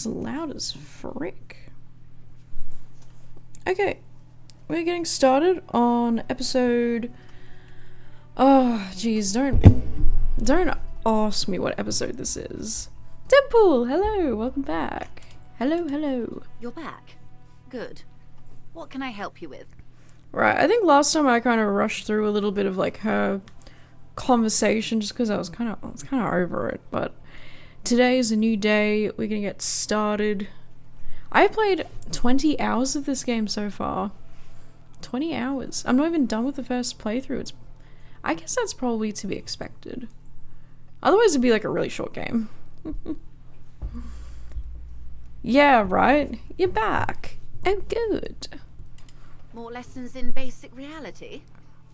loud as frick. Okay, we're getting started on episode... Oh, geez, don't ask me what episode this is. Dimple, hello, welcome back. Hello. You're back. Good. What can I help you with? Right, I think last time I kind of rushed through a little bit of like her conversation just because I was kind of over it, but today is a new day. We're gonna get started. I played 20 hours of this game so far. 20 hours. I'm not even done with the first playthrough. I guess that's probably to be expected. Otherwise it'd be like a really short game. Yeah, right? You're back. Oh, good. More lessons in basic reality?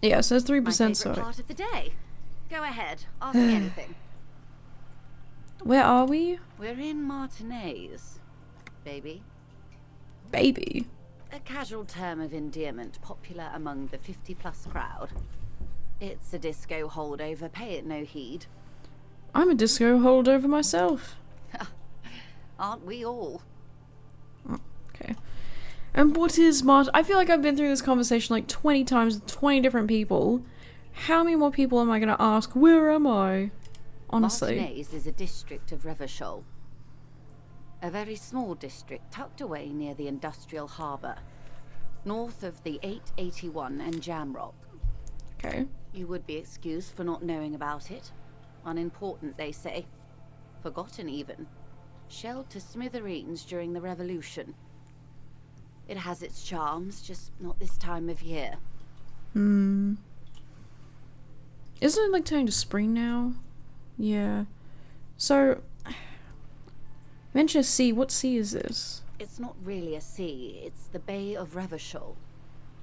Yeah, so 3%. My favorite part of the day. Go ahead, ask me anything. Where are we? We're in Martinez, baby. Baby? A casual term of endearment popular among the 50-plus crowd. It's a disco holdover, pay it no heed. I'm a disco holdover myself. Aren't we all? Okay. And what is I feel like I've been through this conversation like 20 times with 20 different people. How many more people am I going to ask? Where am I? Honestly. Martinez is a district of Revachol. A very small district tucked away near the industrial harbour. North of the 881 and Jamrock. Okay. You would be excused for not knowing about it. Unimportant, they say. Forgotten even. Shelled to smithereens during the revolution. It has its charms, just not this time of year. Isn't it like turning to spring now? Yeah. So, mention a sea. What sea is this? It's not really a sea, it's the Bay of Revachol.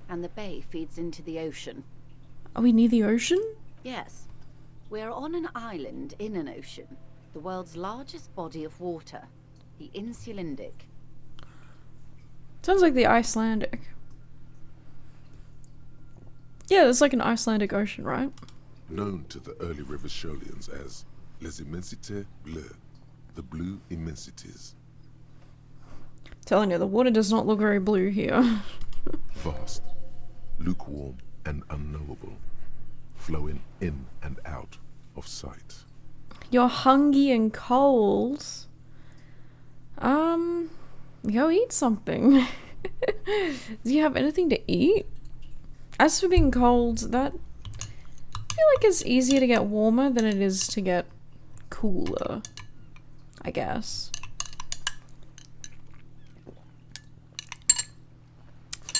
And the bay feeds into the ocean. Are we near the ocean? Yes. We're on an island in an ocean. The world's largest body of water. The Insulindic. Sounds like the Icelandic. Yeah, it's like an Icelandic ocean, right? Known to the early Revacholians as Les Immensités Bleues, the blue immensities. Telling you, the water does not look very blue here. Vast, lukewarm and unknowable, flowing in and out of sight. You're hungry and cold. Go eat something. Do you have anything to eat? As for being cold, that... I feel like it's easier to get warmer than it is to get cooler, I guess.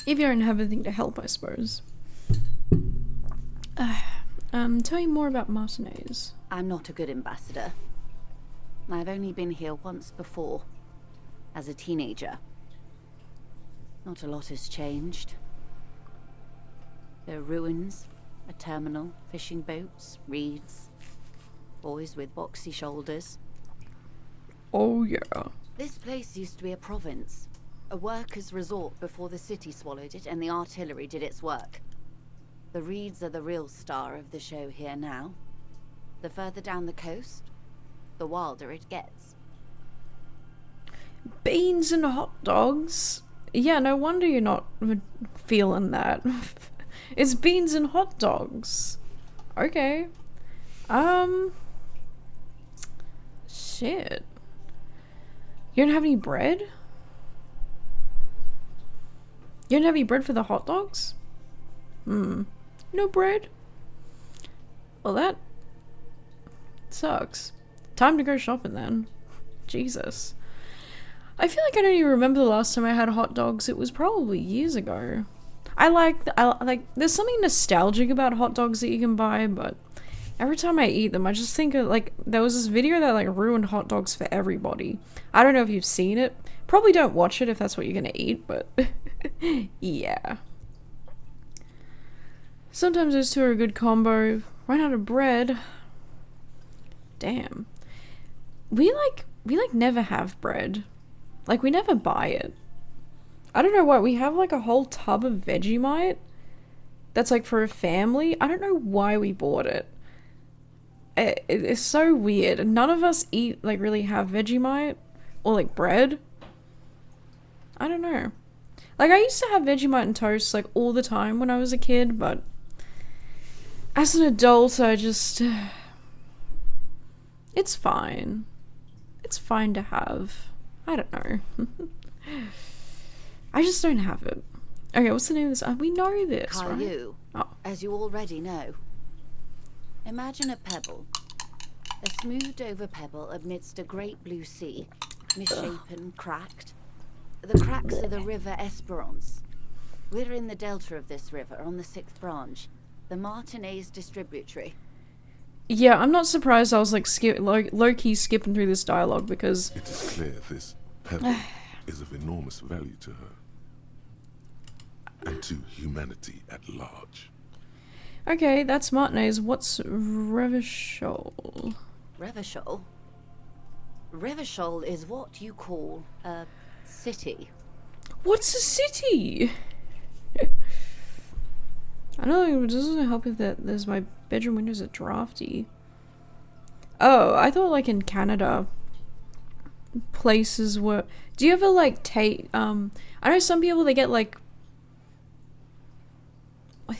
If you don't have anything to help, I suppose. Tell me more about Martinez. I'm not a good ambassador. I've only been here once before, as a teenager. Not a lot has changed. There are ruins, a terminal, fishing boats, reeds, boys with boxy shoulders. Oh yeah. This place used to be a province, a workers' resort before the city swallowed it and the artillery did its work. The reeds are the real star of the show here now. The further down the coast, the wilder it gets. Beans and hot dogs? Yeah, no wonder you're not feeling that. It's beans and hot dogs. Okay. Shit. You don't have any bread? You don't have any bread for the hot dogs? No bread? Well, that sucks. Time to go shopping then. Jesus. I feel like I don't even remember the last time I had hot dogs. It was probably years ago. I like there's something nostalgic about hot dogs that you can buy, but every time I eat them, I just think of, like, there was this video that, like, ruined hot dogs for everybody. I don't know if you've seen it. Probably don't watch it if that's what you're gonna eat, but yeah. Sometimes those two are a good combo. Run out of bread. Damn. We never have bread. Like, we never buy it. I don't know why. We have, like, a whole tub of Vegemite that's, like, for a family. I don't know why we bought it. It's so weird. None of us really have Vegemite. Or like bread. I don't know. Like, I used to have Vegemite and toast like all the time when I was a kid, but as an adult, I just... It's fine. It's fine to have. I don't know. I just don't have it. Okay, what's the name of this? We know this, Caillou, right? Oh. as you already know. Imagine a pebble. A smoothed over pebble amidst a great blue sea, misshapen, cracked. The cracks are the river Esperance. We're in the delta of this river, on the 6th branch, the Martinez distributary. Yeah, I'm not surprised I was like low-key skipping through this dialogue because... It is clear this pebble is of enormous value to her. And to humanity at large. Okay, that's Martinez. What's Revachol? Revachol? Revachol is what you call a city. What's a city? I know it doesn't help if that there's my bedroom windows are drafty. Oh, I thought like in Canada places were... Do you ever like tape... I know some people they get like...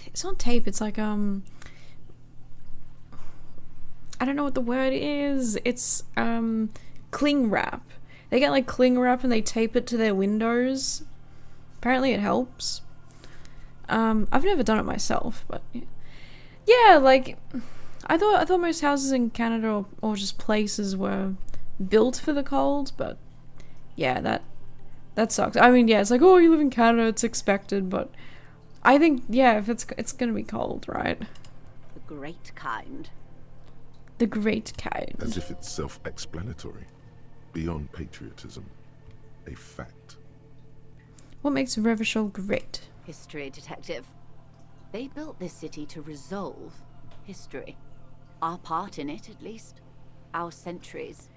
It's not tape, it's like I don't know what the word is. It's cling wrap. They get like cling wrap and they tape it to their windows. Apparently it helps. I've never done it myself, but yeah, like I thought most houses in Canada or just places were built for the cold, but yeah, that sucks. I mean, yeah, it's like, oh, you live in Canada, it's expected, but I think, yeah, if it's gonna be cold, right? The great kind. The great kind. As if it's self-explanatory. Beyond patriotism. A fact. What makes Revachol great? History detective. They built this city to resolve history. Our part in it, at least. Our centuries.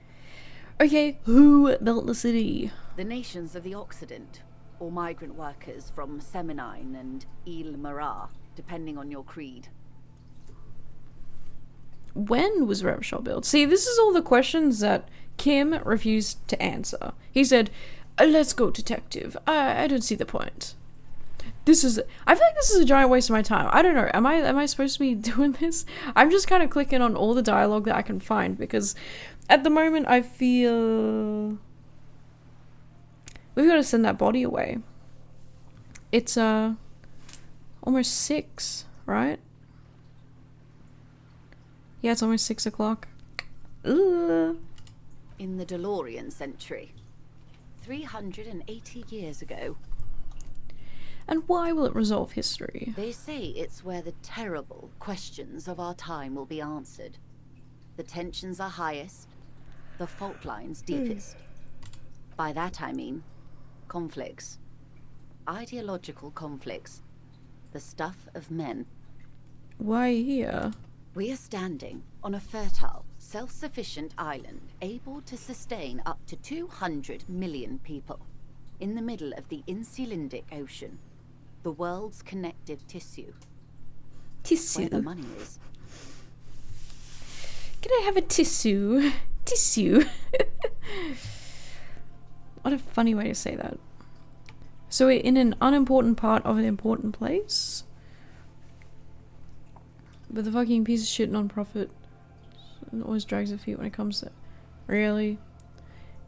Okay, who built the city? The nations of the Occident, or migrant workers from Seminine and Ile Marat, depending on your creed. When was Revachol built? See, this is all the questions that Kim refused to answer. He said, let's go, detective. I don't see the point. I feel like this is a giant waste of my time. I don't know. Am I supposed to be doing this? I'm just kind of clicking on all the dialogue that I can find because at the moment I feel we've got to send that body away. It's almost 6, right? Yeah, it's almost 6 o'clock. Ugh. In the DeLorean century. 380 years ago. And why will it resolve history? They say it's where the terrible questions of our time will be answered. The tensions are highest, the fault lines deepest. By that I mean conflicts. Ideological conflicts. The stuff of men. Why here? We are standing on a fertile, self-sufficient island able to sustain up to 200 million people in the middle of the Insulindic Ocean, the world's connective tissue. Tissue. Where the money is. Can I have a tissue? Tissue. What a funny way to say that. So we're in an unimportant part of an important place? But the fucking piece of shit non-profit always drags their feet when it comes to... Really?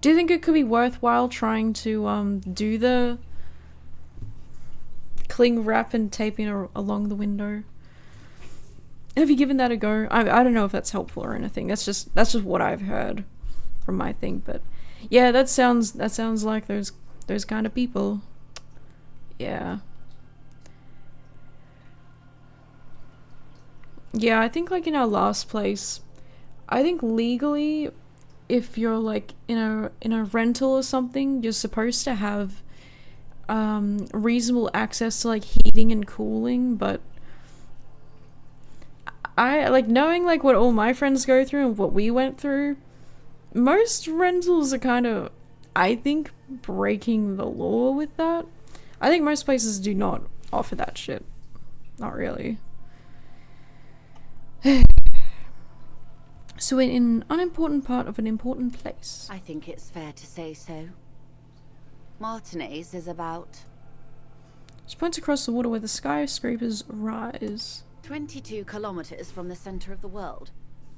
Do you think it could be worthwhile trying to do the cling wrap and taping along the window? Have you given that a go? I don't know if that's helpful or anything. That's just what I've heard from my thing. But yeah, that sounds like those kind of people. Yeah. Yeah, I think like in our last place, I think legally, if you're like in a rental or something, you're supposed to have reasonable access to like heating and cooling, but I like knowing like what all my friends go through and what we went through, most rentals are kind of, I think, breaking the law with that. I think most places do not offer that shit. Not really. So in an unimportant part of an important place. I think it's fair to say so. Martinez is about She points across the water where the skyscrapers rise. 22 kilometers from the center of the world.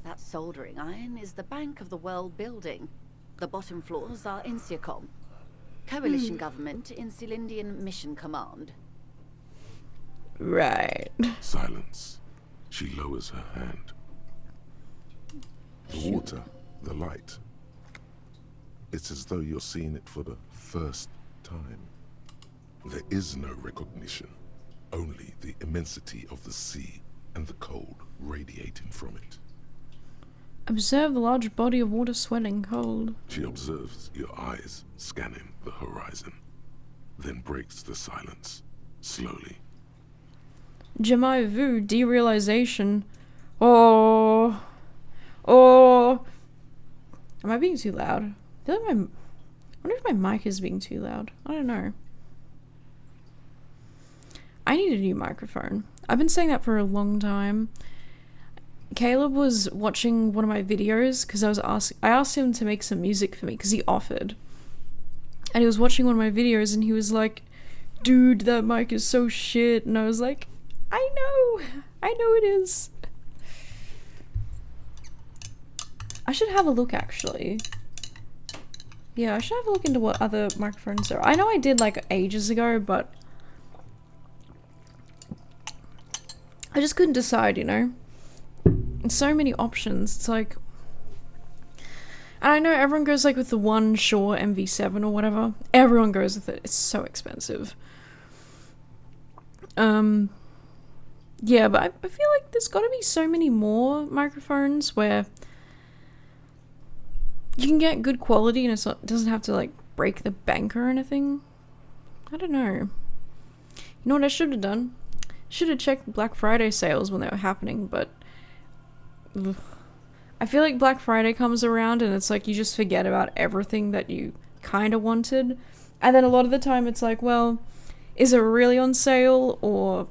That soldering iron is the bank of the world building. The bottom floors are Insiacom. Coalition government, Insulindian Mission Command. Right. Silence. She lowers her hand. The water, the light. It's as though you're seeing it for the first time. There is no recognition, only the immensity of the sea and the cold radiating from it. Observe the large body of water swelling cold. She observes your eyes scanning the horizon, then breaks the silence, slowly. Jamais vu derealization. Oh. Am I being too loud? I feel like I wonder if my mic is being too loud. I don't know. I need a new microphone. I've been saying that for a long time. Caleb was watching one of my videos because I asked him to make some music for me because he offered. And he was watching one of my videos and he was like, "Dude, that mic is so shit." And I was like, I know it is. I should have a look actually. Yeah, I should have a look into what other microphones there are. I know I did like ages ago, but I just couldn't decide, you know? So many options. It's like, and I know everyone goes like with the one Shure MV7 or whatever. Everyone goes with it. It's so expensive. Yeah, but I feel like there's got to be so many more microphones where you can get good quality and it doesn't have to like break the bank or anything. I don't know. You know what I should have done? Should have checked Black Friday sales when they were happening, but ugh. I feel like Black Friday comes around and it's like you just forget about everything that you kind of wanted. And then a lot of the time it's like, well, is it really on sale or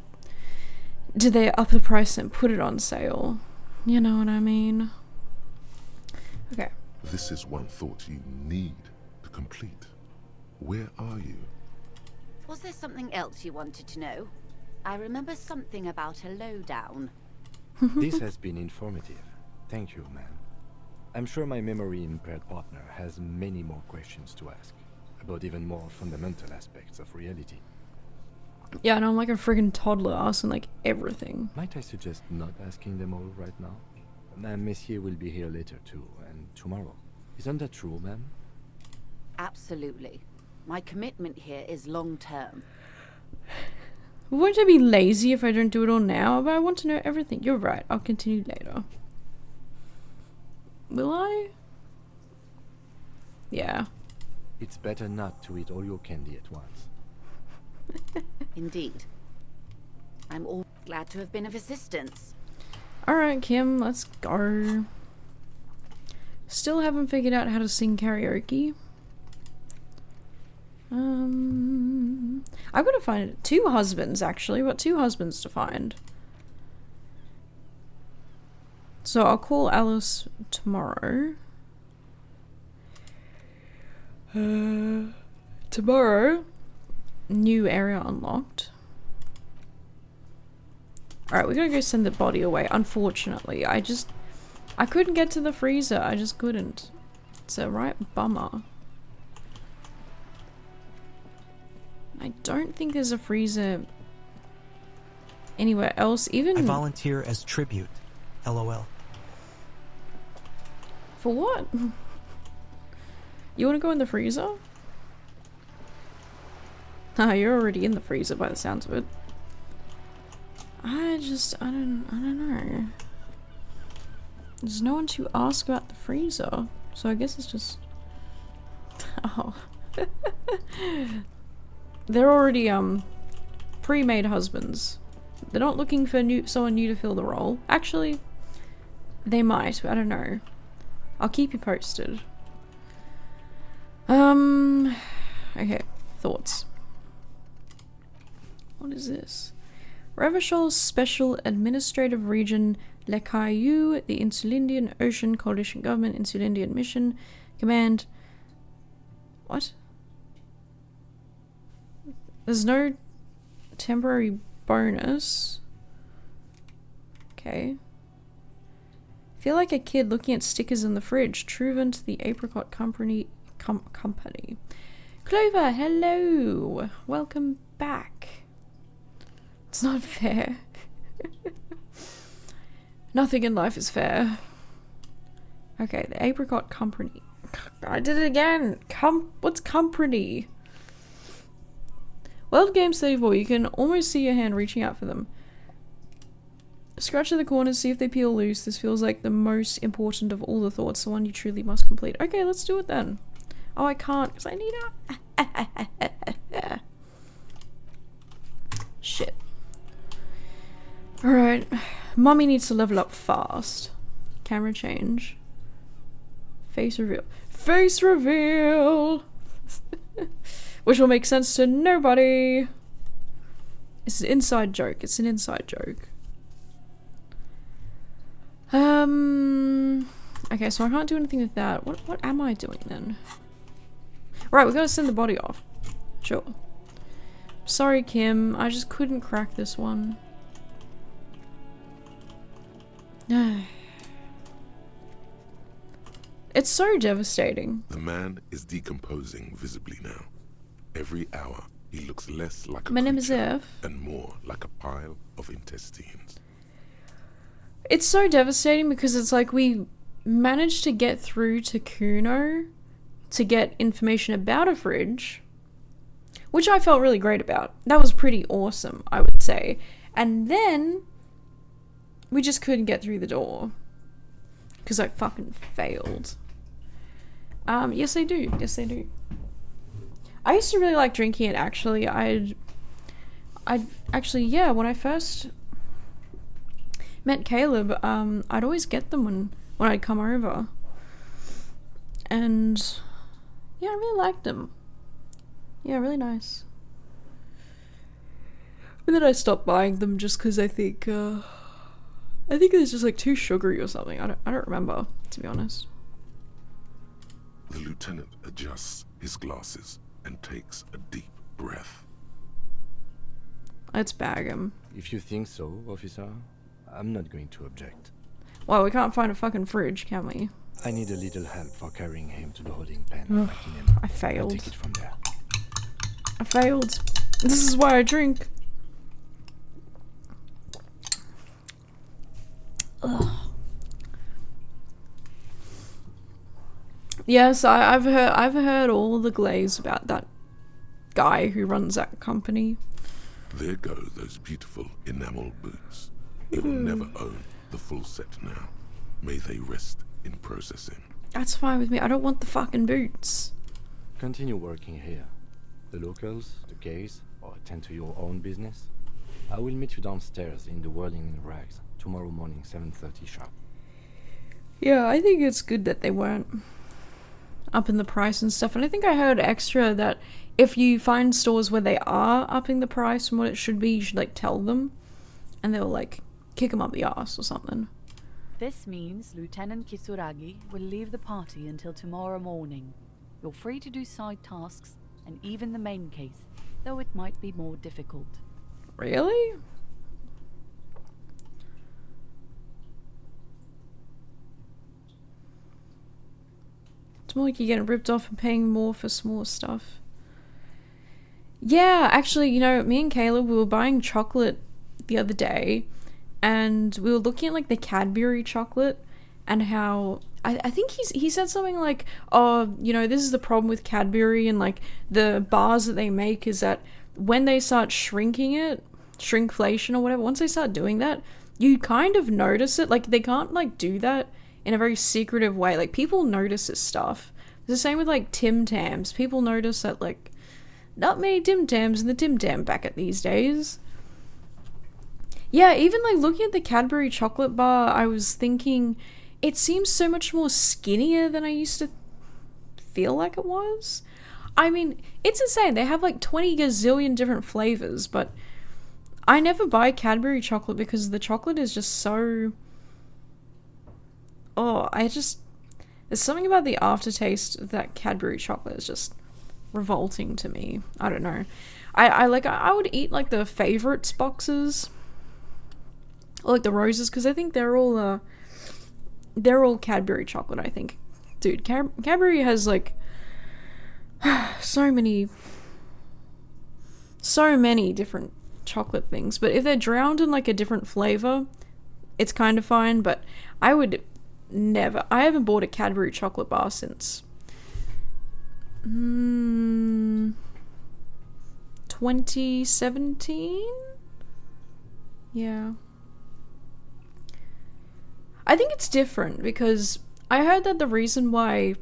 did they up the price and put it on sale? You know what I mean? Okay. This is one thought you need to complete. Where are you? Was there something else you wanted to know? I remember something about a lowdown. This has been informative. Thank you, ma'am. I'm sure my memory-impaired partner has many more questions to ask, about even more fundamental aspects of reality. Yeah, and I'm like a friggin' toddler asking like everything. Might I suggest not asking them all right now? Messier will be here later too, and tomorrow. Isn't that true, ma'am? Absolutely. My commitment here is long-term. Won't I be lazy if I don't do it all now? But I want to know everything. You're right. I'll continue later. Will I? Yeah. It's better not to eat all your candy at once. Indeed. I'm all glad to have been of assistance. Alright, Kim, let's go. Still haven't figured out how to sing karaoke. I've got to find 2 husbands, actually. I've got 2 husbands to find. So I'll call Alice tomorrow. Tomorrow. New area unlocked. Alright, we gotta go send the body away. Unfortunately, I couldn't get to the freezer. I just couldn't. It's a right bummer. I don't think there's a freezer anywhere else. Even I volunteer as tribute. LOL. For what? You want to go in the freezer? Ah, you're already in the freezer by the sounds of it. I don't know. There's no one to ask about the freezer, so I guess it's just. Oh. They're already pre-made husbands. They're not looking for someone new to fill the role. Actually, they might. I don't know. I'll keep you posted. Okay. Thoughts. What is this? Revachol Special Administrative Region Le Caillou, the Insulindian Ocean Coalition Government, Insulindian Mission Command. What? There's no temporary bonus. Okay. Feel like a kid looking at stickers in the fridge. Truven to the Apricot Company. Company. Clover, hello! Welcome back. It's not fair. Nothing in life is fair. Okay, the Apricot Company. I did it again! What's company? World Games 34, you can almost see your hand reaching out for them. Scratch at the corners, see if they peel loose. This feels like the most important of all the thoughts, the one you truly must complete. Okay, let's do it then. Oh, I can't, because I need a... Shit. Alright. Mommy needs to level up fast. Camera change. Face reveal. Face reveal! Which will make sense to nobody. It's an inside joke. It's an inside joke. Okay, so I can't do anything with that. What am I doing then? Right, we're gonna send the body off. Sure. Sorry, Kim. I just couldn't crack this one. It's so devastating. The man is decomposing visibly now. Every hour, he looks less like a My name is creature F. and more like a pile of intestines. It's so devastating because it's like we managed to get through to Kuno to get information about a fridge, which I felt really great about. That was pretty awesome, I would say. And then we just couldn't get through the door because I fucking failed. Yes, I do. Yes, I do. I used to really like drinking it, actually. I'd actually, yeah, when I first met Caleb, I'd always get them when I'd come over. And yeah, I really liked them. Yeah, really nice. But then I stopped buying them just because I think it's just like too sugary or something. I don't remember, to be honest. The lieutenant adjusts his glasses and takes a deep breath. Let's bag him. If you think so, officer, I'm not going to object. Well, we can't find a fucking fridge, can we? I need a little help for carrying him to the holding pen. I failed. I'll take it from there. I failed. This is why I drink. Ugh. Yes, I've heard all the glaze about that guy who runs that company. There go those beautiful enamel boots. He will never own the full set now. May they rest in processing. That's fine with me. I don't want the fucking boots. Continue working here. The locals, the case, or attend to your own business. I will meet you downstairs in the Whirling Rags tomorrow morning, 7:30 sharp. Yeah, I think it's good that they weren't upping the price and stuff. And I think I heard extra that if you find stores where they are upping the price from what it should be, you should like tell them, and they'll like kick them up the ass or something. This means Lieutenant Kisuragi will leave the party until tomorrow morning. You're free to do side tasks and even the main case, though it might be more difficult. Really? It's more like you're getting ripped off and paying more for small stuff. Yeah, actually, you know, me and Caleb, we were buying chocolate the other day, and we were looking at like the Cadbury chocolate and how I think he said something like, oh, you know, this is the problem with Cadbury and like the bars that they make is that when they start shrinking it, shrinkflation or whatever, once they start doing that, you kind of notice it. Like they can't like do that in a very secretive way. Like people notice this stuff. It's the same with like Tim Tams. People notice that like not many Tim Tams in the Tim Tam packet these days. Yeah, even like looking at the Cadbury chocolate bar, I was thinking it seems so much more skinnier than I used to feel like it was. I mean, it's insane. They have like 20 gazillion different flavors, but I never buy Cadbury chocolate because the chocolate is just so oh, there's something about the aftertaste of that Cadbury chocolate is just revolting to me. I don't know. I would eat like the favorites boxes, or like the roses, because I think they're all Cadbury chocolate. I think, dude, Cadbury has like so many different chocolate things. But if they're drowned in like a different flavor, it's kind of fine. But I haven't bought a Cadbury chocolate bar since 2017. Yeah. I think it's different because I heard that the reason why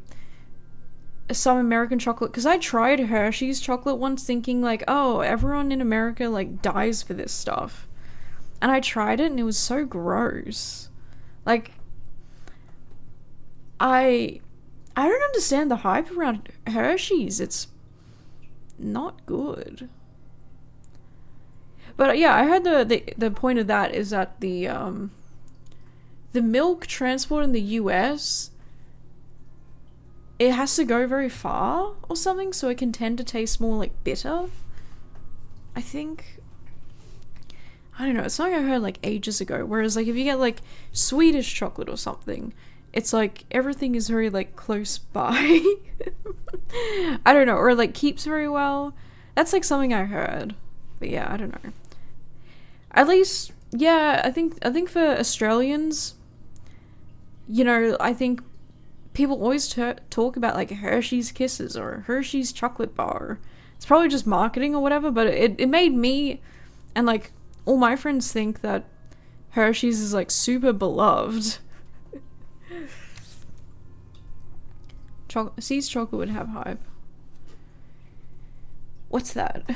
some American chocolate, because I tried Hershey's chocolate once thinking like, oh, everyone in America like dies for this stuff, and I tried it and it was so gross. Like, I don't understand the hype around Hershey's. It's not good. But yeah, I heard the point of that is that the milk transport in the US, it has to go very far or something, so it can tend to taste more like bitter, I think. I don't know, it's something I heard like ages ago. Whereas like if you get like Swedish chocolate or something, it's like everything is very like close by. I don't know, or like keeps very well. That's like something I heard. But yeah, I don't know. At least, yeah, I think for Australians, you know, I think people always talk about like Hershey's Kisses or Hershey's chocolate bar. It's probably just marketing or whatever, but it made me and like all my friends think that Hershey's is like super beloved. See's chocolate would have hype. What's that?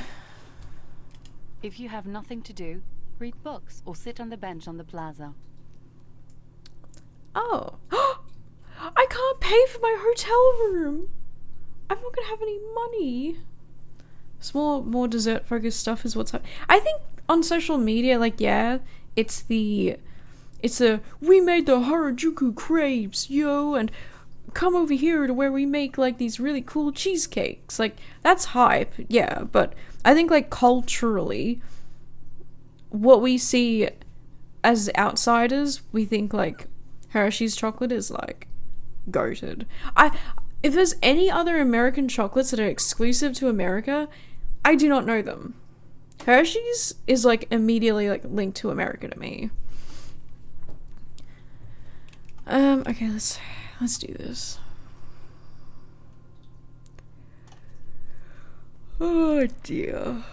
If you have nothing to do, read books or sit on the bench on the plaza. Oh. I can't pay for my hotel room. I'm not gonna have any money. More dessert focused stuff is what's up. I think on social media, like, yeah, it's a we made the Harajuku crepes, yo, and come over here to where we make like these really cool cheesecakes. Like, that's hype, yeah, but I think like culturally, what we see as outsiders, we think like Hershey's chocolate is like goated. If there's any other American chocolates that are exclusive to America, I do not know them. Hershey's is like immediately like linked to America to me. Okay, let's do this. Oh dear.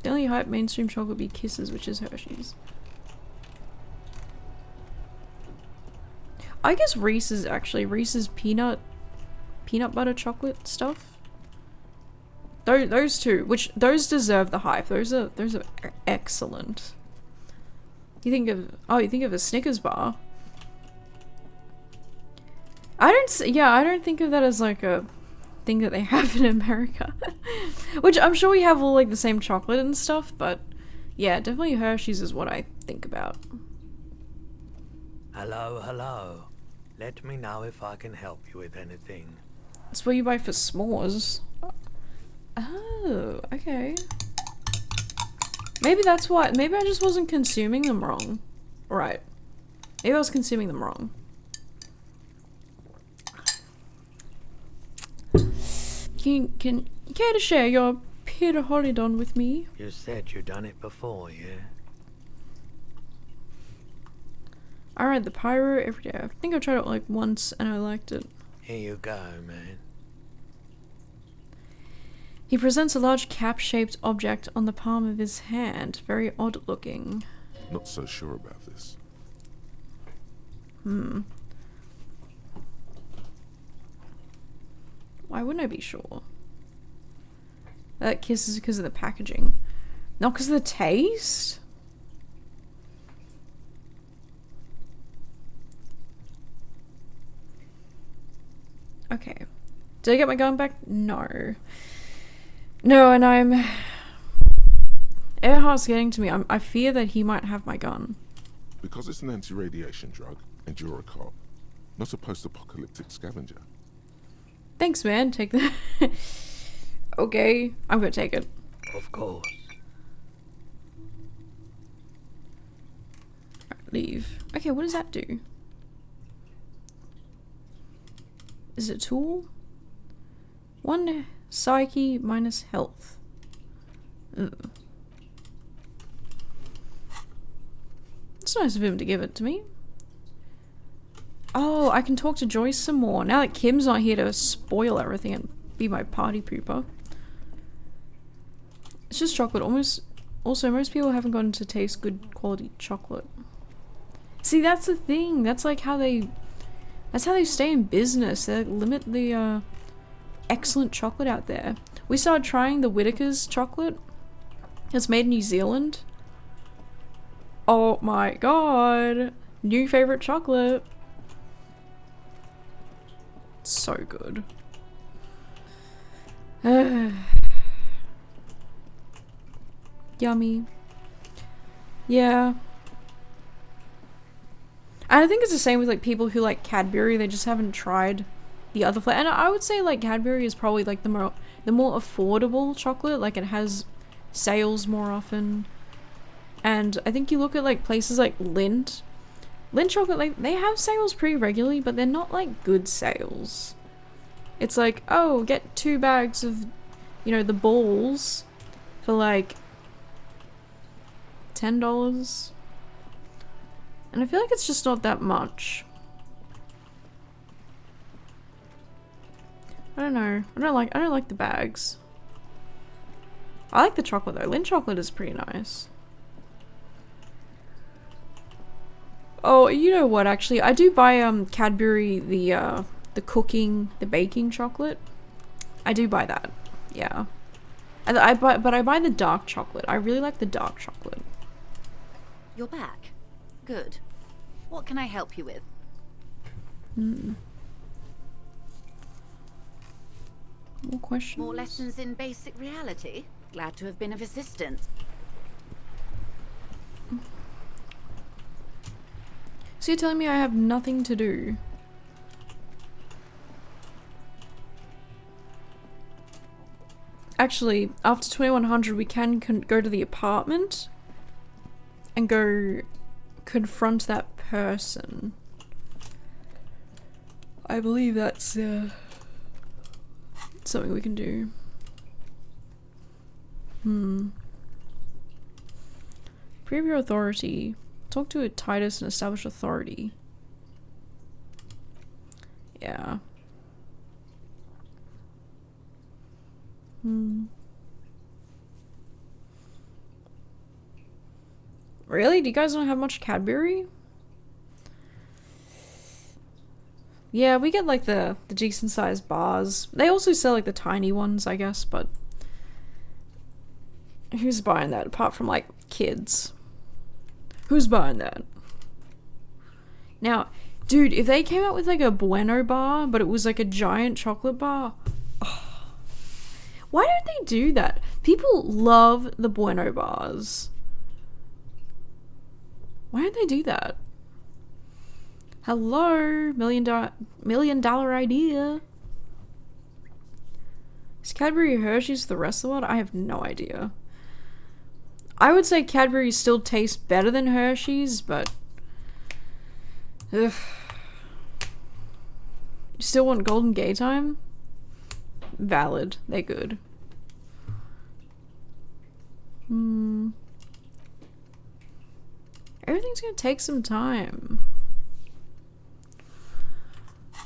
The only hype mainstream chocolate would be Kisses, which is Hershey's. I guess Reese's peanut butter chocolate stuff. Those two, those deserve the hype. Those are excellent. You think of a Snickers bar. I don't think of that as like a thing that they have in America. Which I'm sure we have all like the same chocolate and stuff, but yeah, definitely Hershey's is what I think about. Hello. Let me know if I can help you with anything. That's what you buy for s'mores. Oh, okay. Maybe that's why. Maybe I just wasn't consuming them wrong. Right. Maybe I was consuming them wrong. Can you care to share your Peter Holidon with me? You said you done it before, yeah? I ride the Pyro every day. I think I tried it like once and I liked it. Here you go, man. He presents a large cap-shaped object on the palm of his hand. Very odd looking. Not so sure about this. Why wouldn't I be sure? That Kiss is because of the packaging. Not because of the taste? Okay. Did I get my gun back? No. No, and Earhart's getting to me. I fear that he might have my gun. Because it's an anti-radiation drug, and you're a cop, not a post-apocalyptic scavenger. Thanks, man. Take that. Okay, I'm gonna take it. Of course. Right, leave. Okay, what does that do? Is it a tool? 1 psyche minus health. Ugh. It's nice of him to give it to me. Oh, I can talk to Joyce some more. Now that Kim's not here to spoil everything and be my party pooper. It's just chocolate. Also, most people haven't gotten to taste good quality chocolate. See, that's the thing. That's like how they... That's how they stay in business. They limit the excellent chocolate out there. We started trying the Whittaker's chocolate. It's made in New Zealand. Oh my god. New favorite chocolate. So good. Yummy. Yeah. And I think it's the same with like people who like Cadbury. They just haven't tried the other flavor. And I would say like Cadbury is probably like the more affordable chocolate. Like it has sales more often. And I think you look at like places like Lindt chocolate, like they have sales pretty regularly, but they're not like good sales. It's like, oh, get 2 bags of, you know, the balls for like $10. And I feel like it's just not that much. I don't know. I don't like the bags. I like the chocolate though. Lindt chocolate is pretty nice. Oh, you know what, actually? I do buy Cadbury, the baking chocolate. I do buy that. Yeah. But I buy the dark chocolate. I really like the dark chocolate. You're back. Good. What can I help you with? More questions? More lessons in basic reality? Glad to have been of assistance. So you're telling me I have nothing to do? Actually, after 2100 we can go to the apartment and go confront that person. I believe that's something we can do. Prove your authority. Talk to a Titus and establish authority. Yeah. Really? Do you guys don't have much Cadbury? Yeah, we get like the decent sized bars. They also sell like the tiny ones, I guess, but who's buying that apart from like kids? Who's buying that? Now, dude, if they came out with like a Bueno bar, but it was like a giant chocolate bar, oh, why don't they do that? People love the Bueno bars. Why don't they do that? Hello, million dollar idea. Is Cadbury Hershey's for the rest of the world? I have no idea. I would say Cadbury still tastes better than Hershey's, but ugh. You still want Golden Gay Time? Valid. They're good. Everything's gonna take some time.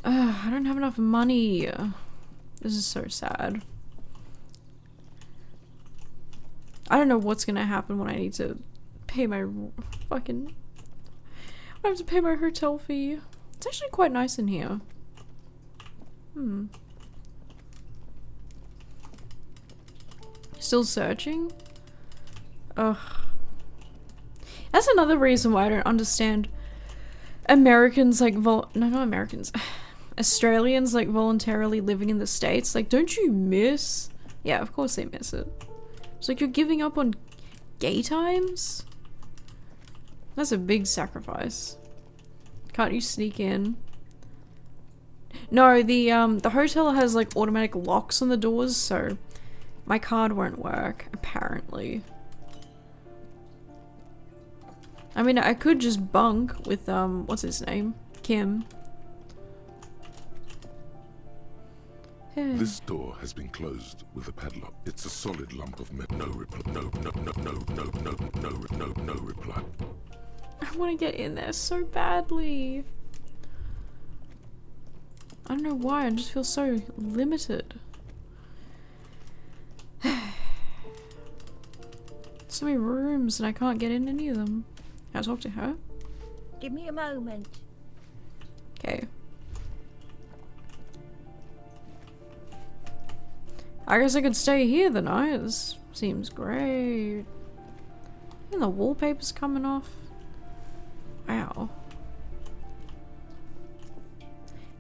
I don't have enough money. This is so sad. I don't know what's gonna happen when I need to pay my fucking... I have to pay my hotel fee. It's actually quite nice in here. Still searching? Ugh. That's another reason why I don't understand Americans like not Americans. Australians like voluntarily living in the States. Like, don't you miss? Yeah, of course they miss it. It's like you're giving up on gay times? That's a big sacrifice. Can't you sneak in? No, the hotel has like automatic locks on the doors, so my card won't work, apparently. I mean, I could just bunk with, what's his name? Kim. This door has been closed with a padlock. It's a solid lump of metal. No reply. No reply. I want to get in there so badly. I don't know why, I just feel so limited. So many rooms and I can't get in any of them. Can I talk to her? Give me a moment. Okay. I guess I could stay here the night. This seems great. And the wallpaper's coming off. Wow.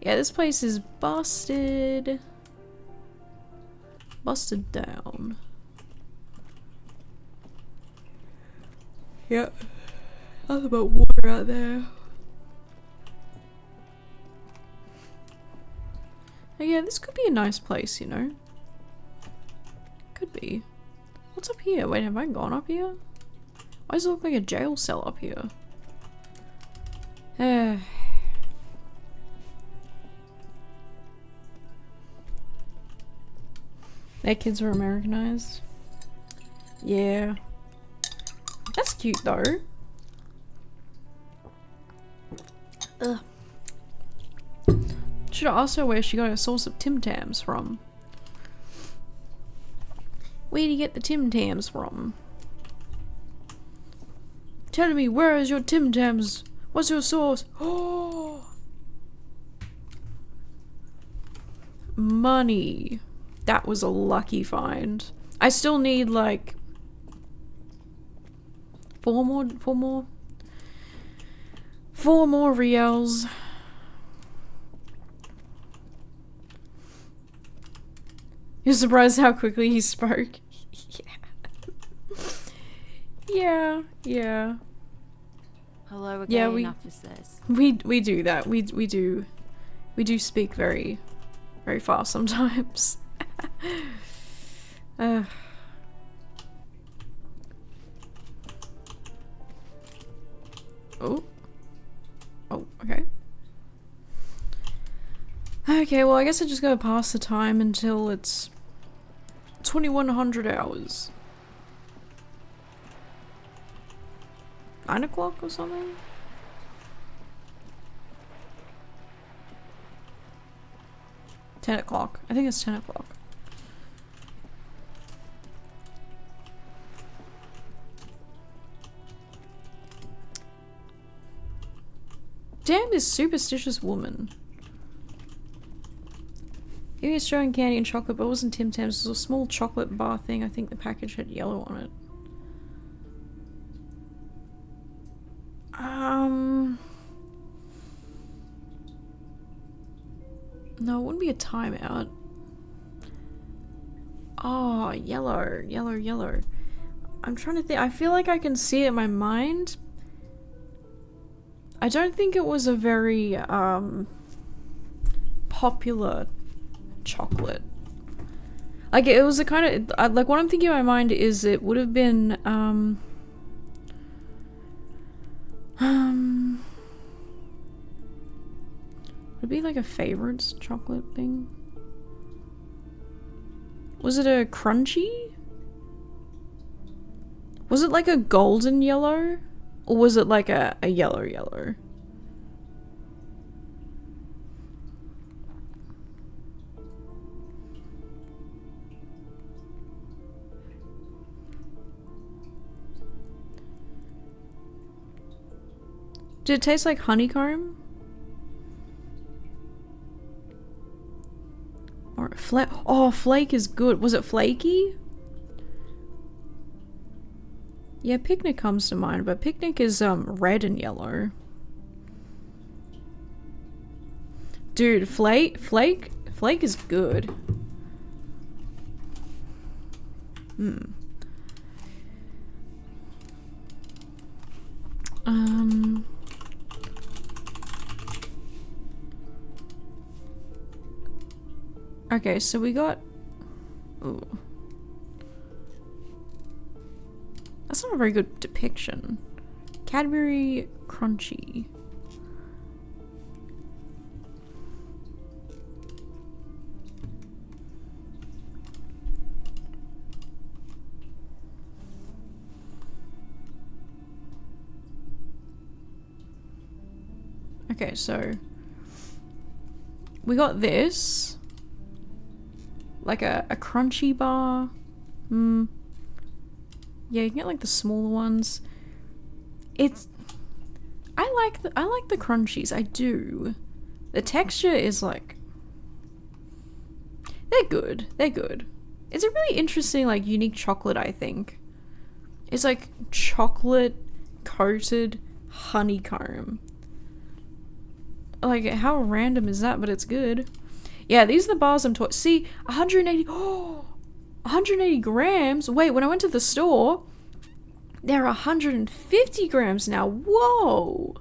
Yeah, this place is busted. Busted down. Yep. Nothing about water out there. Oh, yeah, this could be a nice place, you know? Could be. What's up here? Wait, have I gone up here? Why does it look like a jail cell up here? Their kids were Americanized. Yeah. That's cute though. Ugh. Should have asked her where she got her source of Tim Tams from. Where do you get the Tim Tams from? Tell me, where is your Tim Tams? What's your source? Oh, money. That was a lucky find. I still need like four more reals. You're surprised how quickly he spoke? Yeah. Yeah. Hello again, Yeah, we officers. we do that. We do speak very fast sometimes. Oh, okay. Okay, well I guess I just gotta pass the time until it's 2100 hours. 9 o'clock or something? $10 o'clock. I think it's 10 o'clock. Damn this superstitious woman. Maybe it's showing candy and chocolate, but it wasn't Tim Tams. It was a small chocolate bar thing. I think the package had yellow on it. No, it wouldn't be a timeout. Oh, yellow. I'm trying to think. I feel like I can see it in my mind. I don't think it was a very, popular chocolate. Like, it was a kind of, like, what I'm thinking in my mind is it would have been, would it be like a favorites chocolate thing? Was it a crunchy? Was it like a golden yellow? Or was it like a yellow? Did it taste like honeycomb? Or flake? Oh, flake is good. Was it flaky? Yeah, picnic comes to mind, but picnic is red and yellow. Dude, flake is good. Okay, so we got... Ooh. That's not a very good depiction. Cadbury Crunchy. Okay, so we got this, like a crunchy bar. Yeah, you can get like the smaller ones. I like the crunchies. I do. The texture is like, they're good. They're good. It's a really interesting, like, unique chocolate, I think. It's like chocolate coated honeycomb. Like, how random is that? But it's good. Yeah, these are the bars I'm talking. See, 180. Oh, 180 grams. Wait, when I went to the store, they're 150 grams now. Whoa,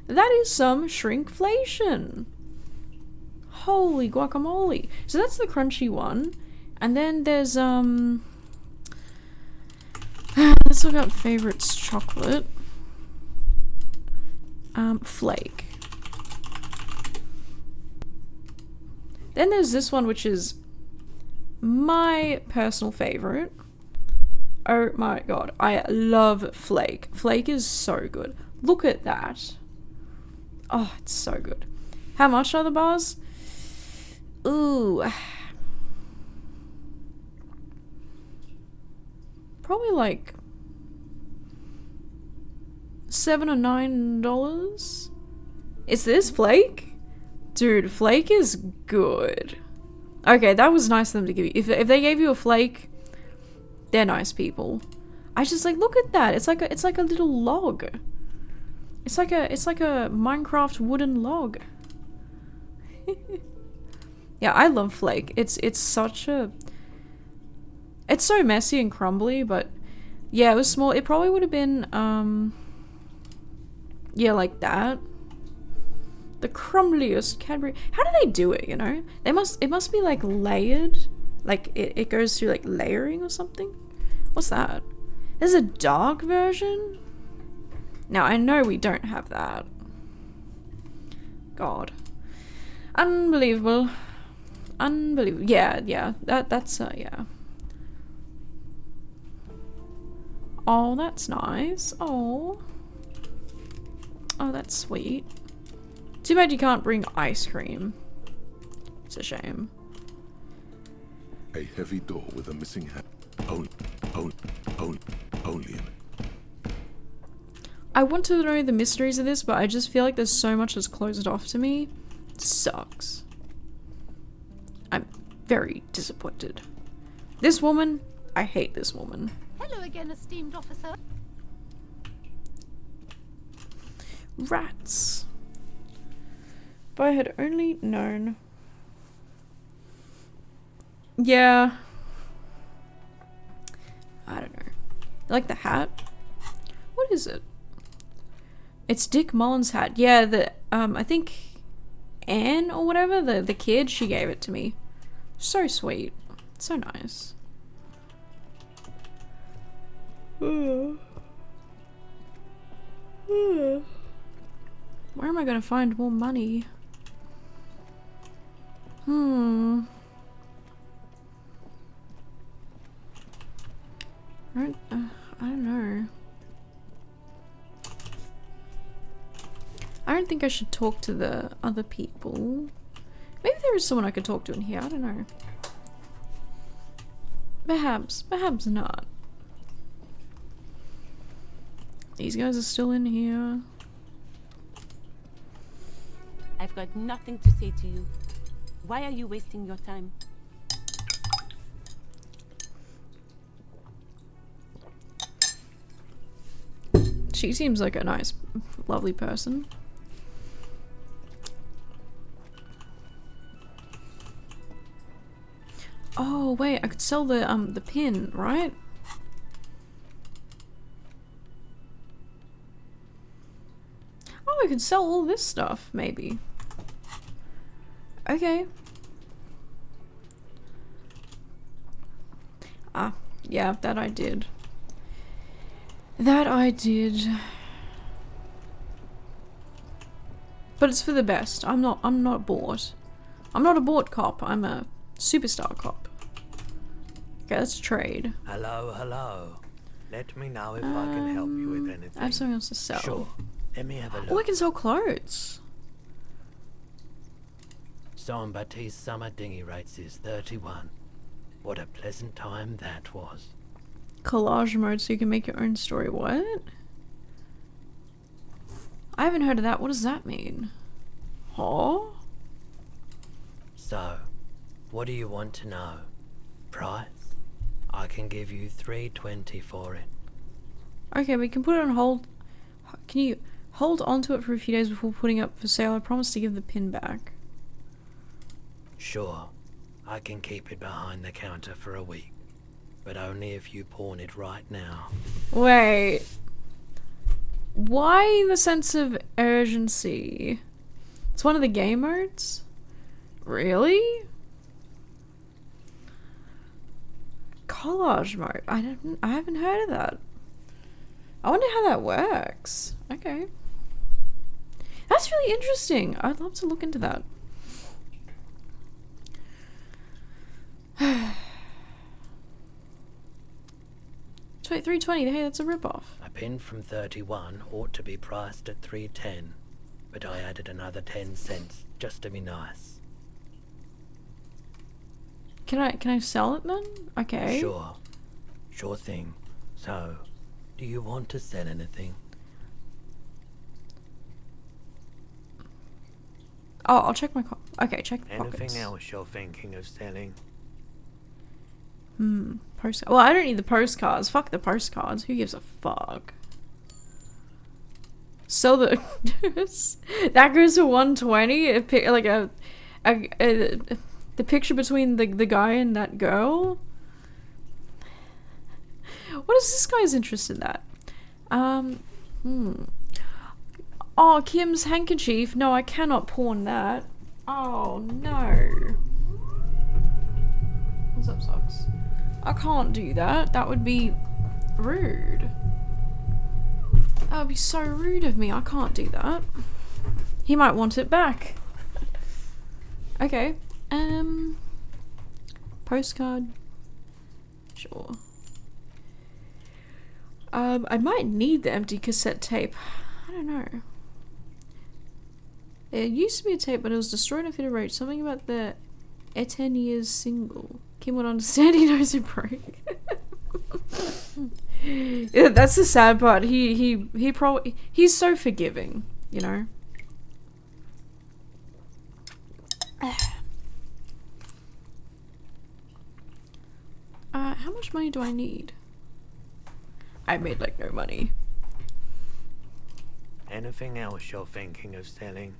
that is some shrinkflation. Holy guacamole. So that's the crunchy one, and then there's let's look up favorites chocolate. Flake. Then there's this one, which is my personal favorite. Oh my god, I love Flake. Flake is so good. Look at that. Oh, it's so good. How much are the bars? Ooh. Probably like $7 or $9. Is this Flake? Dude, Flake is good. Okay, that was nice of them to give you. If they gave you a Flake, they're nice people. I just like, look at that. It's like a little log. It's like a Minecraft wooden log. Yeah, I love Flake. It's such a... It's so messy and crumbly, but yeah, it was small. It probably would have been yeah, like that. The crumbliest Cadbury. How do they do it, you know? It must be like layered. Like it goes through like layering or something. What's that? There's a dark version? Now I know we don't have that. God. Unbelievable. Unbelievable. Yeah. That's yeah. Oh, that's nice. Oh, that's sweet. Too bad you can't bring ice cream. It's a shame. A heavy door with a missing hand. Only in it. I want to know the mysteries of this, but I just feel like there's so much that's closed off to me. It sucks. I'm very disappointed. This woman, I hate this woman. Hello again, esteemed officer. Rats. If I had only known. Yeah. I don't know. You like the hat? What is it? It's Dick Mullen's hat. Yeah, the I think Anne or whatever, the kid, she gave it to me. So sweet. So nice. Where am I gonna find more money? I don't know. I don't think I should talk to the other people. Maybe there is someone I could talk to in here. I don't know. Perhaps not. These guys are still in here. I've got nothing to say to you. Why are you wasting your time? She seems like a nice, lovely person. Oh wait, I could sell the pin, right? I could sell all this stuff, maybe. Okay. Ah, yeah, that I did. That I did. But it's for the best. I'm not bought. I'm not a bought cop. I'm a superstar cop. Okay, let's trade. Hello, hello. Let me know if I can help you with anything. I have something else to sell. Sure. Let me have a look. Oh, I can sell clothes. Saint Baptiste summer dinghy rates is 31. What a pleasant time that was. Collage mode so you can make your own story. What? I haven't heard of that. What does that mean? Huh? So, what do you want to know? Price? I can give you $3.20 for it. Okay, we can put it on hold. Can you hold onto it for a few days before putting it up for sale? I promise to give the pin back. Sure. I can keep it behind the counter for a week. But only if you pawn it right now. Wait. Why the sense of urgency? It's one of the game modes? Really? Collage mode. I haven't heard of that. I wonder how that works. Okay. That's really interesting. I'd love to look into that. 320. Hey, that's a ripoff. A pin from 31 ought to be priced at $3.10, but I added another 10 cents just to be nice. Can I sell it then? Okay. Sure thing. So, do you want to sell anything? Oh, I'll check my okay, check the pockets. Anything else you're thinking of selling? Well, I don't need the postcards. Fuck the postcards. Who gives a fuck? Sell the that goes for 120. Like the picture between the guy and that girl. What is this guy's interest in that? Oh, Kim's handkerchief. No, I cannot pawn that. Oh no. What's up, socks? I can't do that. That would be rude. That would be so rude of me. I can't do that. He might want it back. Okay. Postcard. Sure. I might need the empty cassette tape. I don't know. It used to be a tape, but it was destroyed in a fit of rage. Something about the 10 years single. Kim would understand. He knows it broke. Yeah, that's the sad part. He probably he's so forgiving, you know. How much money do I need? I made like no money. Anything else you're thinking of selling?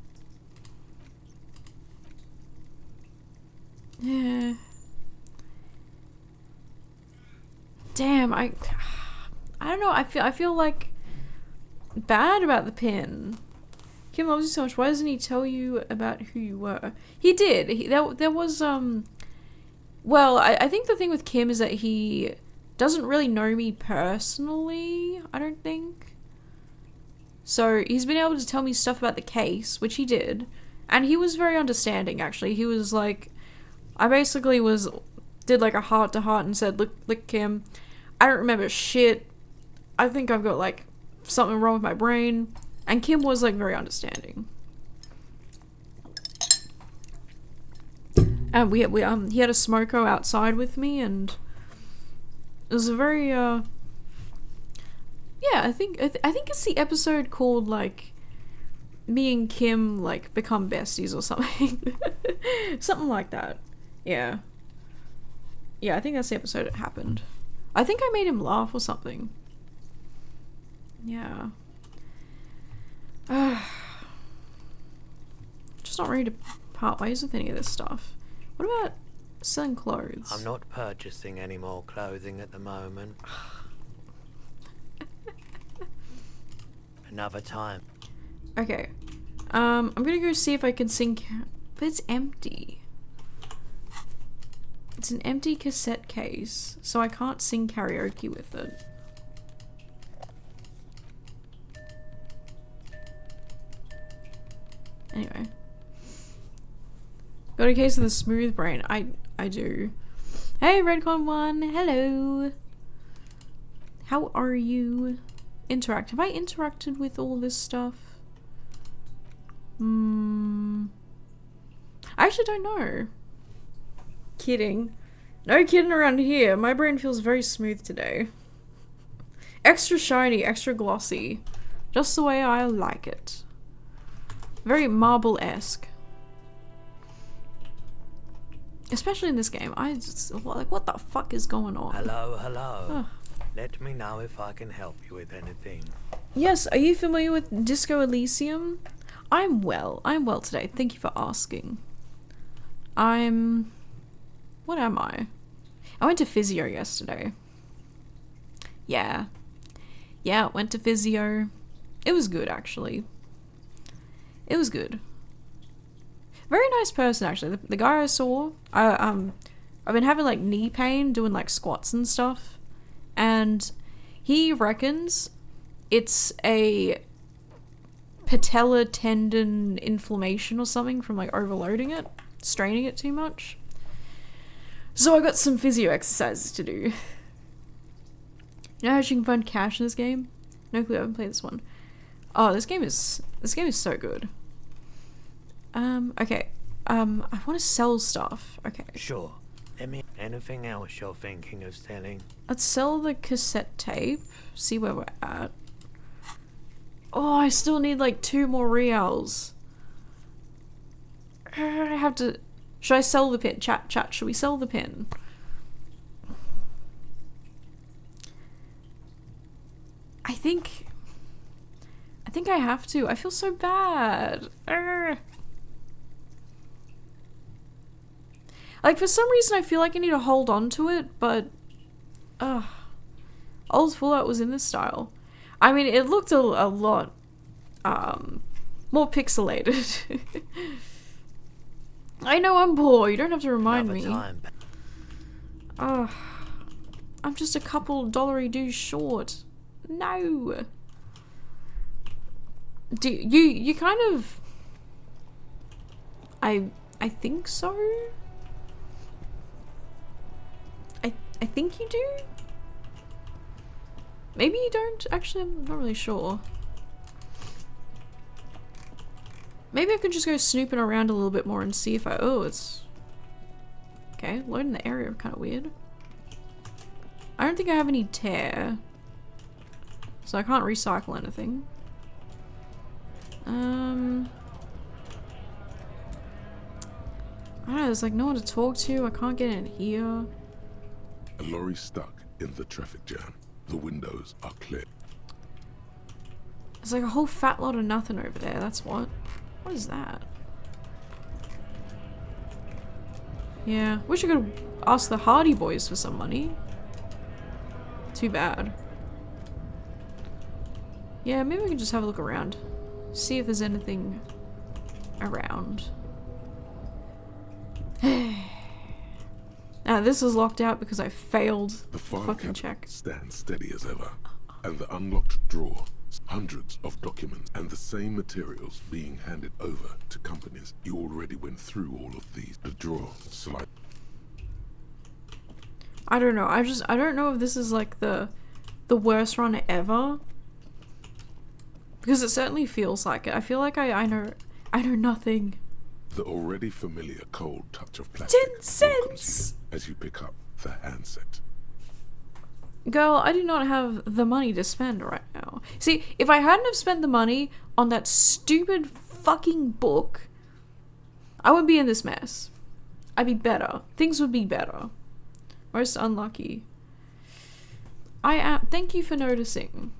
Yeah. Damn, I don't know. I feel like bad about the pin. Kim loves you so much. Why doesn't he tell you about who you were? He did. There was well, I think the thing with Kim is that he doesn't really know me personally, I don't think. So he's been able to tell me stuff about the case, which he did, and he was very understanding actually. He was like, I basically did like a heart to heart and said, look Kim, I don't remember shit. I think I've got like something wrong with my brain. And Kim was like very understanding. And we he had a smoko outside with me, and it was a very yeah, I think it's the episode called like me and Kim like become besties or something. Something like that. Yeah, I think that's the episode it happened. I think I made him laugh or something. Yeah. Just not ready to part ways with any of this stuff. What about selling clothes? I'm not purchasing any more clothing at the moment. Another time. Okay. I'm gonna go see if I can sing. But it's empty. It's an empty cassette case, so I can't sing karaoke with it. Anyway. Got a case of the smooth brain. I do. Hey, Redcon1, hello. How are you? Interact. Have I interacted with all this stuff? I actually don't know. Kidding. No kidding around here. My brain feels very smooth today. Extra shiny, extra glossy. Just the way I like it. Very marble-esque. Especially in this game. I just, like, what the fuck is going on? Hello, hello. Let me know if I can help you with anything. Yes, are you familiar with Disco Elysium? I'm well today. Thank you for asking. What am I? I went to physio yesterday. Yeah, went to physio. It was good, actually. It was good. Very nice person, actually. The guy I saw, I've been having like knee pain doing like squats and stuff, and he reckons it's a patella tendon inflammation or something from like overloading it, straining it too much. So I got some physio exercises to do. You know how you can find cash in this game? No clue, I haven't played this one. Oh, this game is so good. Okay. I want to sell stuff. Okay. Sure. Anything else you're thinking of selling? Let's sell the cassette tape. See where we're at. Oh, I still need like 2 more reals. I have to... Should I sell the pin? Chat, should we sell the pin? I think I have to. I feel so bad. Like, for some reason I feel like I need to hold on to it, but... Old Fallout was in this style. I mean, it looked a lot more pixelated. I know I'm poor, you don't have to remind me. I'm just a couple dollary dues short. No. Do you kind of... I think so? I think you do? Maybe you don't? Actually, I'm not really sure. Maybe I could just go snooping around a little bit more and see if I... Oh, it's... Okay, loading the area kind of weird. I don't think I have any tear. So I can't recycle anything. I don't know, there's like no one to talk to. I can't get in here. A lorry stuck in the traffic jam. The windows are clear. There's like a whole fat lot of nothing over there, that's what. What is that? Yeah, wish I could ask the Hardy Boys for some money. Too bad. Yeah, maybe we can just have a look around. See if there's anything around. Now this is locked out because I failed The file fucking cabinet check. stands steady as ever, and the unlocked drawer, hundreds of documents and the same materials being handed over to companies. You already went through all of these. The drawer slide. I don't know. I don't know if this is like the worst run ever. Because it certainly feels like it. I feel like I know nothing. The already familiar cold touch of plastic 10 cents! as you pick up the handset. Girl, I do not have the money to spend right now. See, if I hadn't have spent the money on that stupid fucking book, I wouldn't be in this mess. I'd be better. Things would be better. Most unlucky. I am. Thank you for noticing.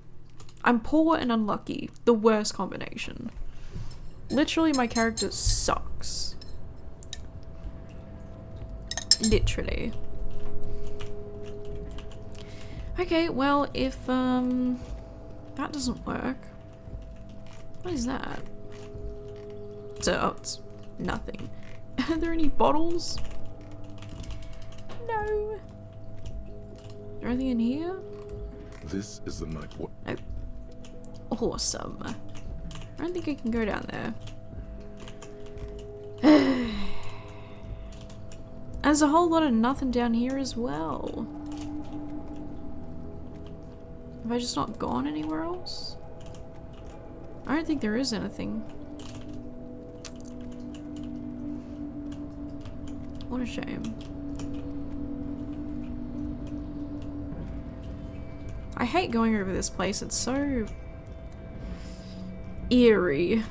I'm poor and unlucky. The worst combination. Literally, my character sucks. Literally. Okay, well, if that doesn't work, What is that? So, it's nothing. Are there any bottles? No. Is there anything in here? This is the night what? Nope. Awesome. I don't think I can go down there. There's a whole lot of nothing down here as well. Have I just not gone anywhere else? I don't think there is anything. What a shame. I hate going over this place. It's so eerie.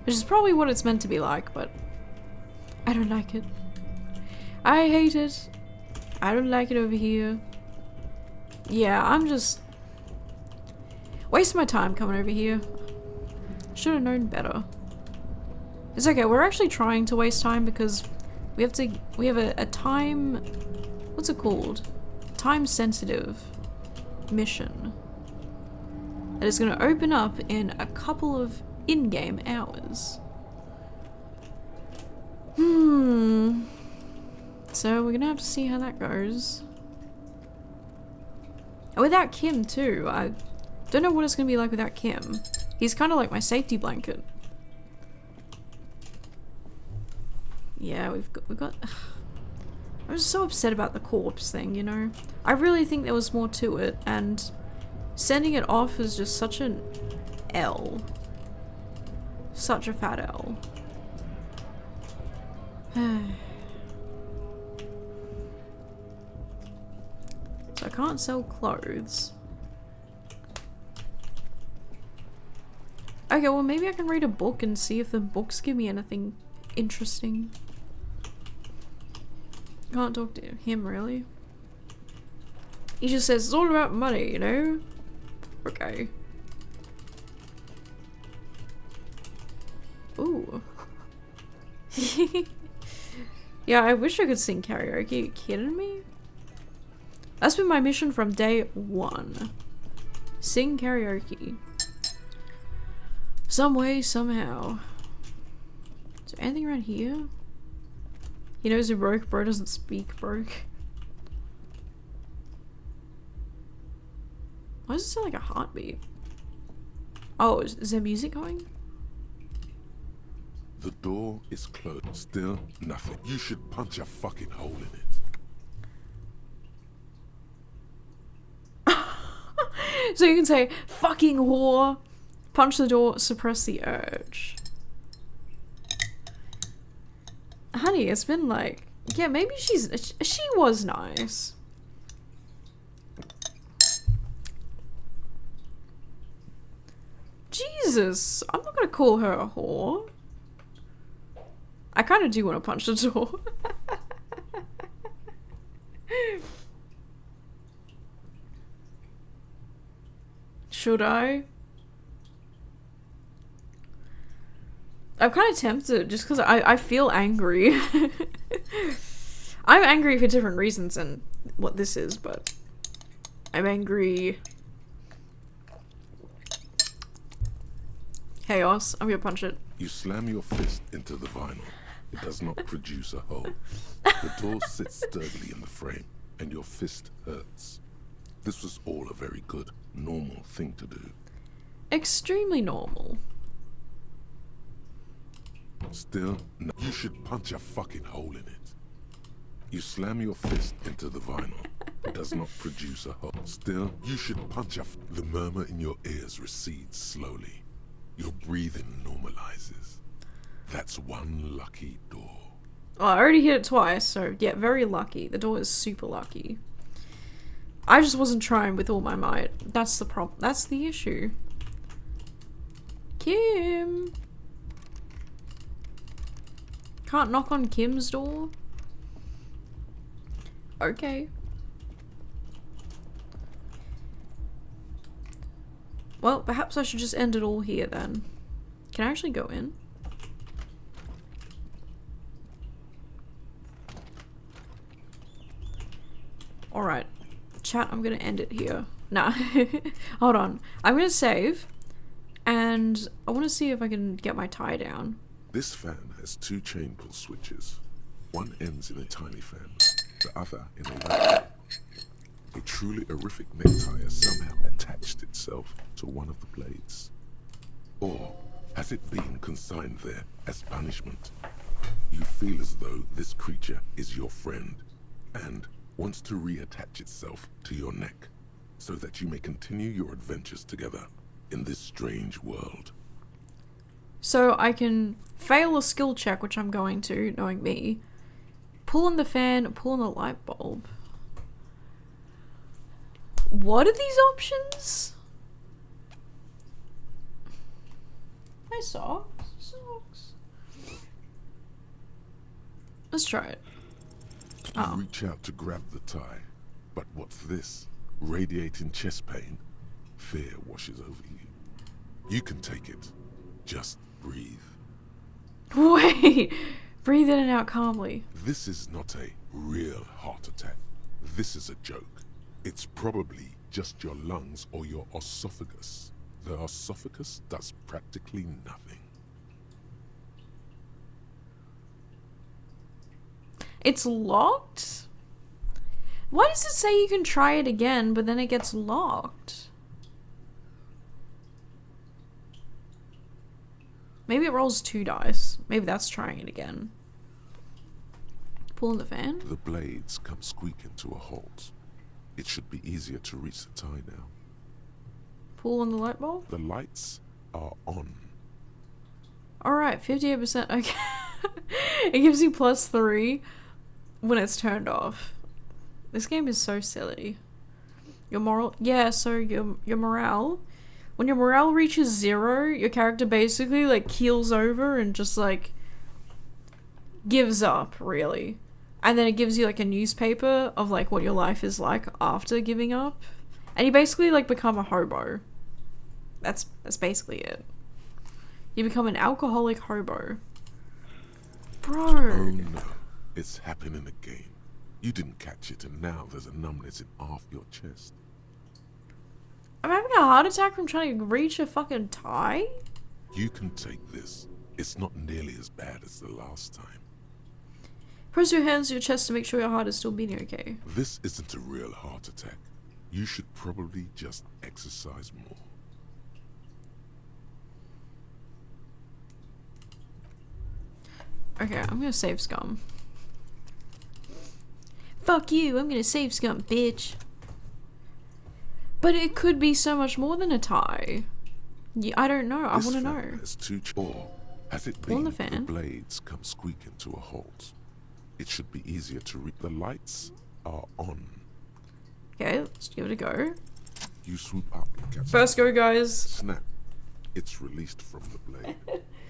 Which is probably what it's meant to be like, but I don't like it. I hate it. I don't like it over here. Yeah, I'm just wasting my time coming over here. Should have known better. It's okay, we're actually trying to waste time because we have a time, what's it called? Time sensitive mission that is going to open up in a couple of in-game hours. So we're gonna have to see how that goes. And without Kim too, I don't know what it's gonna be like without Kim. He's kind of like my safety blanket. Yeah, we've got I was so upset about the corpse thing, you know? I really think there was more to it, and sending it off is just such an L. Such a fat L. So I can't sell clothes. Okay, well maybe I can read a book and see if the books give me anything interesting. Can't talk to him really. He just says it's all about money, you know? Okay. Ooh. Yeah, I wish I could sing karaoke. Are you kidding me? That's been my mission from day one. Sing karaoke. Some way, somehow. Is there anything around here? He knows who broke, bro doesn't speak broke. Why does it sound like a heartbeat? Oh, is there music going? The door is closed. Still nothing. You should punch a fucking hole in it. So you can say, fucking whore, punch the door, suppress the urge. Honey, it's been like, yeah, maybe she was nice. Jesus, I'm not gonna call her a whore. I kind of do want to punch the door. Should I? I'm kind of tempted just because I feel angry. I'm angry for different reasons than what this is, but I'm angry. Chaos. I'm gonna punch it. You slam your fist into the vinyl. It does not produce a hole. The door sits sturdily in the frame, and your fist hurts. This was all a very good, normal thing to do. Extremely normal. Still, no. You should punch a fucking hole in it. You slam your fist into the vinyl. It does not produce a hole. Still, you should punch the murmur in your ears recedes slowly. Your breathing normalizes. That's one lucky door. Well, I already hit it twice, so yeah, very lucky. The door is super lucky. I just wasn't trying with all my might. That's the problem. That's the issue. Kim! Can't knock on Kim's door? Okay. Well, perhaps I should just end it all here then. Can I actually go in? Alright. Chat, I'm gonna end it here. Nah. Hold on. I'm gonna save. And I want to see if I can get my tie down. This fan has 2 chain pull switches. One ends in a tiny fan, the other in a rat. A truly horrific necktie has somehow attached itself to one of the blades. Or has it been consigned there as punishment? You feel as though this creature is your friend and wants to reattach itself to your neck so that you may continue your adventures together in this strange world. So I can fail a skill check, which I'm going to, knowing me. Pull on the fan, pull on the light bulb. What are these options? My socks. Let's try it. You reach out to grab the tie, but what's this? Radiating chest pain? Fear washes over you. You can take it. Just breathe. Wait! Breathe in and out calmly. This is not a real heart attack. This is a joke. It's probably just your lungs or your esophagus. The esophagus does practically nothing. It's locked? Why does it say you can try it again, but then it gets locked? Maybe it rolls 2 dice. Maybe that's trying it again. Pull in the fan? The blades come squeaking to a halt. It should be easier to reach the tie now. Pull on the light bulb? The lights are on. Alright, 58%. Okay. It gives you +3 when it's turned off. This game is so silly. Your moral... Yeah, so your morale... When your morale reaches 0, your character basically, like, keels over and just, like, gives up, really. And then it gives you, like, a newspaper of, like, what your life is like after giving up. And you basically, like, become a hobo. That's basically it. You become an alcoholic hobo. Bro. Oh no, it's happening again. You didn't catch it and now there's a numbness in half your chest. I'm having a heart attack from trying to reach a fucking tie? You can take this. It's not nearly as bad as the last time. Press your hands to your chest to make sure your heart is still beating okay. This isn't a real heart attack. You should probably just exercise more. Okay, I'm gonna save scum. Fuck you, I'm gonna save scum, bitch. But it could be so much more than a tie. Yeah, I don't know. I want to know. Has 2 or has it Pull on been the fan. blades come squeaking to a halt? It should be easier to read. The lights are on. Okay, let's give it a go. You swoop up and catch First go, guys. Snap. It's released from the blade.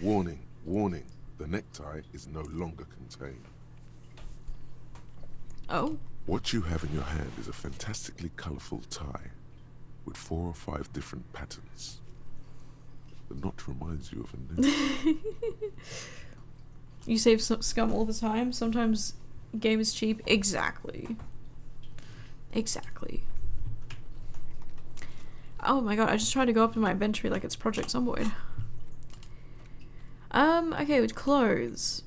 Warning, warning. The necktie is no longer contained. Oh. What you have in your hand is a fantastically colourful tie with 4 or 5 different patterns. The knot reminds you of a nest. You save scum all the time. Sometimes game is cheap. Exactly. Exactly. Oh my god, I just tried to go up to my inventory like it's Project Zomboid. Okay, with clothes.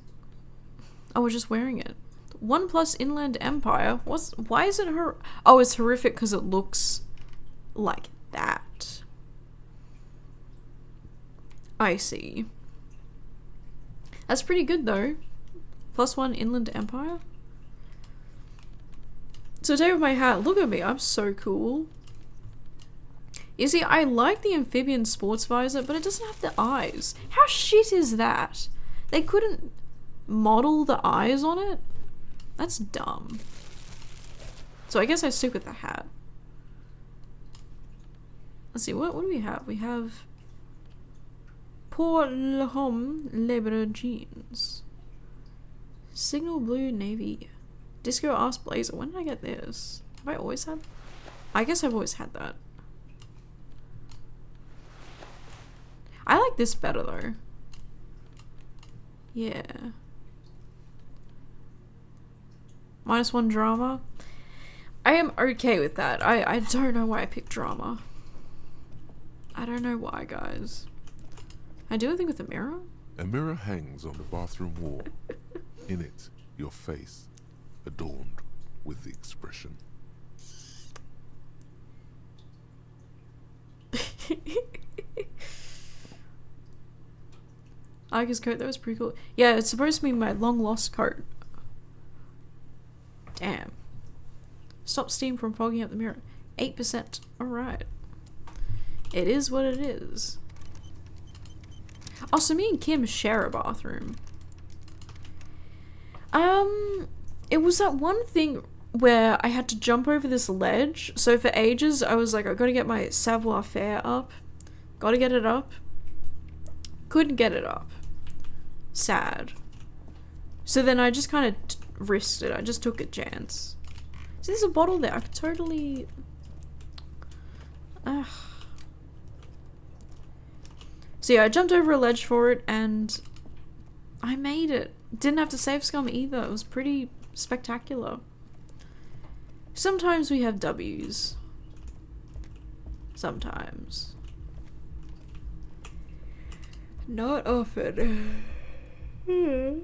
Oh, we're just wearing it. 1+ Inland Empire. Why is it her? Oh, it's horrific because it looks like that. I see. That's pretty good though. +1 Inland Empire. So take off my hat. Look at me. I'm so cool. You see, I like the amphibian sports visor, but it doesn't have the eyes. How shit is that? They couldn't model the eyes on it? That's dumb. So I guess I stick with the hat. Let's see, what do we have? We have Pour l'Homme Libre jeans. Signal blue navy. Disco ass blazer. When did I get this? Have I always had? I guess I've always had that. I like this better though. Yeah. -1 drama. I am okay with that. I don't know why I picked drama. I don't know why, guys. I do anything with the mirror? A mirror hangs on the bathroom wall. In it, your face, adorned with the expression. Iga's coat, that was pretty cool. Yeah, it's supposed to be my long lost coat. Damn. Stop steam from fogging up the mirror. 8%. Alright. It is what it is. Oh, so me and Kim share a bathroom. It was that one thing where I had to jump over this ledge. So for ages, I was like, I gotta get my savoir-faire up. Gotta get it up. Couldn't get it up. Sad. So then I just kind of risked it. I just took a chance. So there's a bottle there. I could totally... So yeah, I jumped over a ledge for it and I made it. Didn't have to save scum either. It was pretty spectacular. Sometimes we have W's. Sometimes. Not often. I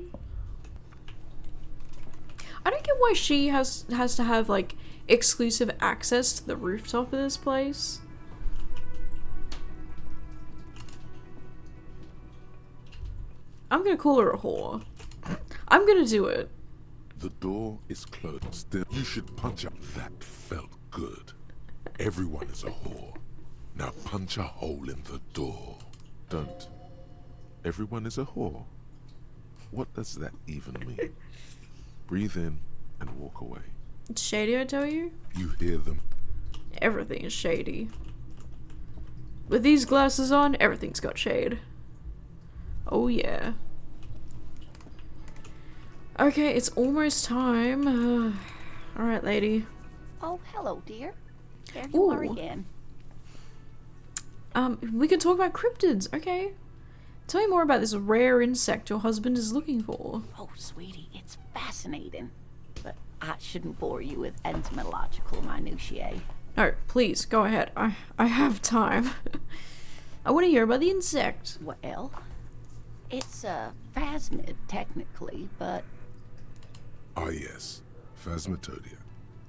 don't get why she has to have like exclusive access to the rooftop of this place. I'm gonna call her a whore. I'm gonna do it. The door is closed. Still, you should punch up. That felt good. Everyone is a whore. Now punch a hole in the door. Don't. Everyone is a whore. What does that even mean? Breathe in and walk away. It's shady, I tell you. You hear them. Everything is shady. With these glasses on, everything's got shade. Oh yeah. Okay, it's almost time. Alright, lady. Oh, hello, dear. There you are again. We can talk about cryptids, okay? Tell me more about this rare insect your husband is looking for. Oh, sweetie, it's fascinating. But I shouldn't bore you with entomological minutiae. No, please, go ahead. I have time. I want to hear about the insect. Well, it's a phasmid, technically, but... Ah yes, Phasmatodea.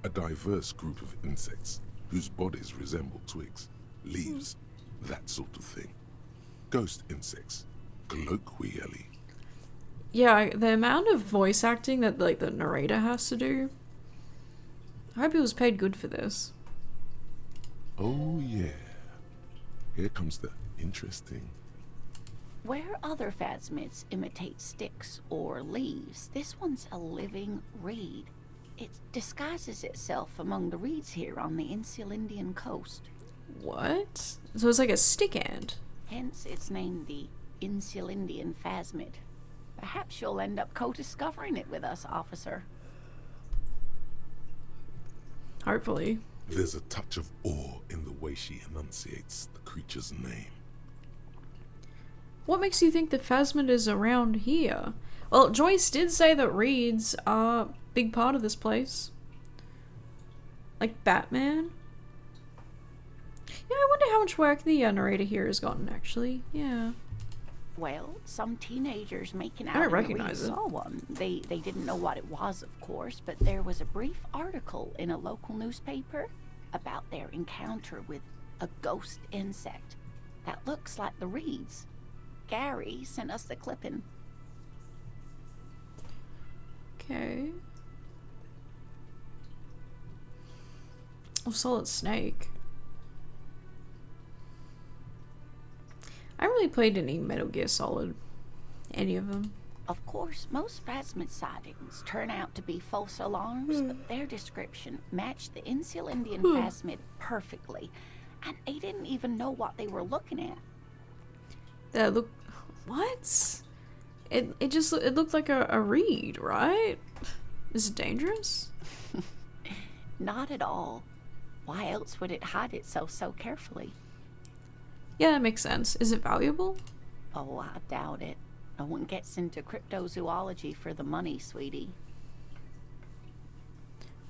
A diverse group of insects whose bodies resemble twigs, leaves, that sort of thing. Ghost insects, colloquially. Yeah, the amount of voice acting that like the narrator has to do. I hope he was paid good for this. Oh yeah. Here comes the interesting. Where other phasmids imitate sticks or leaves, this one's a living reed. It disguises itself among the reeds here on the Insular Indian coast. What? So it's like a stick ant. Hence it's named the Insular Indian phasmid. Perhaps you'll end up co-discovering it with us, officer. Hopefully. There's a touch of awe in the way she enunciates the creature's name. What makes you think the phasmid is around here? Well, Joyce did say that reeds are a big part of this place. Like Batman. Yeah, I wonder how much work the narrator here has gotten, actually. Yeah. Well, some teenagers making out I don't in the recognize reeds it. saw one. They didn't know what it was, of course, but there was a brief article in a local newspaper about their encounter with a ghost insect that looks like the reeds. Gary sent us the clipping. Okay. Oh, Solid Snake. I haven't really played any Metal Gear Solid. Any of them. Of course, most phasmid sightings turn out to be false alarms, but their description matched the Insular Indian phasmid perfectly, and they didn't even know what they were looking at. That look. What? It looked like a reed, right? Is it dangerous? Not at all. Why else would it hide itself so carefully? Yeah, that makes sense. Is it valuable? Oh, I doubt it. No one gets into cryptozoology for the money, sweetie.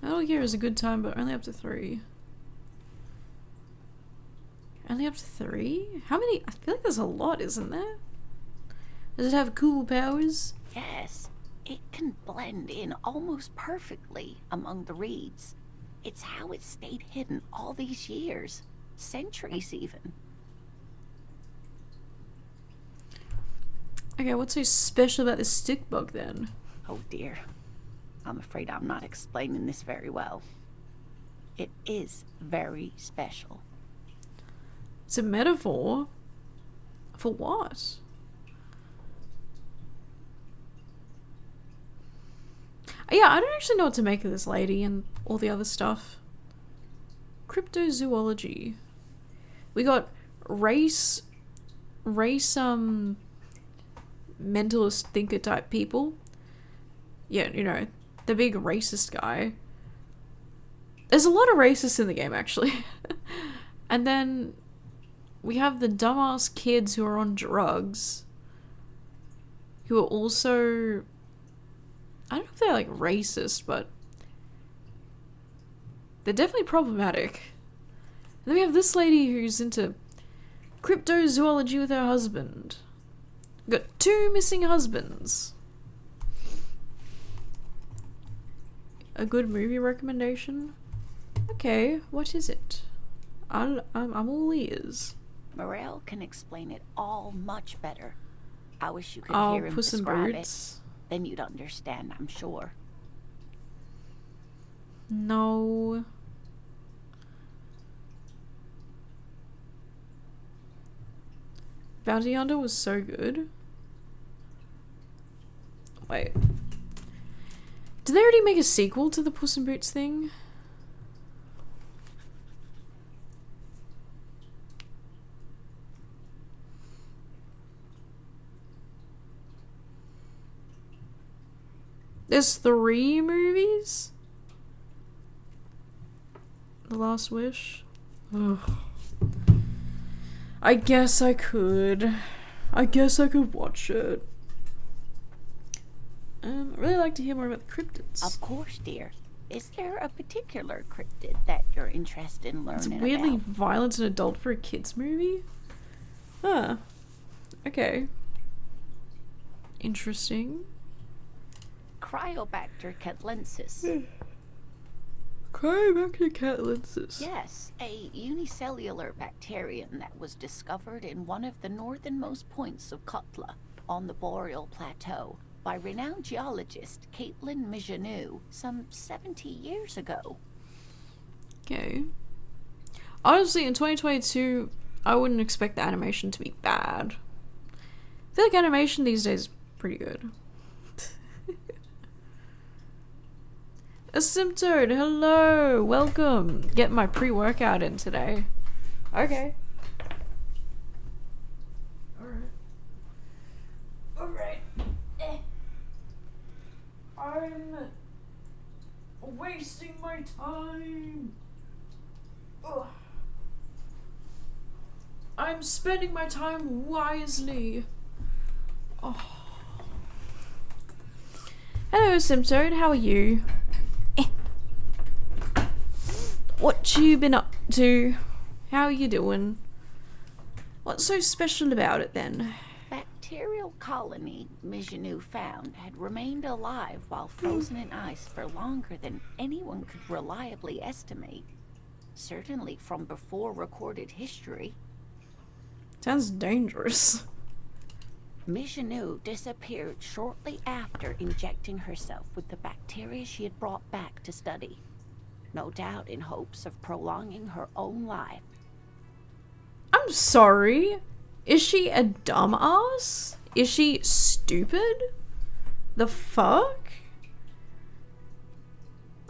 Metal Gear is a good time, but only up to 3. Only up to 3? How many? I feel like there's a lot, isn't there? Does it have cool powers? Yes, it can blend in almost perfectly among the reeds. It's how it stayed hidden all these years. Centuries, even. Okay, what's so special about this stick bug then? Oh dear. I'm afraid I'm not explaining this very well. It is very special. It's a metaphor? For what? Yeah, I don't actually know what to make of this lady and all the other stuff. Cryptozoology. We got race, mentalist thinker type people. Yeah, you know, the big racist guy. There's a lot of racists in the game, actually. And then we have the dumbass kids who are on drugs, who are also, I don't know if they're like racist, but they're definitely problematic. And then we have this lady who's into cryptozoology with her husband. Got 2 missing husbands. A good movie recommendation? Okay, what is it? I'm all ears. Morel can explain it all much better. I wish you could Oh, hear him Puss in describe Boots. it. Then you'd understand, I'm sure. No. Bounty Hunter was so good. Wait. Did they already make a sequel to the Puss in Boots thing? There's 3 movies? The Last Wish? Ugh. I guess I could. I guess I could watch it. I'd really like to hear more about the cryptids. Of course, dear. Is there a particular cryptid that you're interested in learning It's weirdly about? violent and adult for a kids movie? Huh. Okay. Interesting. Cryobacter catlensis. Cryobacter catlensis. Yes, a unicellular bacterium that was discovered in one of the northernmost points of Kotla on the Boreal Plateau by renowned geologist Caitlin Mijanou some 70 years ago. Okay. Honestly, in 2022, I wouldn't expect the animation to be bad. I feel like animation these days is pretty good. Asymptote, hello, welcome. Get my pre-workout in today. Okay. Alright. I'm wasting my time. Ugh. I'm spending my time wisely. Oh. Hello, Asymptote, how are you? What you been up to? How are you doing? What's so special about it then? Bacterial colony Mijanou found had remained alive while frozen in ice for longer than anyone could reliably estimate. Certainly from before recorded history. Sounds dangerous. Mijanou disappeared shortly after injecting herself with the bacteria she had brought back to study. No doubt in hopes of prolonging her own life. I'm sorry. Is she a dumbass? Is she stupid? The fuck?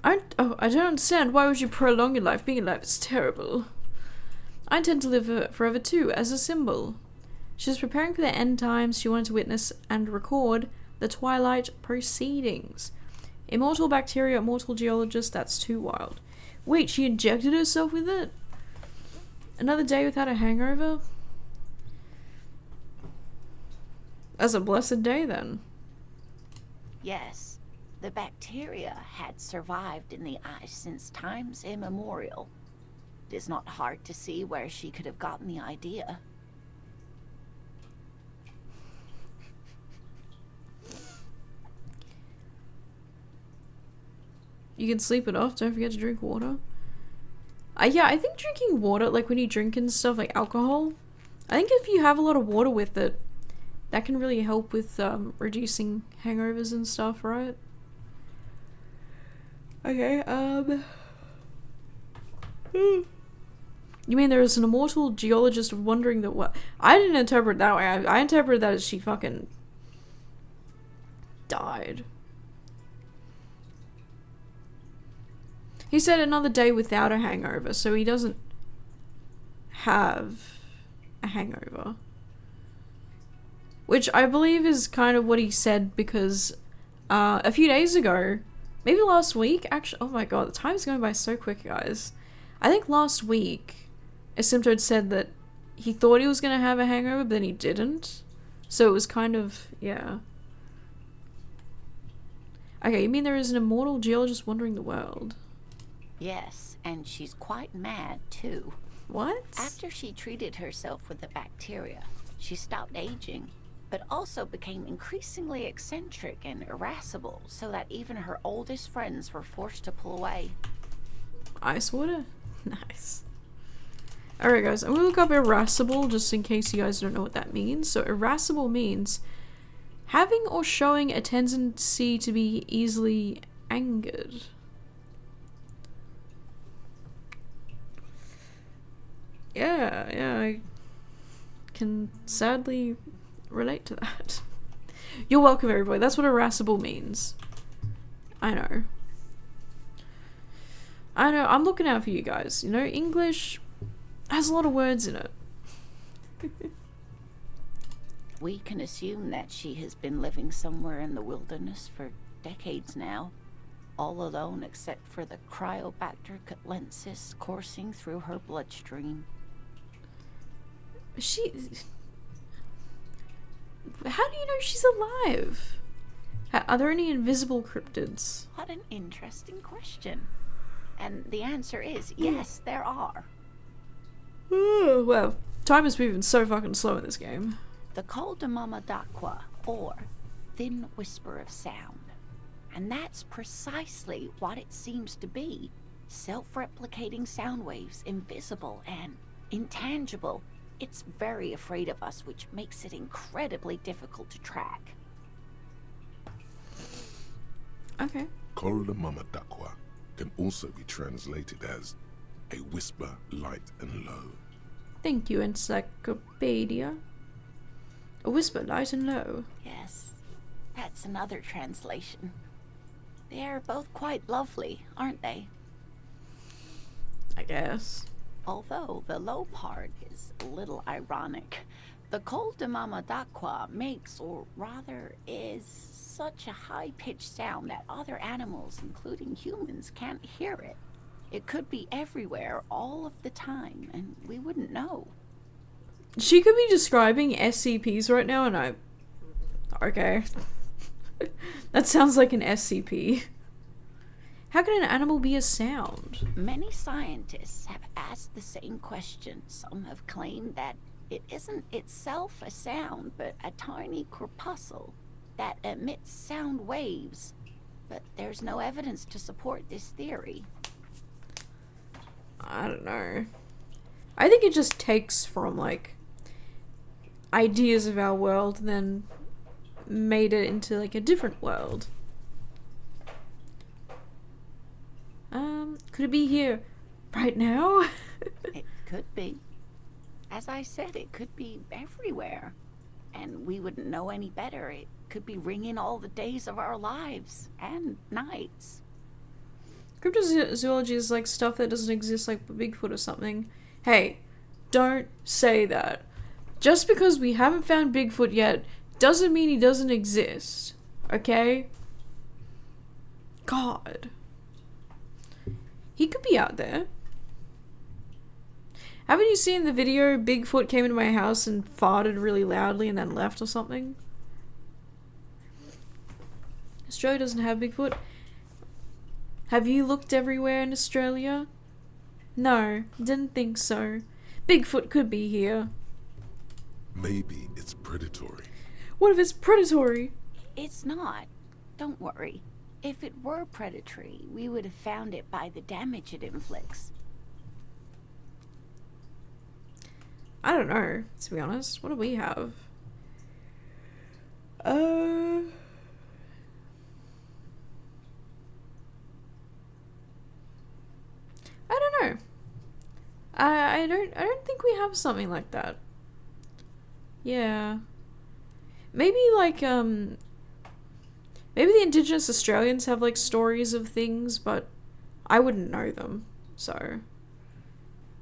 I don't understand. Why would you prolong your life? Being alive is terrible. I intend to live forever too, as a symbol. She was preparing for the end times. She wanted to witness and record the Twilight proceedings. Immortal bacteria, immortal geologist, that's too wild. Wait, she injected herself with it? Another day without a hangover? That's a blessed day then. Yes, the bacteria had survived in the ice since times immemorial. It is not hard to see where she could have gotten the idea. You can sleep it off. Don't forget to drink water. Yeah, I think drinking water, like when you drink and stuff, like alcohol, I think if you have a lot of water with it, that can really help with reducing hangovers and stuff, right? Okay, You mean there is an immortal geologist wondering that what? I didn't interpret that way. I interpreted that as she fucking died. He said another day without a hangover, so he doesn't have a hangover. Which I believe is kind of what he said because a few days ago, maybe last week, actually, oh my god, the time's going by so quick, guys. I think last week, Asymptote said that he thought he was going to have a hangover, but then he didn't. So it was kind of, yeah. Okay, you mean there is an immortal geologist wandering the world? Yes, and she's quite mad too. What? After she treated herself with the bacteria, she stopped aging, but also became increasingly eccentric and irascible, so that even her oldest friends were forced to pull away. Ice water? Nice. Alright guys, I'm gonna look up irascible just in case you guys don't know what that means. So irascible means having or showing a tendency to be easily angered. Yeah, I can sadly relate to that. You're welcome, everybody. That's what irascible means. I know. I'm looking out for you guys. You know, English has a lot of words in it. We can assume that she has been living somewhere in the wilderness for decades now, all alone except for the Cryobacter catlensis coursing through her bloodstream. How do you know she's alive? Are there any invisible cryptids? What an interesting question. And the answer is yes, there are. Well, time is moving so fucking slow in this game. The Col de Mama d'Aqua, or Thin Whisper of Sound. And that's precisely what it seems to be. Self-replicating sound waves, invisible and intangible. It's very afraid of us, which makes it incredibly difficult to track. Okay. Col de Mama d'Aqua can also be translated as a whisper light and low. Thank you, Encyclopedia. A whisper light and low. Yes, that's another translation. They're both quite lovely, aren't they? I guess. Although the low part is a little ironic. The Col de Mama d'Aqua makes, or rather is, such a high-pitched sound that other animals, including humans, can't hear it. It could be everywhere all of the time, and we wouldn't know. She could be describing SCPs right now, and okay. That sounds like an SCP. How can an animal be a sound? Many scientists have asked the same question. Some have claimed that it isn't itself a sound, but a tiny corpuscle that emits sound waves. But there's no evidence to support this theory. I don't know. I think it just takes from, like, ideas of our world and then made it into, like, a different world. Could it be here right now? It could be. As I said, it could be everywhere. And we wouldn't know any better. It could be ringing all the days of our lives and nights. Cryptozoology is like stuff that doesn't exist, like Bigfoot or something. Hey, don't say that. Just because we haven't found Bigfoot yet doesn't mean he doesn't exist. Okay? God. He could be out there. Haven't you seen the video Bigfoot came into my house and farted really loudly and then left or something? Australia doesn't have Bigfoot. Have you looked everywhere in Australia? No, didn't think so. Bigfoot could be here. Maybe it's predatory. What if it's predatory? It's not. Don't worry. If it were predatory, we would have found it by the damage it inflicts. I don't know, to be honest. What do we have? I don't know. I don't think we have something like that. Yeah. Maybe like maybe the Indigenous Australians have like stories of things, but I wouldn't know them. So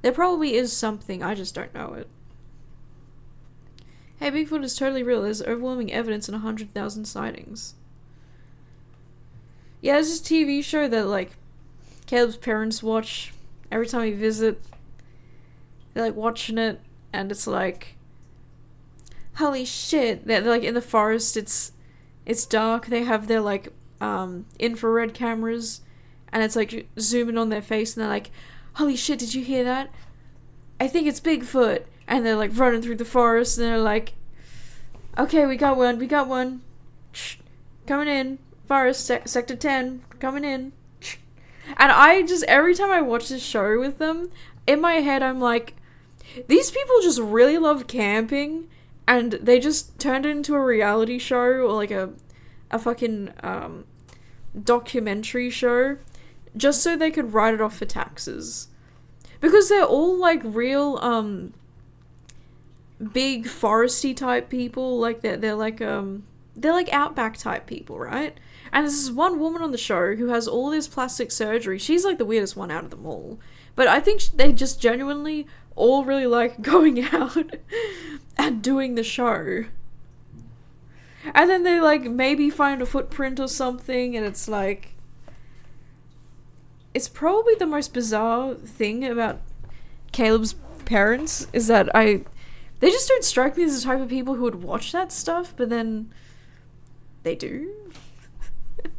there probably is something, I just don't know it. Hey, Bigfoot is totally real. There's overwhelming evidence and 100,000 sightings. Yeah, there's this TV show that like Caleb's parents watch every time we visit. They're like watching it, and it's like, holy shit! They're like in the forest. It's dark. They have their like infrared cameras, and it's like zooming on their face, and they're like, holy shit! Did you hear that? I think it's Bigfoot. And they're like running through the forest, and they're like, okay, we got one. Shh. Coming in. Forest, sector 10, coming in. Shh. And I just, every time I watch this show with them, in my head I'm like, these people just really love camping, and they just turned it into a reality show, or like a fucking documentary show, just so they could write it off for taxes. Because they're all like real, big foresty type people, like they're like outback type people, right? And there's this one woman on the show who has all this plastic surgery. She's like the weirdest one out of them all, but I think they just genuinely all really like going out and doing the show. And then they like maybe find a footprint or something, and it's like, it's probably the most bizarre thing about Caleb's parents is that they just don't strike me as the type of people who would watch that stuff, but then they do. And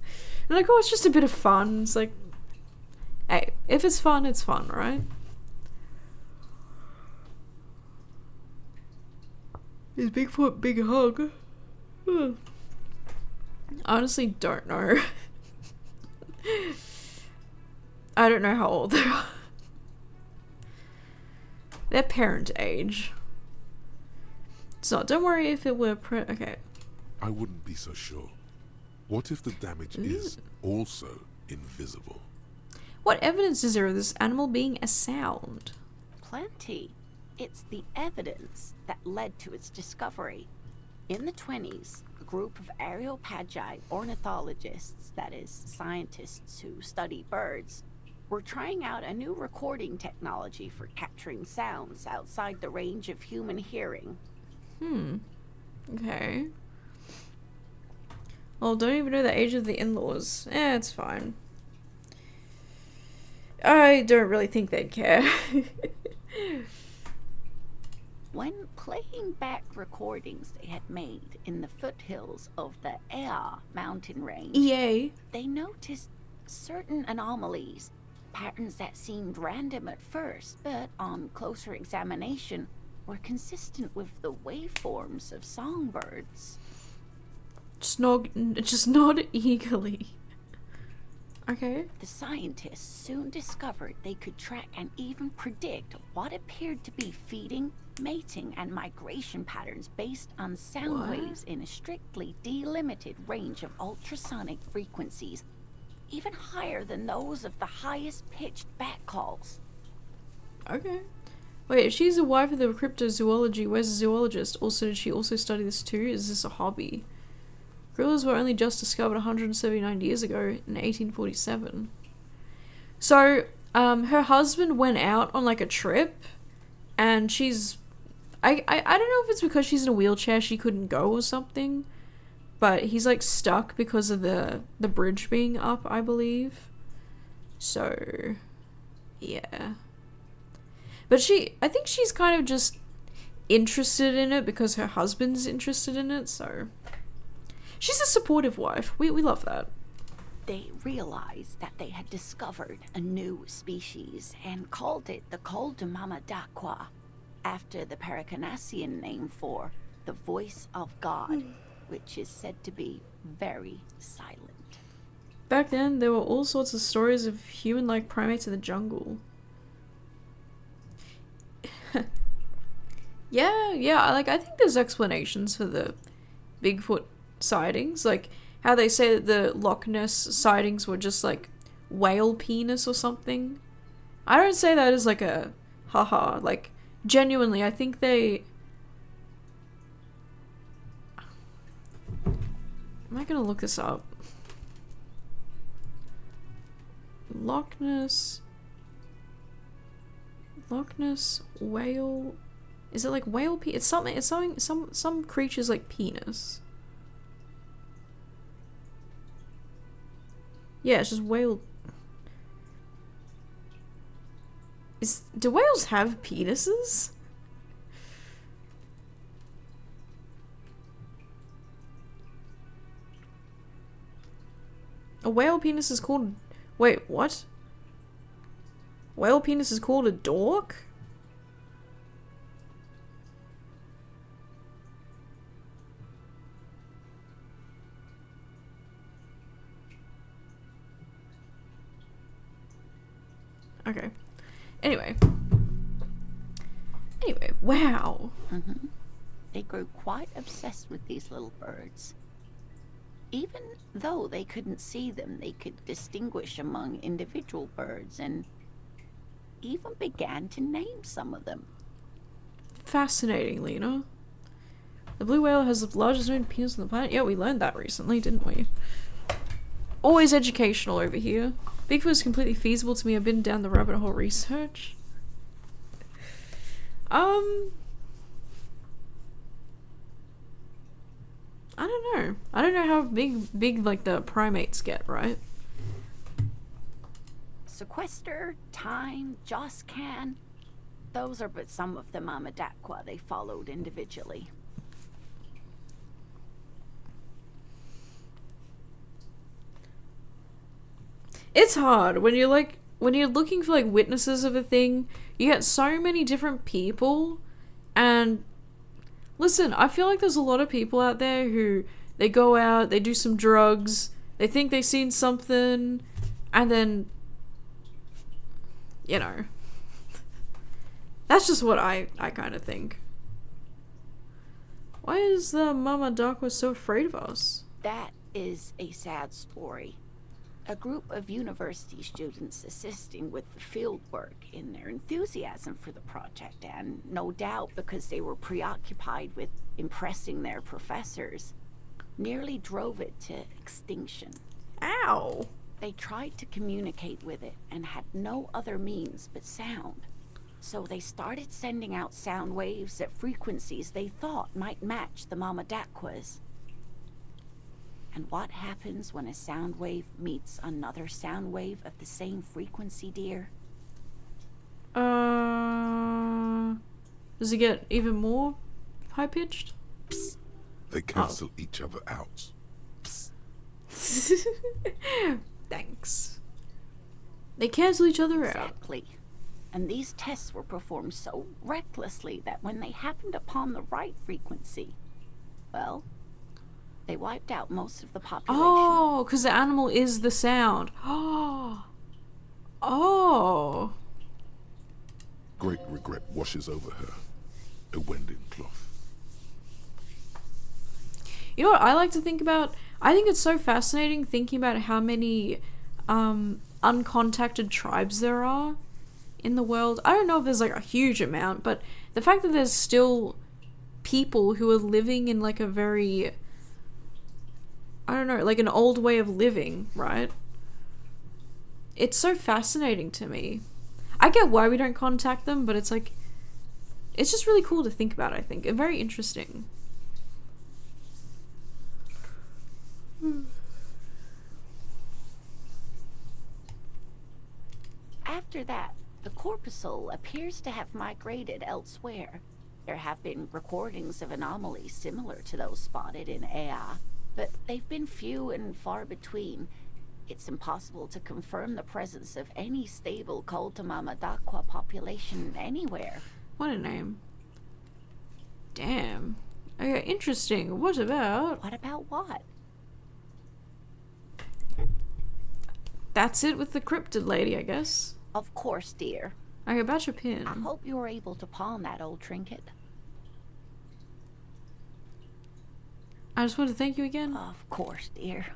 like, oh, it's just a bit of fun. It's like, hey, if it's fun, right? Is Bigfoot big hug? Honestly, don't know. I don't know how old they are. They're parent age. So don't worry if it were okay. I wouldn't be so sure. What if the damage is also invisible? What evidence is there of this animal being a sound? Plenty. It's the evidence that led to its discovery. In the 20s, a group of areopagi ornithologists, that is, scientists who study birds, were trying out a new recording technology for capturing sounds outside the range of human hearing. Okay. Well, don't even know the age of the in-laws. It's fine. I don't really think they'd care. When playing back recordings they had made in the foothills of the Ea mountain range, they noticed certain anomalies, patterns that seemed random at first, but on closer examination were consistent with the waveforms of songbirds. Just nod eagerly. Okay. The scientists soon discovered they could track and even predict what appeared to be feeding, mating, and migration patterns based on sound waves in a strictly delimited range of ultrasonic frequencies, even higher than those of the highest pitched bat calls. Okay. Wait, if she's the wife of the cryptozoology, where's the zoologist? Also, did she also study this too? Is this a hobby? Gorillas were only just discovered 179 years ago in 1847. So, her husband went out on like a trip, and she's, I don't know if it's because she's in a wheelchair she couldn't go or something, but he's like stuck because of the bridge being up, I believe. So, yeah. But I think she's kind of just interested in it because her husband's interested in it, so she's a supportive wife. We love that. They realized that they had discovered a new species and called it the Coldumama after the Paracanassian name for the voice of God, which is said to be very silent. Back then, there were all sorts of stories of human-like primates in the jungle. Yeah, like, I think there's explanations for the Bigfoot sightings. Like, how they say that the Loch Ness sightings were just, like, whale penis or something. I don't say that as, like, a haha. Like, genuinely, I think they... Am I gonna look this up? Loch Ness whale... Is it like whale penis? It's something, some creature's like penis. Yeah, it's just whale... Do whales have penises? A whale penis is called... Wait, what? Whale penis is called a dork? Okay. Anyway, wow. They grew quite obsessed with these little birds. Even though they couldn't see them, they could distinguish among individual birds and even began to name some of them. Fascinating, Lena. The blue whale has the largest known penis on the planet. Yeah, we learned that recently, didn't we? Always educational over here. Bigfoot is completely feasible to me. I've been down the rabbit hole research. I don't know. I don't know how big like the primates get, right? Sequester, Time, Joscan, those are but some of the Mamadakwa they followed individually. It's hard when you're looking for like witnesses of a thing. You get so many different people, and listen, I feel like there's a lot of people out there who they go out, they do some drugs, they think they've seen something, and then, you know, that's just what I kind of think. Why is the Mama Dakwa so afraid of us? That is a sad story. A group of university students assisting with the field work in their enthusiasm for the project, and no doubt because they were preoccupied with impressing their professors, nearly drove it to extinction. Ow! They tried to communicate with it and had no other means but sound. So they started sending out sound waves at frequencies they thought might match the Mamadakwas. And what happens when a sound wave meets another sound wave of the same frequency, dear? Does it get even more high-pitched? They cancel each other out. Thanks. They cancel each other out. Exactly. And these tests were performed so recklessly that when they happened upon the right frequency, well, they wiped out most of the population. Oh, because the animal is the sound. Oh. Great regret washes over her. A winding cloth. You know what I like to think about? I think it's so fascinating thinking about how many uncontacted tribes there are in the world. I don't know if there's like a huge amount, but the fact that there's still people who are living in like a very, I don't know, like an old way of living, right? It's so fascinating to me. I get why we don't contact them, but it's like, it's just really cool to think about, I think, and very interesting. After that, the corpuscle appears to have migrated elsewhere. There have been recordings of anomalies similar to those spotted in Ea, but they've been few and far between. It's impossible to confirm the presence of any stable Mamadakwa population anywhere. What a name. Damn. Okay, interesting. What about... What about what? that's it with the cryptid lady, I guess. Of course, dear. Okay, about your pin. I hope you're able to pawn that old trinket. I just want to thank you again. Of course, dear.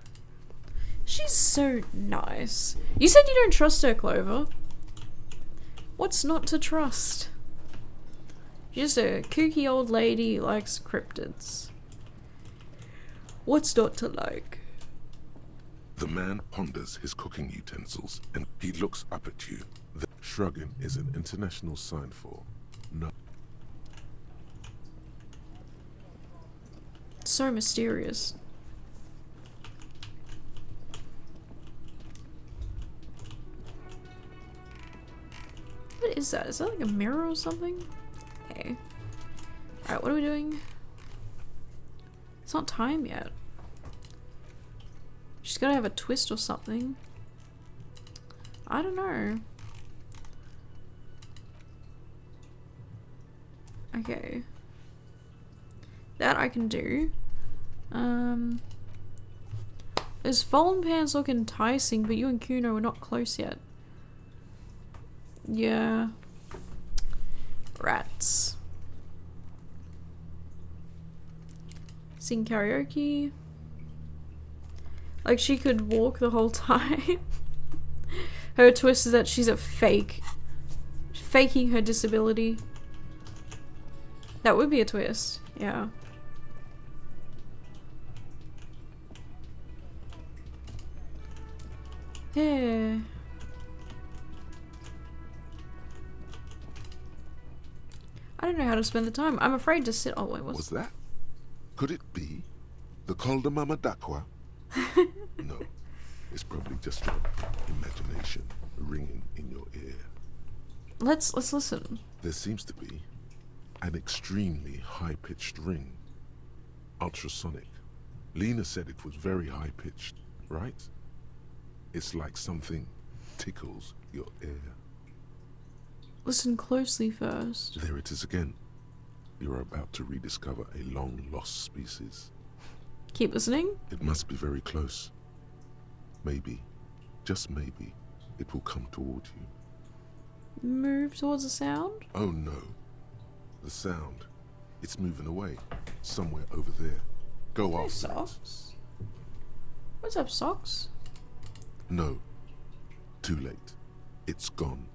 She's so nice. You said you don't trust her, Clover. What's not to trust? She's just a kooky old lady who likes cryptids. What's not to like? The man ponders his cooking utensils and he looks up at you. The shrugging is an international sign for no. So mysterious. What is that? Is that like a mirror or something? Okay. Alright, what are we doing? It's not time yet. She's gotta have a twist or something. I don't know. Okay. That I can do. His fallen pants look enticing, but you and Kuno are not close yet. Yeah. Rats. Sing karaoke. Like she could walk the whole time. Her twist is that she's a fake. Faking her disability. That would be a twist, yeah. Yeah. I don't know how to spend the time. I'm afraid to sit. Oh wait, what's Was that? Could it be the Calder Mama Dakwa? No, it's probably just your imagination ringing in your ear. Let's listen. There seems to be an extremely high-pitched ring. Ultrasonic. Lena said it was very high-pitched, right? It's like something tickles your ear. Listen closely first. There it is again. You're about to rediscover a long-lost species. Keep listening. It must be very close. Maybe, just maybe, it will come toward you. Move towards the sound. Oh no. The sound. It's moving away. Somewhere over there. Go Hey, after Socks. What's up, Socks? it. No. Too late. It's gone.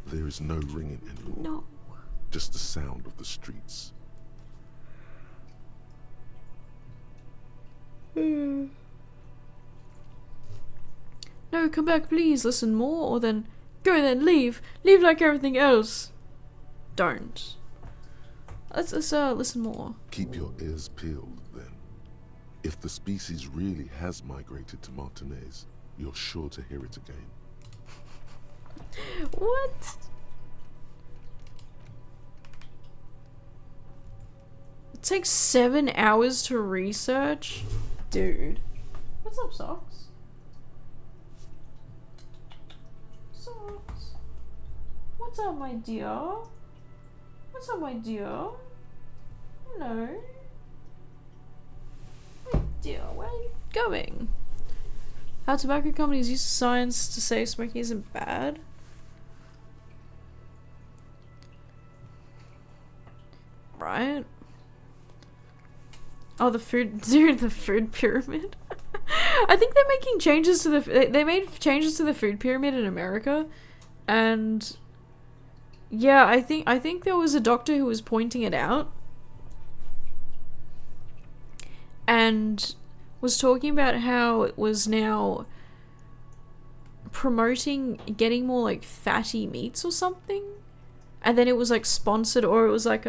There is no ringing anymore. No. Just the sound of the streets. No, come back, please. Listen more, or then go. Then leave. Leave like everything else. Don't. Let's listen more. Keep your ears peeled, then. If the species really has migrated to Martinez, you're sure to hear it again. What? It takes 7 hours to research? Dude. What's up, Socks? Socks. What's up, my dear? What's up, my dear? Hello? My dear, where are you going? How tobacco companies use science to say smoking isn't bad? Right? Oh, the food, dude, the food pyramid. I think they're making changes to the, they made changes to the food pyramid in America, and yeah, I think there was a doctor who was pointing it out, and was talking about how it was now promoting getting more like fatty meats or something, and then it was like sponsored, or it was like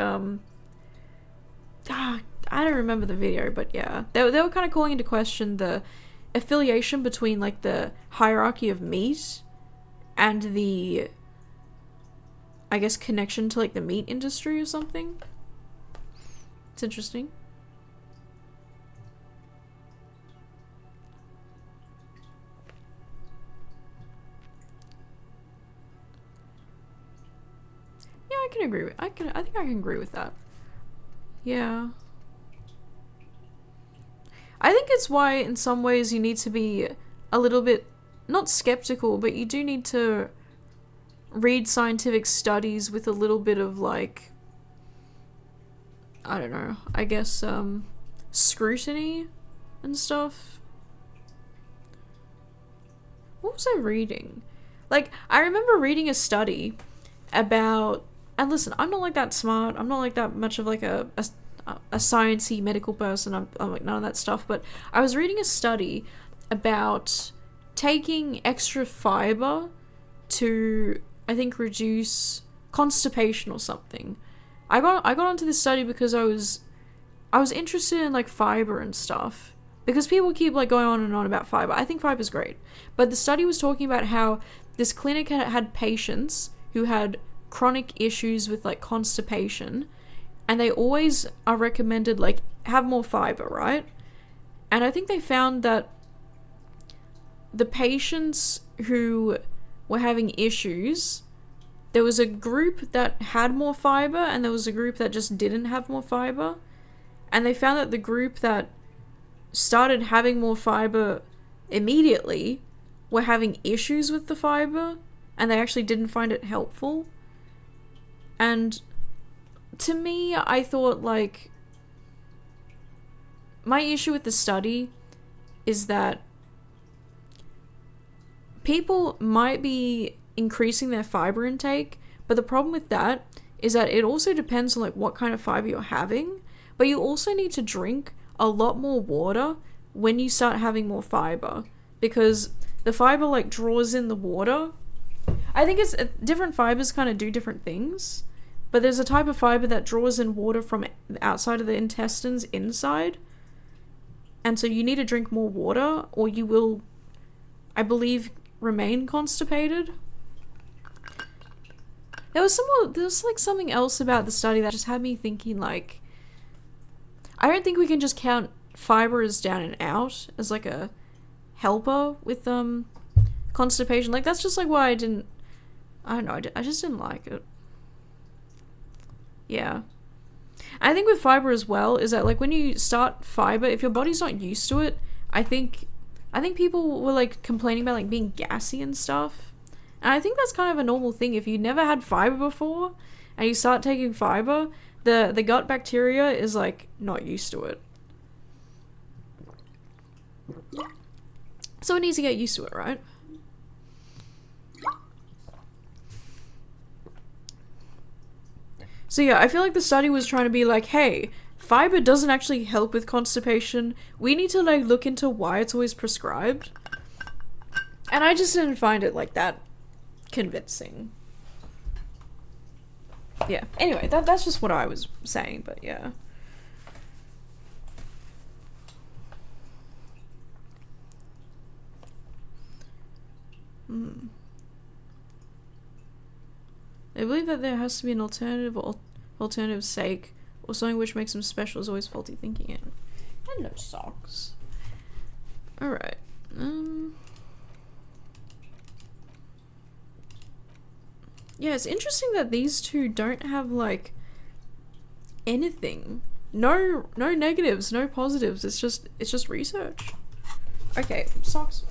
I don't remember the video, but yeah, they were kind of calling into question the affiliation between like the hierarchy of meat and the, I guess, connection to like the meat industry or something. It's interesting. Yeah, I can agree with, I think I can agree with that. Yeah. I think it's why in some ways you need to be a little bit not skeptical, but you do need to read scientific studies with a little bit of like, I don't know, I guess scrutiny and stuff. What was I reading? Like, I remember reading a study about, and listen, I'm not like that smart, I'm not like that much of like a sciencey medical person, I'm like none of that stuff, but I was reading a study about taking extra fiber to, I think, reduce constipation or something. I got onto this study because I was interested in like fiber and stuff, because people keep like going on and on about fiber. I think fiber is great, but the study was talking about how this clinic had patients who had chronic issues with like constipation, and they always are recommended like have more fiber, right? And I think they found that the patients who were having issues, there was a group that had more fiber and there was a group that just didn't have more fiber. And they found that the group that started having more fiber immediately were having issues with the fiber, and they actually didn't find it helpful. And to me, I thought like, my issue with the study is that people might be increasing their fiber intake, but the problem with that is that it also depends on like what kind of fiber you're having, but you also need to drink a lot more water when you start having more fiber, because the fiber like draws in the water. I think it's different fibers kind of do different things, but there's a type of fiber that draws in water from outside of the intestines inside, and so you need to drink more water or you will, I believe, remain constipated. There was like something else about the study that just had me thinking like, I don't think we can just count fiber as down and out as like a helper with constipation. Like, that's just like why I don't know, I just didn't like it. Yeah. I think with fiber as well is that like when you start fiber, if your body's not used to it, I think people were like complaining about like being gassy and stuff. And I think that's kind of a normal thing. If you never had fiber before and you start taking fiber, the gut bacteria is like not used to it. So it needs to get used to it, right? So yeah, I feel like the study was trying to be like, hey, fiber doesn't actually help with constipation. We need to like look into why it's always prescribed. And I just didn't find it like that convincing. Yeah, anyway, that's just what I was saying, but yeah. I believe that there has to be an alternative sake, or something which makes them special is always faulty thinking it. Hello, socks. Alright. Yeah, it's interesting that these two don't have like anything. No negatives, no positives. It's just research. Okay, socks.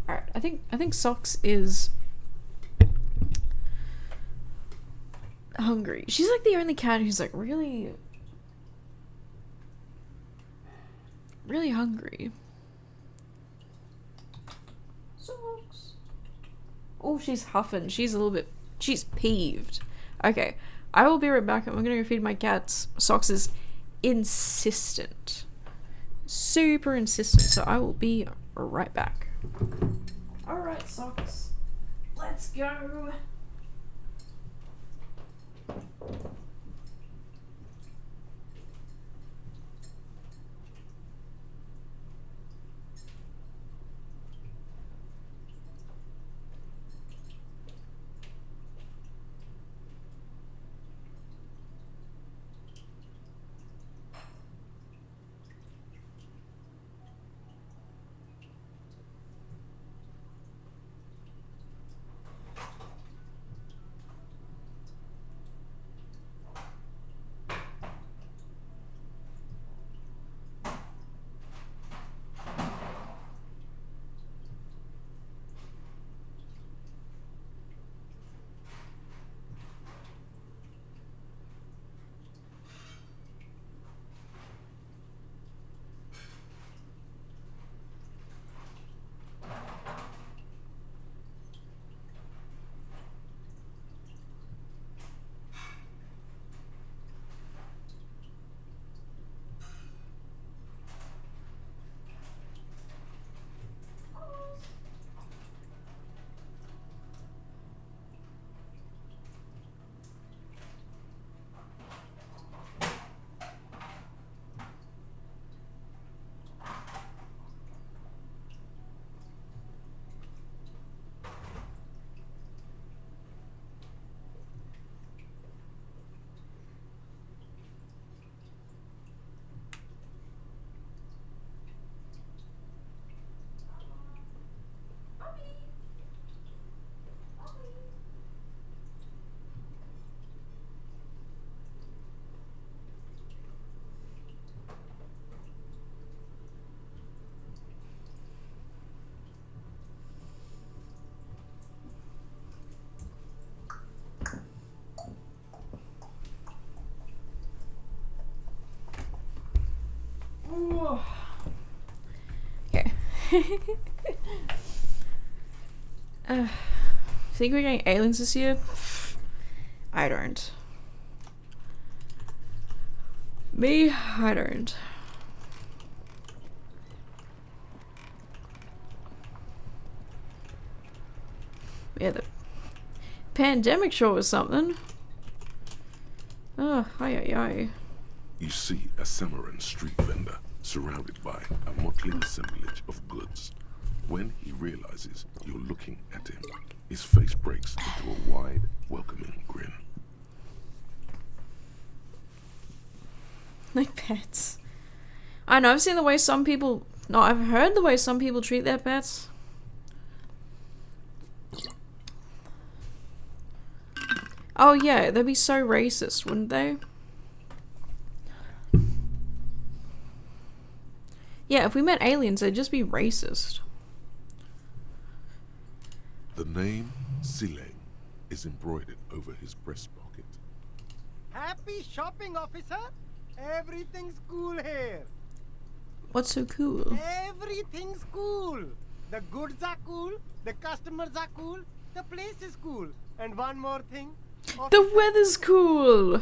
Alright, I think Socks is hungry. She's like the only cat who's like really hungry. Socks. Oh, she's huffing. She's peeved. Okay, I will be right back. I'm gonna go feed my cats. Socks is insistent. Super insistent, so I will be right back. Alright, Socks. Let's go. Think we're getting aliens this year? I don't. Me, I don't. Yeah, the pandemic sure was something. Oh, aye. You see a Samaran street vendor surrounded by a motley assemblage of goods. When he realizes you're looking at him, his face breaks into a wide, welcoming grin. Like pets. I know, I've seen the way some people... No, I've heard the way some people treat their pets. Oh yeah, they'd be so racist, wouldn't they? Yeah, if we met aliens, they'd just be racist. The name Sileng is embroidered over his breast pocket. Happy shopping, officer! Everything's cool here. What's so cool? Everything's cool. The goods are cool, the customers are cool, the place is cool. And one more thing. The weather's cool!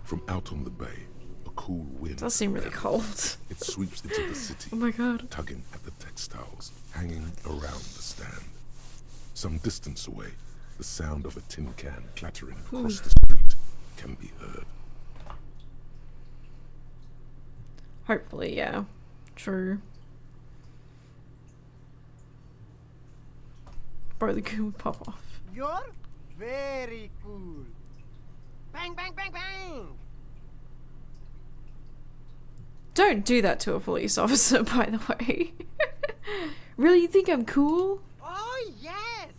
From out on the bay, a cool wind... It does seem really cold. It sweeps into the city, Oh my god. tugging at the textiles hanging around the stand. Some distance away, the sound of a tin can clattering across the street can be heard. Hopefully, yeah. True. Bro, the goo would pop off. You're very cool. Bang, bang, bang, bang! Don't do that to a police officer, by the way. Really, you think I'm cool? Oh, yes!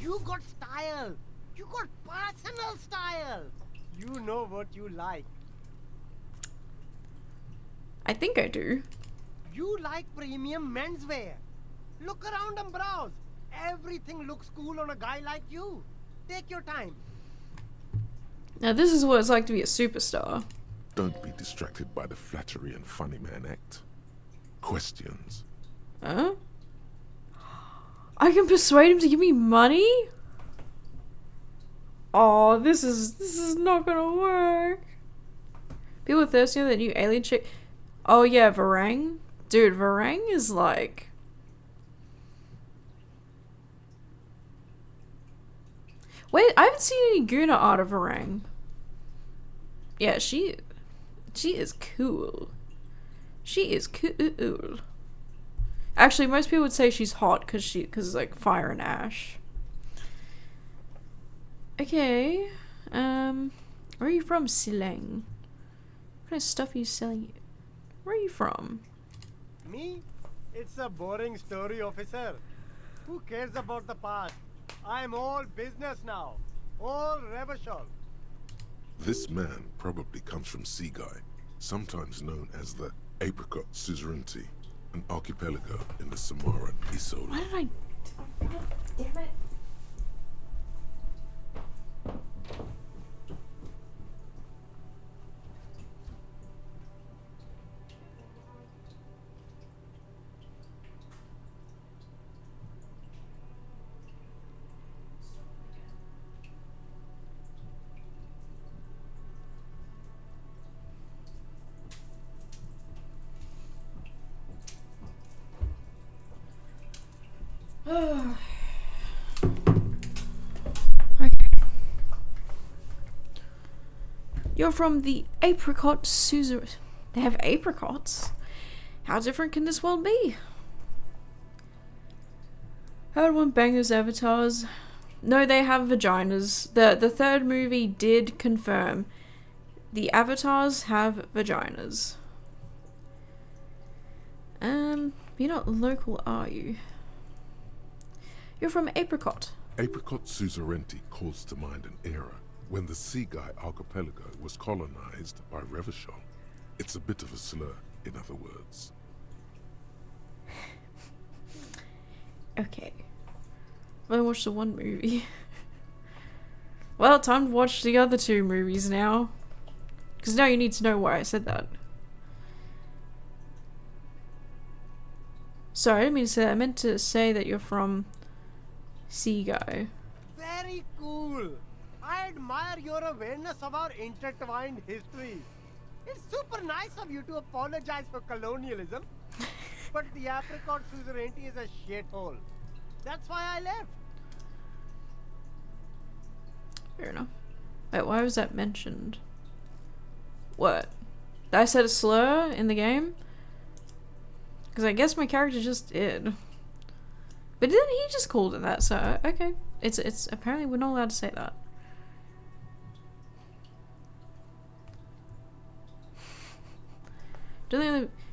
You got style. You got personal style. You know what you like. I think I do. You like premium menswear. Look around and browse. Everything looks cool on a guy like you. Take your time. Now this is what it's like to be a superstar. Don't be distracted by the flattery and funny man act. Questions. Huh? I can persuade him to give me money? Oh, this is not gonna work. People are thirsty for that new alien chick. Oh yeah, Varang. Dude, Varang is like... Wait, I haven't seen any Guna art of Varang. Yeah, she is cool. She is cool. Actually, most people would say she's hot because like fire and ash. Okay. Where are you from, Sileng? What kind of stuff are you selling? Where are you from? Me? It's a boring story, officer. Who cares about the past? I'm all business now. All Revachol. This man probably comes from Seaguy, sometimes known as the Apricot Suzerainty, an archipelago in the Samaran Isola. Why did I... God damn it. Okay. You're from the Apricot Suzerain. They have apricots? How different can this world be? Heard one bang those avatars. No, they have vaginas. The third movie did confirm the avatars have vaginas. You're not local, are you? You're from Apricot. Apricot Suzerainty calls to mind an era when the Seaguy archipelago was colonized by Revachol. It's a bit of a slur, in other words. Okay. I only watched the one movie. Well, time to watch the other two movies now. Because now you need to know why I said that. Sorry, I didn't mean to say that. I meant to say that you're from Seaguy. Very cool. I admire your awareness of our intertwined histories. It's super nice of you to apologize for colonialism, but the apricot suzerainty is a shithole. That's why I left. Fair enough. Wait, why was that mentioned? What? Did I said a slur in the game? Because I guess my character just did. But then he just called it that, so okay. It's apparently we're not allowed to say that.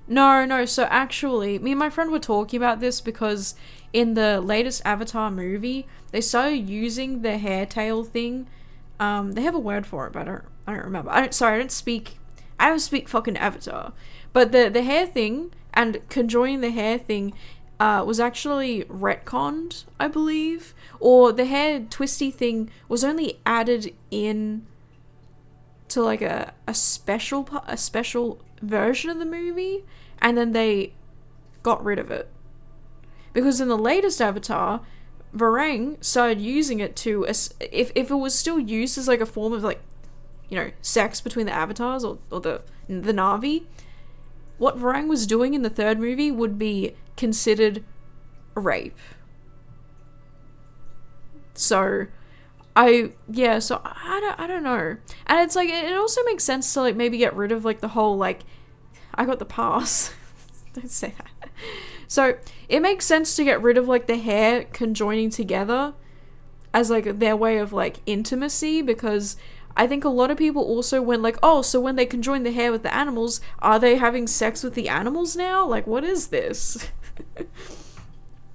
No, so actually, me and my friend were talking about this because in the latest Avatar movie, they started using the hair tail thing. They have a word for it, but I don't remember. I don't speak fucking Avatar. But the hair thing and conjoining the hair thing was actually retconned, I believe. Or the hair twisty thing was only added in to like a special version of the movie, and then they got rid of it. Because in the latest Avatar, Varang started using it to, if it was still used as like a form of like, you know, sex between the avatars or the Na'vi, what Varang was doing in the third movie would be considered rape. So I don't know. And it's like, it also makes sense to like maybe get rid of like the whole like, I got the pass. Don't say that. So it makes sense to get rid of like the hair conjoining together as like their way of like intimacy, because I think a lot of people also went like, oh, so when they conjoin the hair with the animals, are they having sex with the animals now? Like, what is this?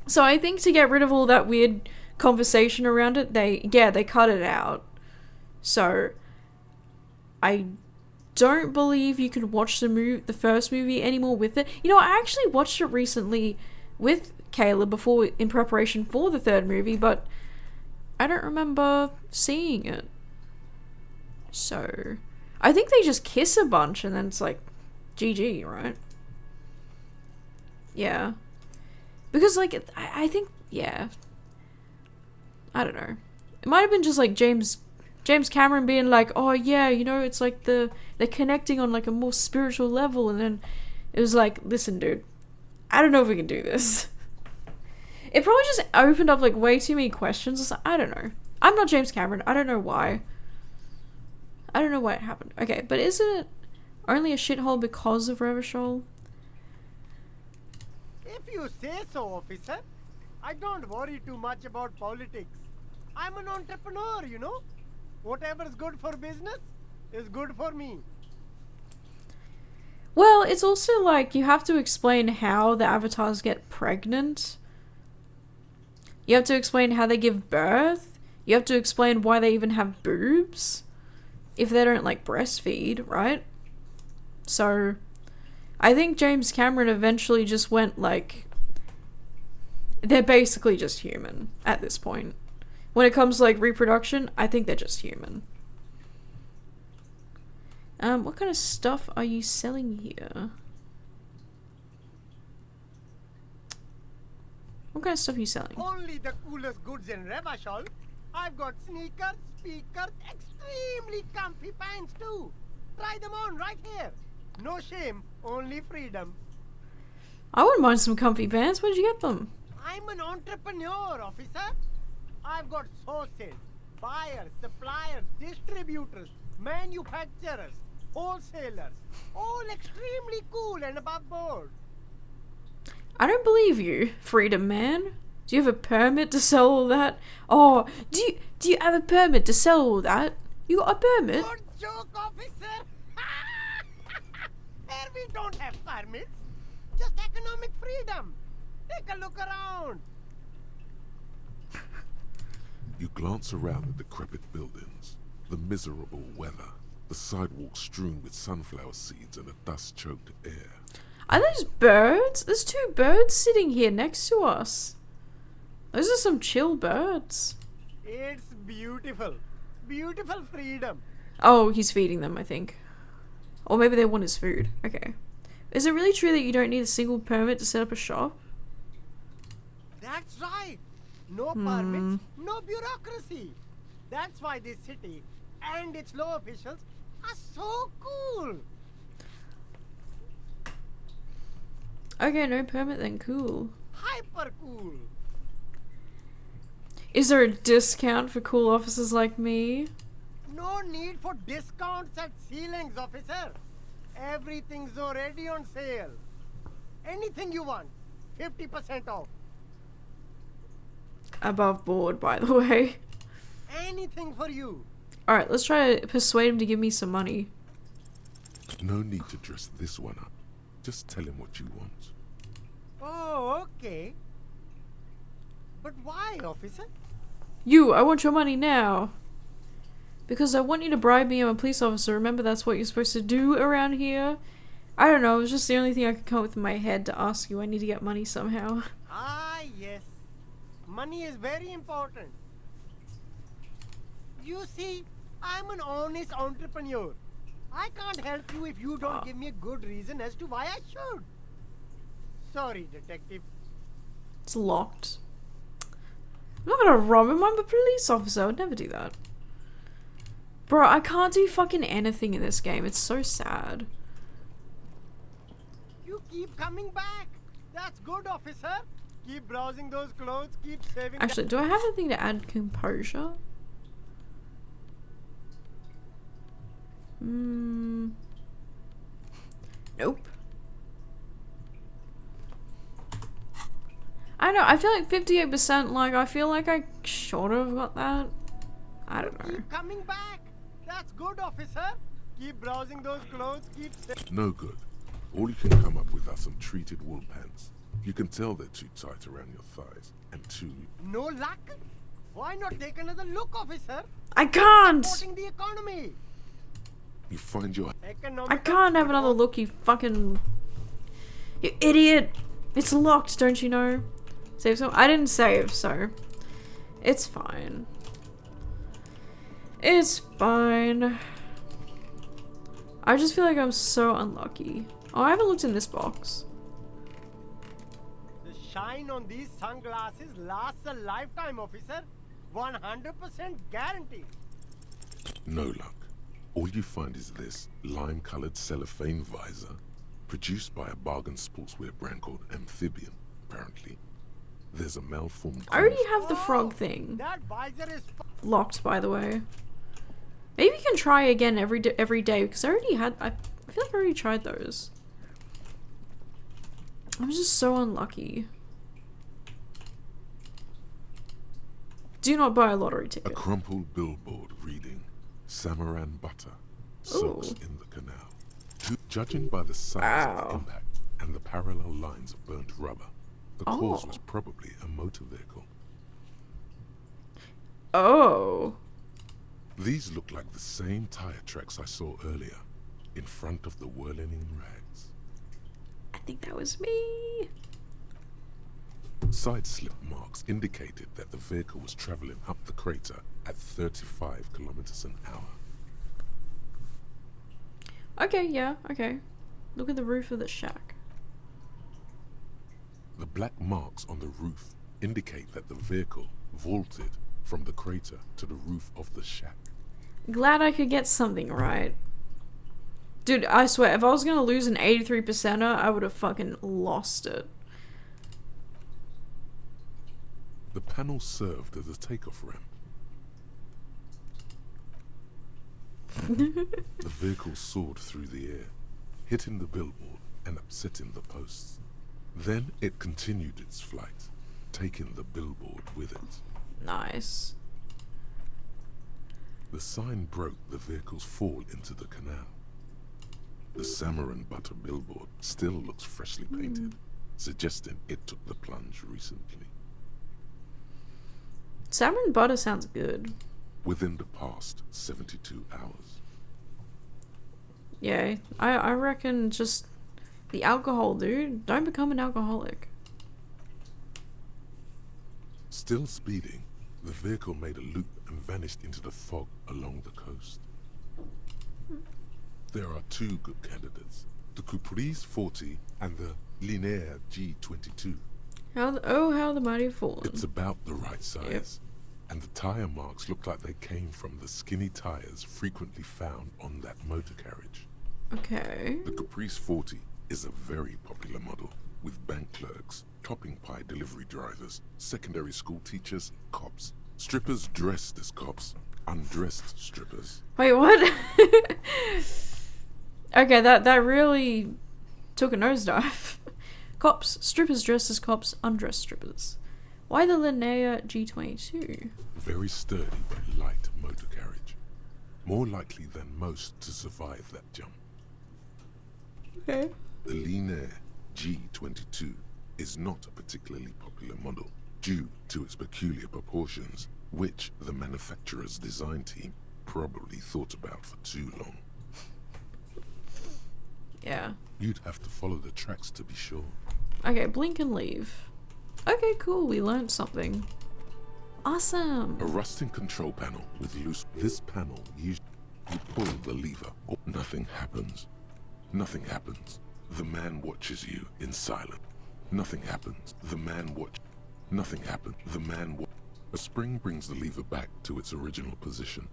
So I think to get rid of all that weird conversation around it, they cut it out. So I don't believe you can watch the first movie anymore with it. You know, I actually watched it recently with Kayla before, in preparation for the third movie, but I don't remember seeing it. So I think they just kiss a bunch and then it's like GG, right? Yeah. Because like I think, yeah, I don't know. It might have been just like James Cameron being like, oh yeah, you know, it's like they're connecting on like a more spiritual level, and then it was like, listen dude, I don't know if we can do this. It probably just opened up like way too many questions. I don't know. I'm not James Cameron. I don't know why. I don't know why it happened. Okay, but isn't it only a shithole because of Revachol? If you say so, officer. I don't worry too much about politics. I'm an entrepreneur, you know. Whatever's good for business is good for me. Well, it's also like you have to explain how the avatars get pregnant. You have to explain how they give birth. You have to explain why they even have boobs if they don't like breastfeed, right? So I think James Cameron eventually just went like, they're basically just human at this point. When it comes to like reproduction, I think they're just human. What kind of stuff are you selling here? What kind of stuff are you selling? Only the coolest goods in Revachol. I've got sneakers, speakers, extremely comfy pants too. Try them on right here. No shame, only freedom. I wouldn't mind some comfy pants. Where'd you get them? I'm an entrepreneur, officer. I've got sources, buyers, suppliers, distributors, manufacturers, wholesalers, all extremely cool and above board. I don't believe you, Freedom Man. Do you have a permit to sell all that? Oh, do you have a permit to sell all that? You got a permit? Good joke, officer. Here we don't have permits, just economic freedom. Take a look around. You glance around the decrepit buildings, the miserable weather, the sidewalks strewn with sunflower seeds and a dust-choked air. Are those birds? There's two birds sitting here next to us. Those are some chill birds. It's beautiful. Beautiful freedom. Oh, he's feeding them, I think. Or maybe they want his food. Okay. Is it really true that you don't need a single permit to set up a shop? That's right. No permits, no bureaucracy. That's why this city and its law officials are so cool. Okay, no permit then. Cool. Hyper cool. Is there a discount for cool officers like me? No need for discounts at ceilings, officer. Everything's already on sale. Anything you want, 50% off. Above board, by the way. Anything for you. Alright, let's try to persuade him to give me some money. No need to dress this one up. Just tell him what you want. Oh, okay. But why, officer? You, I want your money now. Because I want you to bribe me. I'm a police officer. Remember, that's what you're supposed to do around here? I don't know. It was just the only thing I could come up with in my head to ask you. I need to get money somehow. Ah, yes. Money is very important. You see, I'm an honest entrepreneur. I can't help you if you don't give me a good reason as to why I should. Sorry, detective. It's locked. I'm not gonna rob him. I'm a police officer. I would never do that. Bro, I can't do fucking anything in this game. It's so sad. You keep coming back. That's good, officer. Keep browsing those clothes. Keep saving. Actually, do I have anything to add composure? Nope. I know, I feel like 58%, like, I feel like I should have got that. I don't know. Keep coming back. That's good, officer. Keep browsing those clothes. Keep. No good. All you can come up with are some treated wool pants. You can tell they're too tight around your thighs and too. No luck? Why not take another look, officer? I can't! Supporting the economy. You find your. I can't have another look, you fucking. You idiot! It's locked, don't you know? Save some. I didn't save, so. It's fine. It's fine. I just feel like I'm so unlucky. Oh, I haven't looked in this box. The shine on these sunglasses lasts a lifetime, officer. 100% guarantee. No luck. All you find is this lime-colored cellophane visor, produced by a bargain sportswear brand called Amphibian, apparently. There's a malformed. I already have the frog thing. That visor is Locked, by the way. Maybe you can try again every day, because I already had. I feel like I already tried those. I'm just so unlucky. Do not buy a lottery A ticket. crumpled billboard reading Samaran butter soaks in the canal. Judging by the size of the impact and the parallel lines of burnt rubber, the cause was probably a motor vehicle. Oh. These look like the same tire tracks I saw earlier, in front of the whirling rags. I think that was me. Side slip marks indicated that the vehicle was traveling up the crater at 35 kilometers an hour. Okay, yeah, okay. Look at the roof of the shack. The black marks on the roof indicate that the vehicle vaulted from the crater to the roof of the shack. Glad I could get something right. Dude, I swear, if I was gonna lose an 83%er, I would have fucking lost it. The panel served as a takeoff ramp. The vehicle soared through the air, hitting the billboard and upsetting the posts. Then it continued its flight, taking the billboard with it. Nice. The sign broke the vehicle's fall into the canal. The Samaran butter billboard still looks freshly painted, suggesting it took the plunge recently. Salmon butter sounds good. Within the past 72 hours. Yeah, I reckon just the alcohol, dude. Don't become an alcoholic. Still speeding, the vehicle made a loop and vanished into the fog along the coast. There are two good candidates, the Caprice 40 and the Linéaire G22. How the mighty have fallen. It's about the right size. And the tire marks look like they came from the skinny tires frequently found on that motor carriage. Okay. The Caprice 40 is a very popular model, with bank clerks, topping pie delivery drivers, secondary school teachers, cops, strippers dressed as cops, undressed strippers. Wait, what? Okay, that really took a nosedive. Cops, strippers dressed as cops, undressed strippers. Why the Linnea G22? Very sturdy but light motor carriage. More likely than most to survive that jump. Okay. The Linnea G22 is not a particularly popular model due to its peculiar proportions, which the manufacturer's design team probably thought about for too long. Yeah. You'd have to follow the tracks to be sure. Okay, blink and leave. Okay, cool, we learned something. Awesome. A rusting control panel with loose... This panel, you pull the lever. Oh, nothing happens. Nothing happens. The man watches you in silence. Nothing happens. The man watch... Nothing happens. The man watch... A spring brings the lever back to its original position.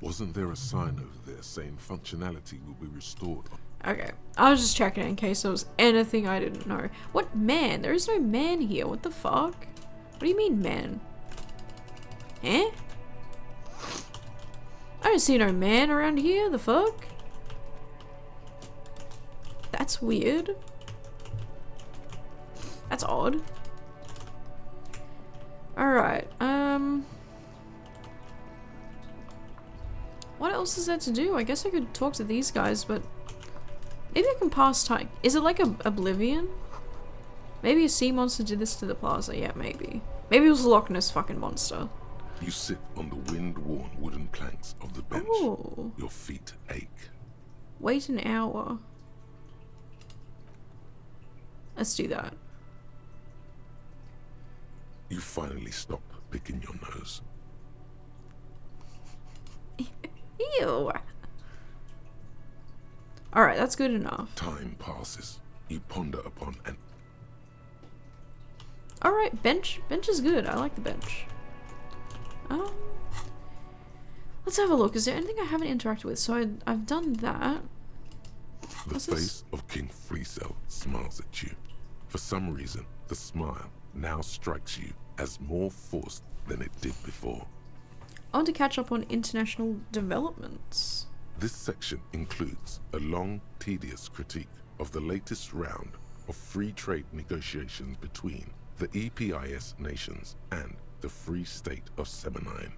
Wasn't there a sign over there saying functionality will be restored? Okay, I was just checking in case there was anything I didn't know. What man? There is no man here. What the fuck? What do you mean man? Eh? I don't see no man around here. The fuck? That's weird. That's odd. Alright, what else is there to do? I guess I could talk to these guys, but maybe I can pass time. Is it like a Oblivion? Maybe a sea monster did this to the plaza. Yeah, maybe. Maybe it was a Loch Ness fucking monster. You sit on the wind-worn wooden planks of the bench. Ooh. Your feet ache. Wait an hour. Let's do that. You finally stop picking your nose. Ew. Alright, that's good enough. Time passes. You ponder upon an... Alright, bench. Bench is good. I like the bench. Let's have a look. Is there anything I haven't interacted with? So I've done that. The face of King Fleecell smiles at you. For some reason, the smile now strikes you as more forced than it did before. I want to catch up on international developments. This section includes a long, tedious critique of the latest round of free trade negotiations between the EPIS nations and the Free State of Seminine.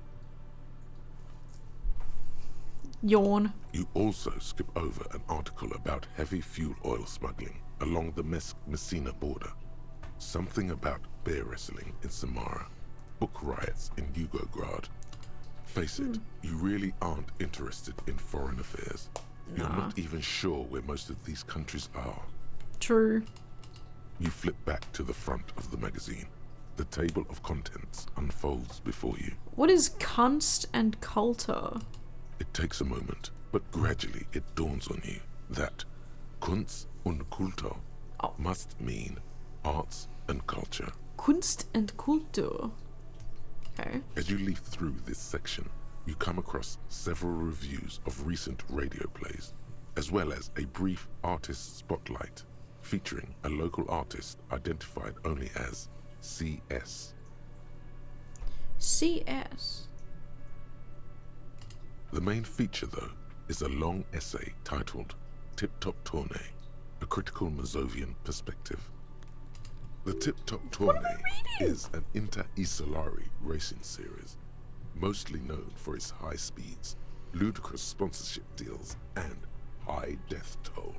Yawn. You also skip over an article about heavy fuel oil smuggling along the Messina border, something about bear wrestling in Samara, book riots in Yugograd. Face it, you really aren't interested in foreign affairs. You're not even sure where most of these countries are. True. You flip back to the front of the magazine. The table of contents unfolds before you. What is Kunst and Kultur? It takes a moment, but gradually it dawns on you that Kunst und Kultur must mean arts and culture. Kunst and Kultur. Okay. As you leaf through this section, you come across several reviews of recent radio plays, as well as a brief artist spotlight featuring a local artist identified only as CS. CS. The main feature, though, is a long essay titled Tip Top Tourney, a critical Mazovian perspective. The Tip Top Tourney is an inter-Isolari racing series, mostly known for its high speeds, ludicrous sponsorship deals, and high death toll.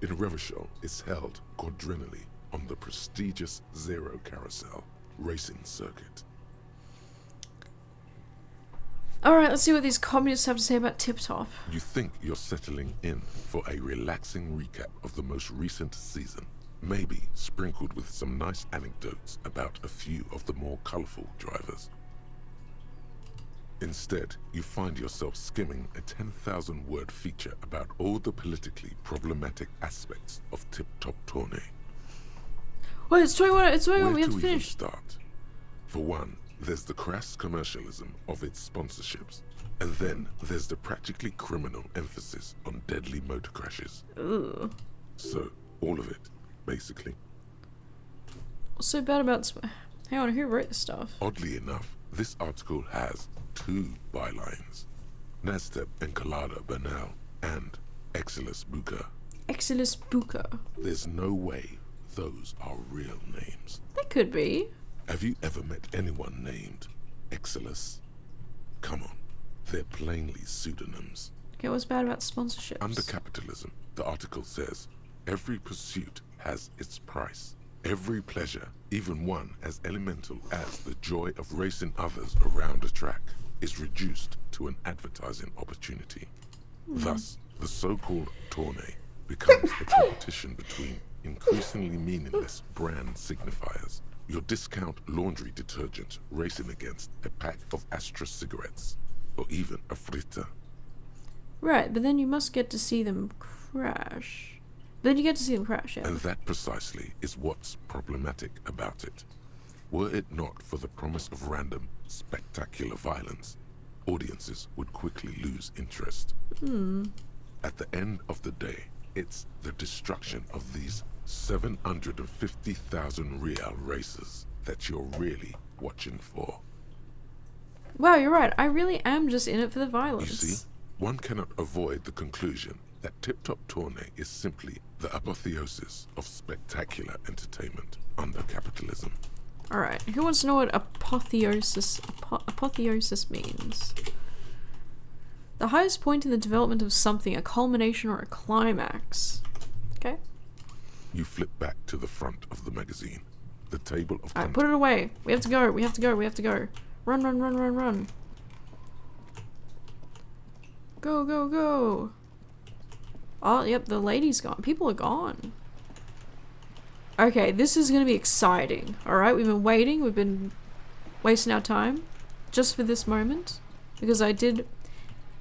In Revachol, it's held quadrennially on the prestigious Zero Carousel racing circuit. Alright, let's see what these communists have to say about Tip Top. You think you're settling in for a relaxing recap of the most recent season, maybe sprinkled with some nice anecdotes about a few of the more colorful drivers. Instead, you find yourself skimming a 10,000-word feature about all the politically problematic aspects of Tip Top Tourney. Wait, it's 21. It's 21. Where We have to to even finish. start? For one, there's the crass commercialism of its sponsorships. And then there's the practically criminal emphasis on deadly motor crashes. Ugh. So, all of it, basically. What's so bad about... Hang on, who wrote this stuff? Oddly enough, this article has 2 bylines. Nastep Encolada Bernal and Exilus Buka. Exilus Buka. There's no way those are real names. They could be. Have you ever met anyone named Exilus? Come on, they're plainly pseudonyms. Okay, what's bad about sponsorships? Under capitalism, the article says, every pursuit has its price. Every pleasure, even one as elemental as the joy of racing others around a track, is reduced to an advertising opportunity. Thus, the so-called tourney becomes a competition between increasingly meaningless brand signifiers. Your discount laundry detergent racing against a pack of Astra cigarettes, or even a fritter. Right, but then you must get to see them crash. Then you get to see them crash, yeah. And that precisely is what's problematic about it. Were it not for the promise of random, spectacular violence, audiences would quickly lose interest. At the end of the day, it's the destruction of these 750,000 real races that you're really watching for. Wow, you're right. I really am just in it for the You violence. see, one cannot avoid the conclusion that Tip Top Tourney is simply the apotheosis of spectacular entertainment under capitalism. Alright, who wants to know what apotheosis means? The highest point in the development of something, a culmination or a climax. Okay? You flip back to the front of the magazine. The table of Alright, put it away. We have to go, we have to go, we have to go. Run, run, run, run, run. Go, go, go. Oh, yep, the lady's gone. People are gone. Okay, this is gonna be exciting. Alright, we've been waiting. We've been wasting our time just for this moment. Because I did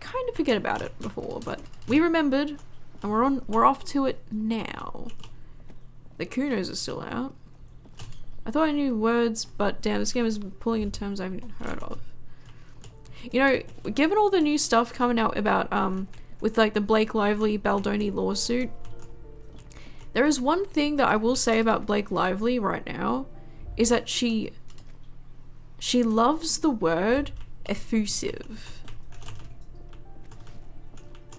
kind of forget about it before, but we remembered. And we're off to it now. The Kunos are still out. I thought I knew words, but damn, this game is pulling in terms I haven't heard of. You know, given all the new stuff coming out about, with like the Blake Lively Baldoni lawsuit, there is one thing that I will say about Blake Lively right now, is that she loves the word effusive.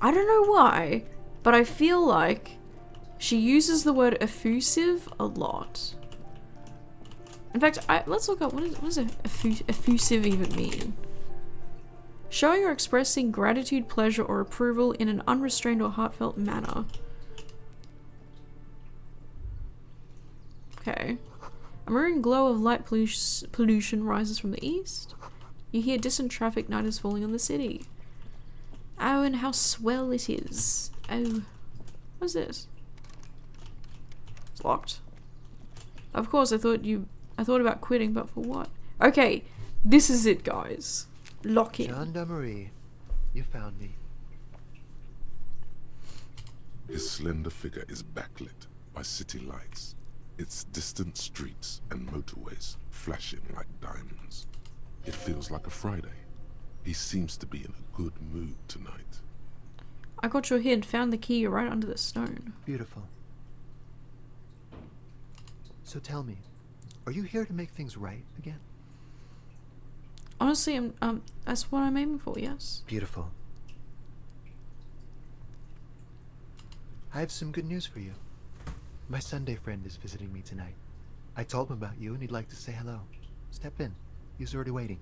I don't know why, but I feel like she uses the word effusive a lot. In fact, let's look up, what does effusive even mean? Showing or expressing gratitude, pleasure, or approval in an unrestrained or heartfelt manner. Okay. A maroon glow of light pollution rises from the east. You hear distant traffic, night is falling on the city. Oh, and how swell it is. Oh. What's this? It's locked. Of course, I thought about quitting, but for what? Okay, this is it, guys. Lock in. Gendarmerie, you found me. His slender figure is backlit by city lights, its distant streets and motorways flashing like diamonds. It feels like a Friday. He seems to be in a good mood tonight. I got your hint, found the key right under the stone. Beautiful. So tell me, are you here to make things right again? Honestly, that's what I'm aiming for, yes. Beautiful. I have some good news for you. My Sunday friend is visiting me tonight. I told him about you and he'd like to say hello. Step in. He's already waiting.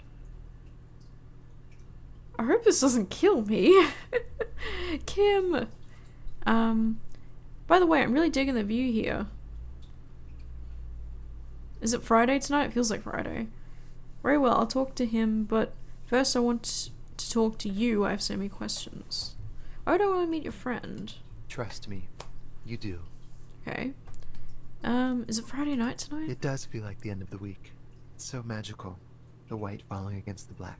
I hope this doesn't kill me. Kim. By the way, I'm really digging the view here. Is it Friday tonight? It feels like Friday. Very well, I'll talk to him, but first I want to talk to you. I have so many questions. Why do I want to meet your friend? Trust me, you do. Okay. Is it Friday night tonight? It does feel like the end of the week. It's so magical. The white falling against the black.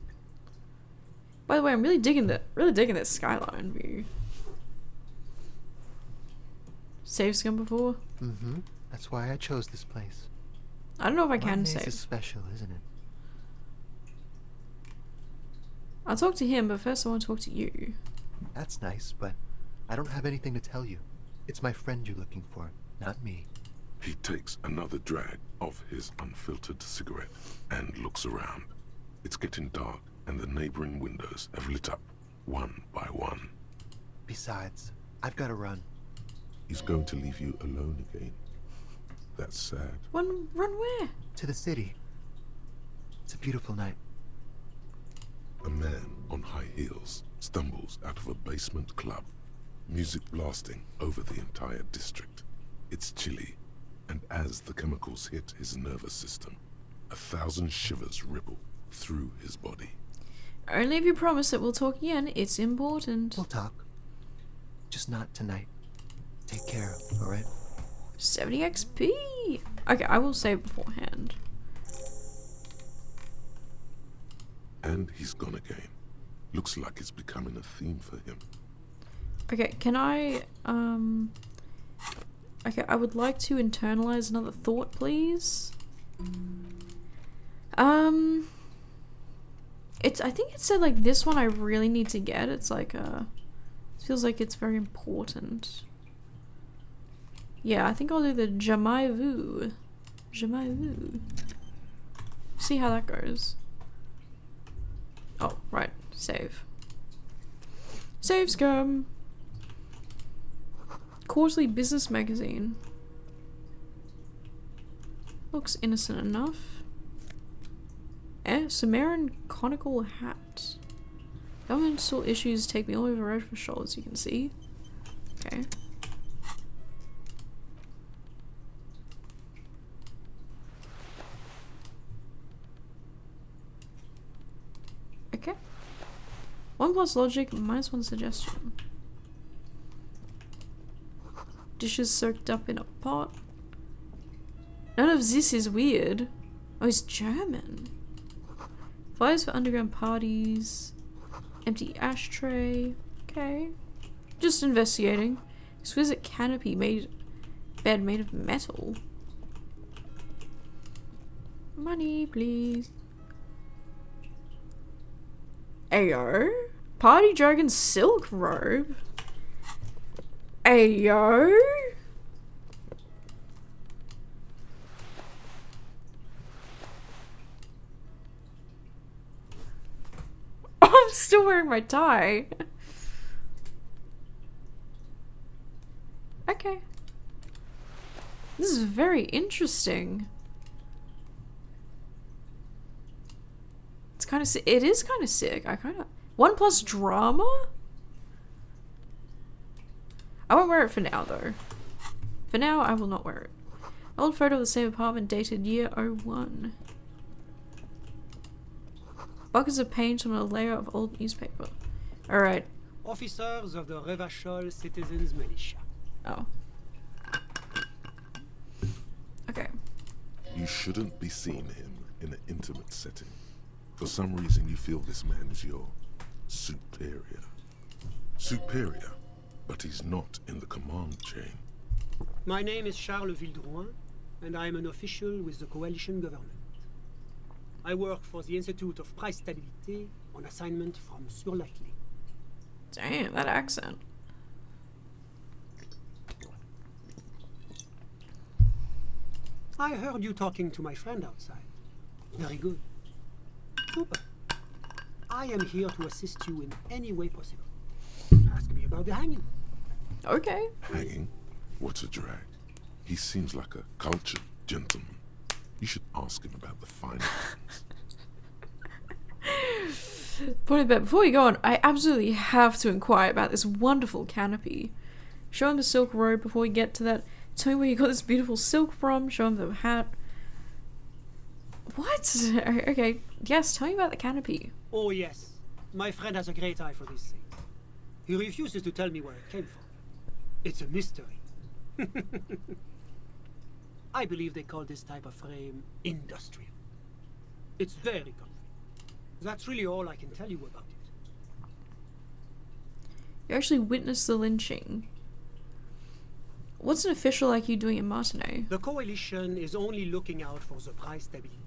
By the way, I'm really digging that skyline view. Save scum before? Mm-hmm. That's why I chose this place. I don't know if I can Mayonnaise save. is special, isn't it? I'll talk to him, but first I want to talk to you. That's nice, but I don't have anything to tell you. It's my friend you're looking for, not me. He takes another drag of his unfiltered cigarette and looks around. It's getting dark, and the neighboring windows have lit up one by one. Besides, I've got to run. He's going to leave you alone again. That's sad. Run where? To the city. It's a beautiful night. A man on high heels stumbles out of a basement club, music blasting over the entire district. It's chilly, and as the chemicals hit his nervous system, 1,000 shivers ripple through his body. Only if you promise that we'll talk again. It's important. We'll talk. Just not tonight. Take care, alright? 70 XP! Okay, I will save beforehand. And he's gone again. Looks like it's becoming a theme for him. Okay, can I, okay, I would like to internalize another thought, please. I think it said, like, this one I really need to get. It's like, it feels like it's very important. Yeah, I think I'll do the Jamais Vu. Jamais Vu. See how that goes. Oh, right. Save. Save scum. Quarterly business magazine. Looks innocent enough. Sumerian conical hat. Governmental issues take me all over the road for shoulders, you can see. Okay. Okay. 1 plus logic, -1 suggestion. Dishes soaked up in a pot. None of this is weird. Oh, he's German. Flyers for underground parties. Empty ashtray. Okay. Just investigating. Exquisite canopy bed made of metal. Money, please. Ayo. Party dragon silk robe. Ayo. I'm still wearing my tie. Okay. This is very interesting. It's kind of it is kind of sick. I kind of 1 plus drama. I won't wear it for now though. For now, I will not wear it. Old photo of the same apartment dated year 01. Buckets of paint on a layer of old newspaper. Alright. Officers of the Revachol Citizens Militia. Oh. Okay. You shouldn't be seeing him in an intimate setting. For some reason you feel this man is your superior. Superior, but he's not in the command chain. My name is Charles Vildrouin, and I am an official with the coalition government. I work for the Institute of Price Stabilité on assignment from Sur-L'Atelier. Damn, that accent. I heard you talking to my friend outside. Very good. Super. I am here to assist you in any way possible. Ask me about the hanging. Okay. Hanging? What a drag. He seems like a cultured gentleman. You should ask him about the fine things. Point back. Before we go on, I absolutely have to inquire about this wonderful canopy. Show him the silk robe before we get to that. Tell me where you got this beautiful silk from. Show him the hat. What? Okay. Yes, tell me about the canopy. Oh yes. My friend has a great eye for these things. He refuses to tell me where it came from. It's a mystery. I believe they call this type of frame industrial. It's very comfy. That's really all I can tell you about it. You actually witnessed the lynching. What's an official like you doing in Martinet? The coalition is only looking out for the price stability.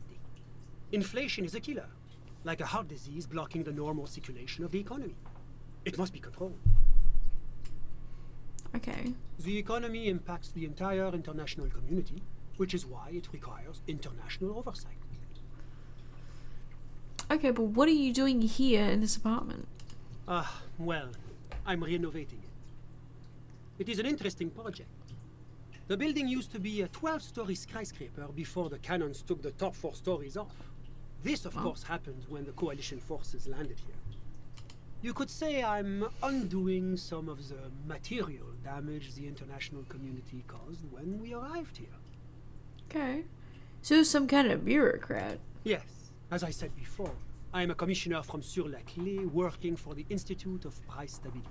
Inflation is a killer, like a heart disease blocking the normal circulation of the economy. It must be controlled. Okay. The economy impacts the entire international community, which is why it requires international oversight. Okay, but what are you doing here in this apartment? Well, I'm renovating it. It is an interesting project. The building used to be a 12-story skyscraper before the cannons took the top 4 stories off. This, of course, happened when the coalition forces landed here. You could say I'm undoing some of the material damage the international community caused when we arrived here. Okay. So some kind of bureaucrat. Yes, as I said before, I am a commissioner from Sur-la-Clé working for the Institute of Price Stability.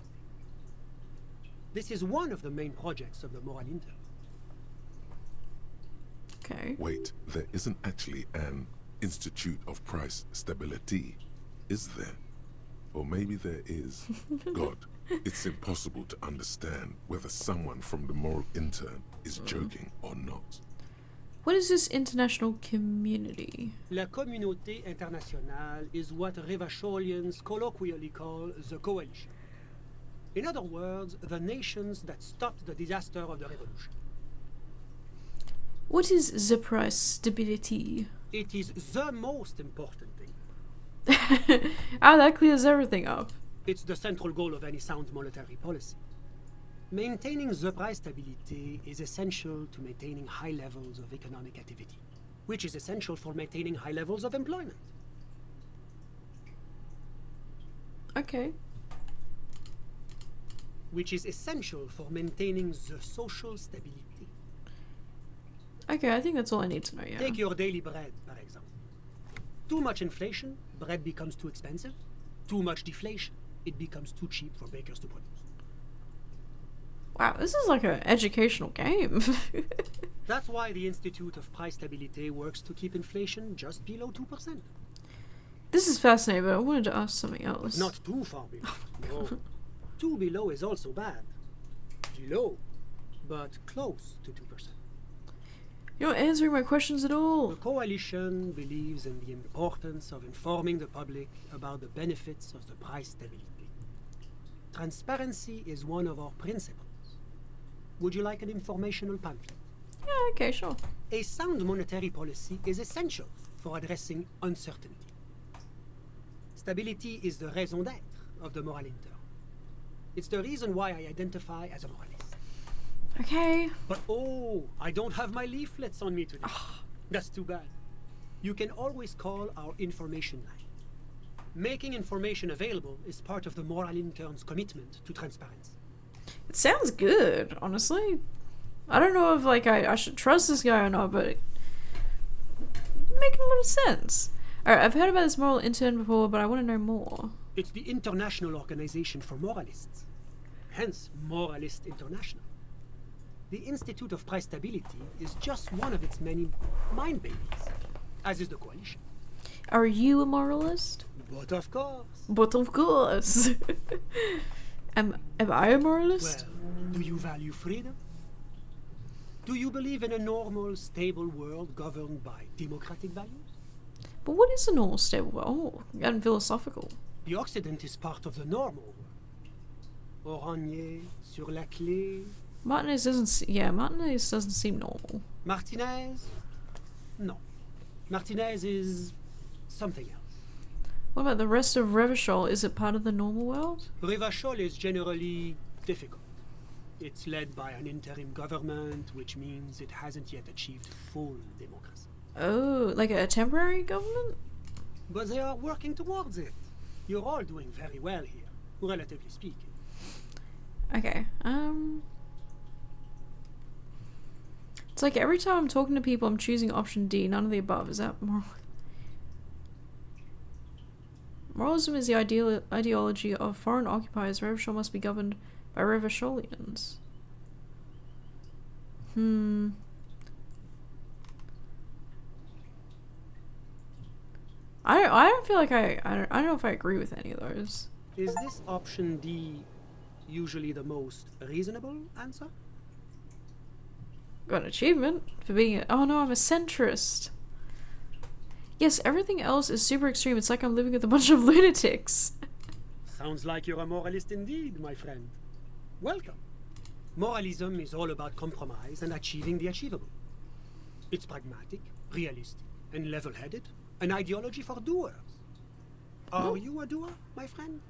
This is one of the main projects of the Moral Inter. Okay. Wait, there isn't actually an Institute of Price Stability, is there? Or maybe there is. God, it's impossible to understand whether someone from the moral intern is joking or not. What is this international community? La Communauté Internationale is what Revacholians colloquially call the coalition. In other words, the nations that stopped the disaster of the revolution. What is the price stability? It is the most important thing. That clears everything up. It's the central goal of any sound monetary policy. Maintaining the price stability is essential to maintaining high levels of economic activity, which is essential for maintaining high levels of employment. Okay. Which is essential for maintaining the social stability. Okay, I think that's all I need to know, yeah. Take your daily bread, for example. Too much inflation, bread becomes too expensive. Too much deflation, it becomes too cheap for bakers to produce. Wow, this is like an educational game. That's why the Institute of Price Stability works to keep inflation just below 2%. This is fascinating, but I wanted to ask something else. Not too far below. No. Too below is also bad. Below, but close to 2%. You're not answering my questions at all. The coalition believes in the importance of informing the public about the benefits of the price stability. Transparency is one of our principles. Would you like an informational pamphlet? Yeah, okay, sure. A sound monetary policy is essential for addressing uncertainty. Stability is the raison d'être of the Moral Inter. It's the reason why I identify as a moralist. Okay. But I don't have my leaflets on me today. That's too bad. You can always call our information line. Making information available is part of the Moral Intern's commitment to transparency. It sounds good, honestly. I don't know if I should trust this guy or not, but it's making a little sense. Alright, I've heard about this moral intern before, but I want to know more. It's the International Organization for Moralists. Hence, Moralist International. The Institute of Price Stability is just one of its many mind babies, as is the coalition. Are you a moralist? But of course. But of course. Am I a moralist? Well, do you value freedom? Do you believe in a normal, stable world governed by democratic values? But what is a normal, stable world? Oh, getting philosophical. The Occident is part of the normal world. Oranje, Sur-la-Clé. Martinez doesn't seem normal. Martinez? No. Martinez is something else. What about the rest of Revachol? Is it part of the normal world? Revachol is generally difficult. It's led by an interim government, which means it hasn't yet achieved full democracy. Oh, like a temporary government? But they are working towards it. You're all doing very well here, relatively speaking. Okay, it's like every time I'm talking to people, I'm choosing option D, none of the above. Is that moral? Moralism is the ideology of foreign occupiers. Revachol must be governed by Revacholians. I don't feel like I don't know if I agree with any of those. Is this option D usually the most reasonable answer? Got an achievement for being a... Oh no, I'm a centrist. Yes, everything else is super extreme. It's like I'm living with a bunch of lunatics. Sounds like you're a moralist indeed, my friend. Welcome. Moralism is all about compromise and achieving the achievable. It's pragmatic, realistic, and level-headed. An ideology for doers. Are you a doer, my friend?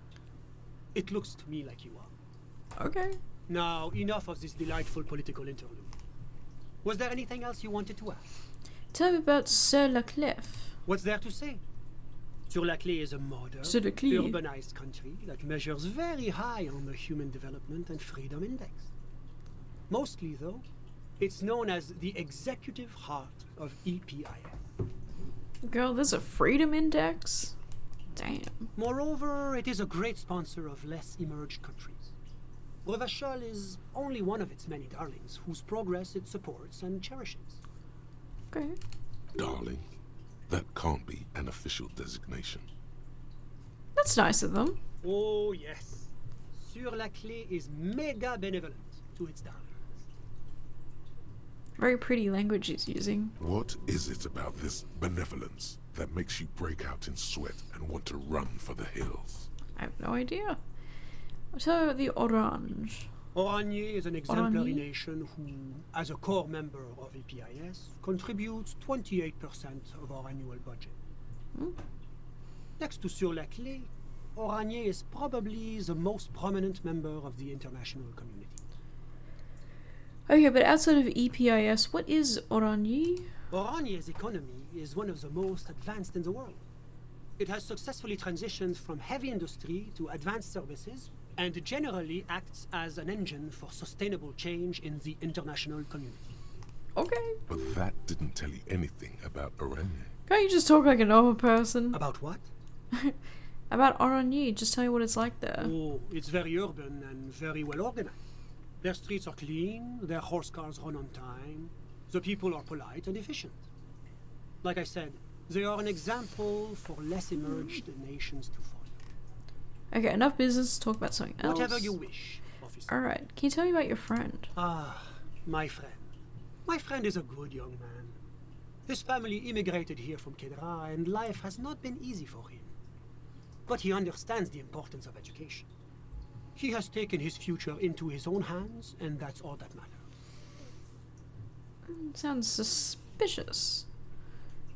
It looks to me like you are. Okay. Now, enough of this delightful political interlude. Was there anything else you wanted to ask? Tell me about Sur la Cliff. What's there to say? Sur-la-Clé is a modern, urbanized country that measures very high on the Human Development and Freedom Index. Mostly, though, it's known as the executive heart of EPIS. Girl, there's a Freedom Index? Damn. Moreover, it is a great sponsor of less emerged countries. Revachol is only one of its many darlings whose progress it supports and cherishes. Okay. Darling? That can't be an official designation. That's nice of them. Oh, yes. Sur-la-Clé is mega benevolent to its darlings. Very pretty language he's using. What is it about this benevolence that makes you break out in sweat and want to run for the hills? I have no idea. So, the Orange. Oranje is an exemplary nation who, as a core member of EPIS, contributes 28% of our annual budget. Next to Sur-la-Clé, Oranje is probably the most prominent member of the international community. Okay, but outside of EPIS, what is Oranje? Oranje's economy is one of the most advanced in the world. It has successfully transitioned from heavy industry to advanced services, and generally acts as an engine for sustainable change in the international community. Okay. But that didn't tell you anything about Oranje. Can't you just talk like a normal person? About what? About Oranje, just tell me what it's like there. Oh, it's very urban and very well organized. Their streets are clean, their horse cars run on time, the people are polite and efficient. Like I said, they are an example for less emerged nations to follow. Okay, enough business, talk about something else. Whatever you wish, officer. Alright, can you tell me about your friend? Ah, my friend. My friend is a good young man. His family immigrated here from Kedra, and life has not been easy for him. But he understands the importance of education. He has taken his future into his own hands, and that's all that matters. Sounds suspicious.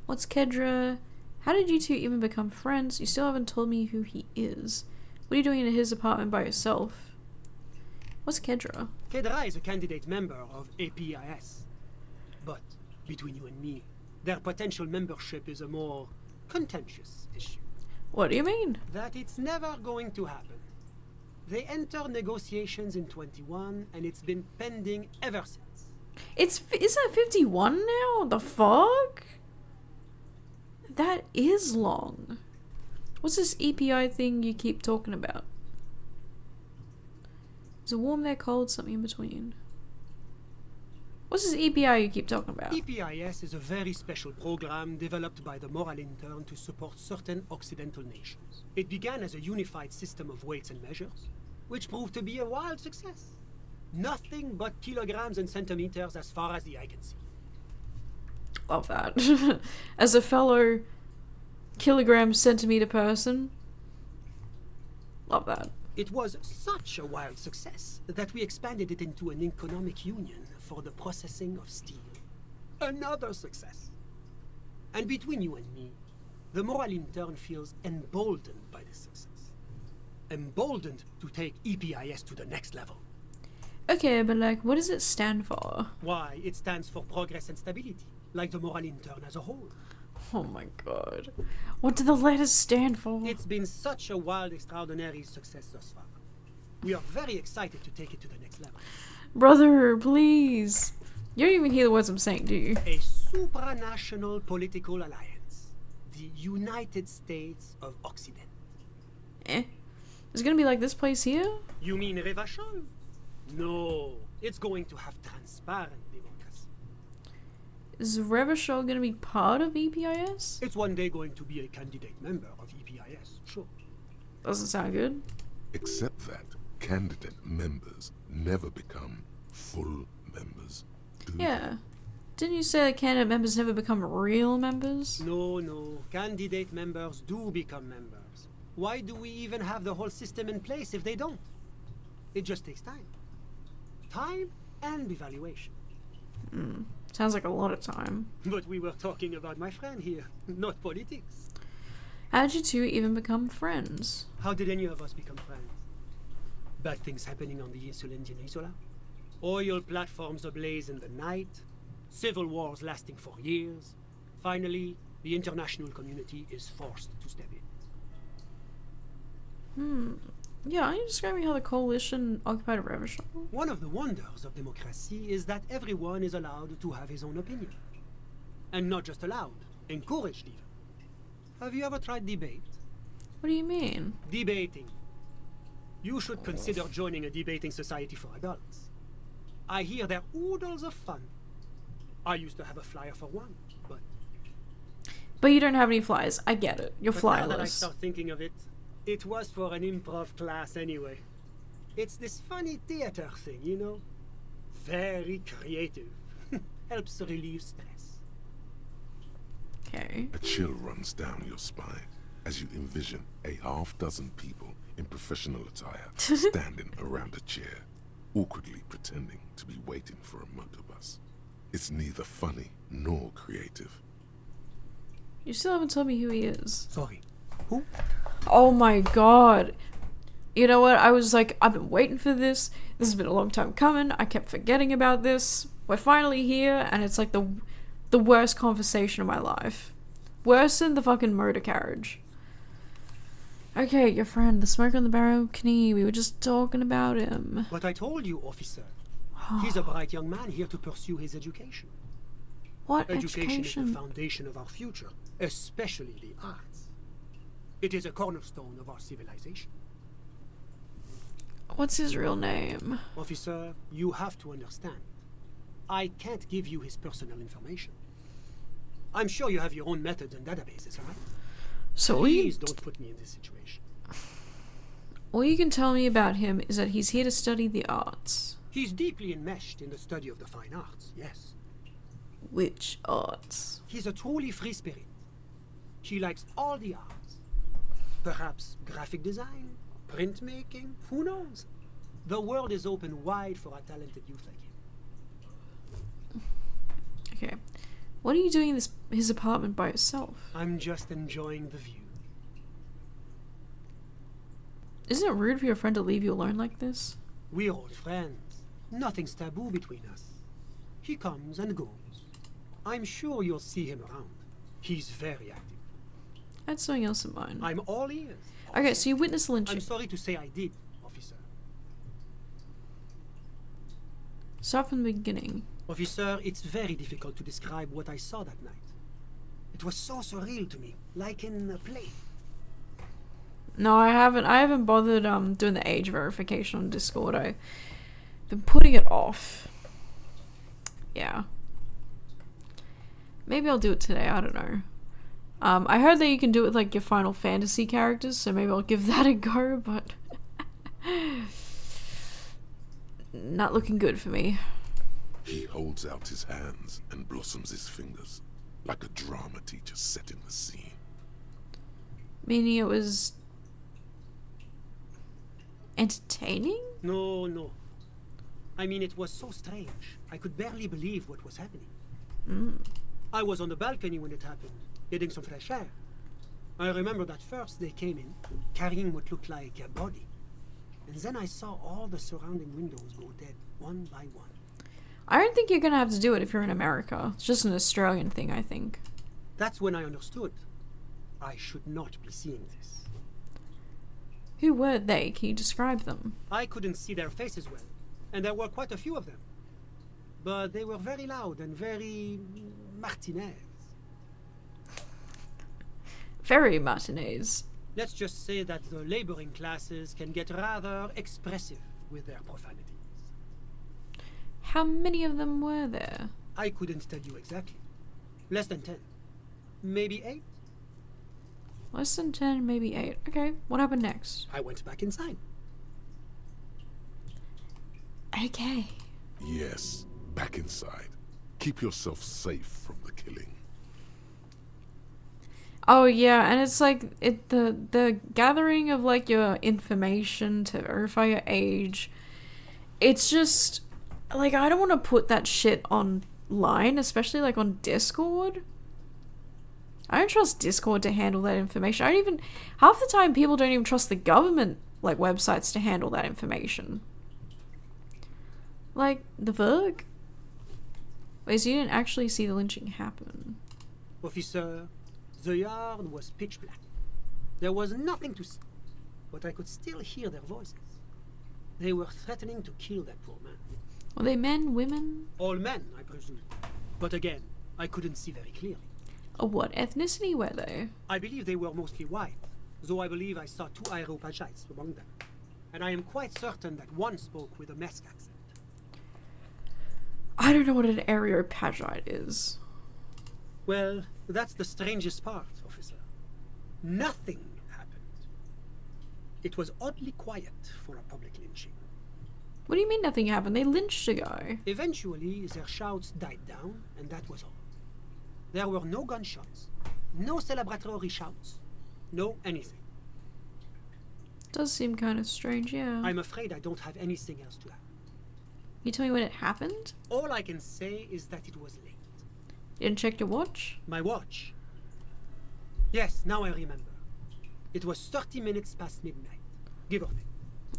What's Kedra? How did you two even become friends? You still haven't told me who he is. What are you doing in his apartment by yourself? What's Kedra? Kedra is a candidate member of APIS. But, between you and me, their potential membership is a more contentious issue. What do you mean? That it's never going to happen. They enter negotiations in 21, and it's been pending ever since. Isn't it 51 now? The fuck? That is long. What's this EPI thing you keep talking about? Is it warm there, cold, something in between? What's this EPI you keep talking about? EPIS is a very special program developed by the Moral Intern to support certain Occidental nations. It began as a unified system of weights and measures, which proved to be a wild success. Nothing but kilograms and centimeters as far as the eye can see. Love that. As a fellow kilogram centimeter person, love that. It was such a wild success that we expanded it into an economic union for the processing of steel. Another success. And between you and me, the Moral Intern feels emboldened by this success. Emboldened to take EPIS to the next level. Okay, but like, what does it stand for? Why, it stands for progress and stability, like the Moral Intern as a whole. Oh my god. What do the letters stand for? It's been such a wild, extraordinary success thus far. We are very excited to take it to the next level. Brother, please. You don't even hear the words I'm saying, do you? A supranational political alliance. The United States of Occident. Eh? Is it gonna be like this place here? You mean Revachol? No. It's going to have transparent democracy. Is Revachol gonna be part of EPIS? It's one day going to be a candidate member of EPIS, sure. Doesn't sound good. Except that candidate members never become full members. do. Yeah. Didn't you say that candidate members never become real members? No, no. Candidate members do become members. Why do we even have the whole system in place if they don't? It just takes time. Time and evaluation. Sounds like a lot of time. But we were talking about my friend here, not politics. How did you two even become friends? How did any of us become friends? Bad things happening on the Insulindian Isola? Oil platforms ablaze in the night? Civil wars lasting for years? Finally, the international community is forced to step in. Yeah, are you describing how the coalition occupied a river shuttle? One of the wonders of democracy is that everyone is allowed to have his own opinion. And not just allowed, encouraged even. Have you ever tried debate? What do you mean? Debating. You should consider joining a debating society for adults. I hear they're oodles of fun. I used to have a flyer for one, but... But you don't have any flies. I get it. You're But flyerless. now that I start thinking of it, it was for an improv class anyway. It's this funny theater thing, you know? Very creative. Helps relieve stress. Okay. A chill runs down your spine as you envision a half-dozen people in professional attire standing around a chair, awkwardly pretending to be waiting for a motor bus. It's neither funny nor creative. You still haven't told me who he is. Sorry. Who? Oh my god. You know what? I was like, I've been waiting for this. This has been a long time coming. I kept forgetting about this. We're finally here, and it's like the worst conversation of my life. Worse than the fucking motor carriage. Okay, your friend, the smoke on the balcony. We were just talking about him. But I told you, officer. He's a bright young man here to pursue his education. What Education is the foundation of our future, especially the arts. It is a cornerstone of our civilization. What's his real name? Officer, you have to understand. I can't give you his personal information. I'm sure you have your own methods and databases, right? So please don't put me in this situation. All you can tell me about him is that he's here to study the arts. He's deeply enmeshed in the study of the fine arts, yes. Which arts? He's a truly free spirit. He likes all the arts. Perhaps graphic design, printmaking, who knows? The world is open wide for a talented youth like him. Okay. What are you doing in his apartment by yourself? I'm just enjoying the view. Isn't it rude for your friend to leave you alone like this? We're old friends. Nothing's taboo between us. He comes and goes. I'm sure you'll see him around. He's very active. I had something else in mind. I'm all ears. Okay, so you witnessed lynching. I'm sorry to say I did, officer. Start from the beginning. Officer, it's very difficult to describe what I saw that night. It was so surreal to me, like in a play. No, I haven't bothered doing the age verification on Discord. I've been putting it off. Yeah. Maybe I'll do it today, I don't know. I heard that you can do it with like your Final Fantasy characters, so maybe I'll give that a go, but not looking good for me. He holds out his hands and blossoms his fingers, like a drama teacher setting the scene. Meaning it was entertaining? No, no. I mean, it was so strange. I could barely believe what was happening. I was on the balcony when it happened, getting some fresh air. I remember that first they came in, carrying what looked like a body. And then I saw all the surrounding windows go dead, one by one. I don't think you're gonna have to do it if you're in America. It's just an Australian thing, I think. That's when I understood. I should not be seeing this. Who were they? Can you describe them? I couldn't see their faces well, and there were quite a few of them. But they were very loud and very Martinez. Very Martinez. Let's just say that the laboring classes can get rather expressive with their profanities. How many of them were there? I couldn't tell you exactly. Less than 10. Maybe 8. Less than 10, maybe 8. Okay, what happened next? I went back inside. Okay. Yes, back inside. Keep yourself safe from the killing. Oh yeah, and it's like the gathering of like your information to verify your age. It's just like I don't want to put that shit online, especially like on Discord. I don't trust Discord to handle that information. I don't even half the time people don't even trust the government like websites to handle that information. Like the fuck? Wait, so you didn't actually see the lynching happen? Officer, the yard was pitch black. There was nothing to see, but I could still hear their voices. They were threatening to kill that poor man. Were they men, women? All men, I presume. But again, I couldn't see very clearly. What ethnicity were they? I believe they were mostly white, though I believe I saw 2 Areopagites among them. And I am quite certain that one spoke with a Mesk accent. I don't know what an Areopagite is. Well, that's the strangest part, officer. Nothing happened. It was oddly quiet for a public lynching. What do you mean nothing happened? They lynched a guy. Eventually, their shouts died down, and that was all. There were no gunshots, no celebratory shouts, no anything. Does seem kind of strange, yeah. I'm afraid I don't have anything else to add. You tell me when it happened? All I can say is that it was late. You didn't check your watch? My watch? Yes, now I remember. It was 30 minutes past midnight, give or take.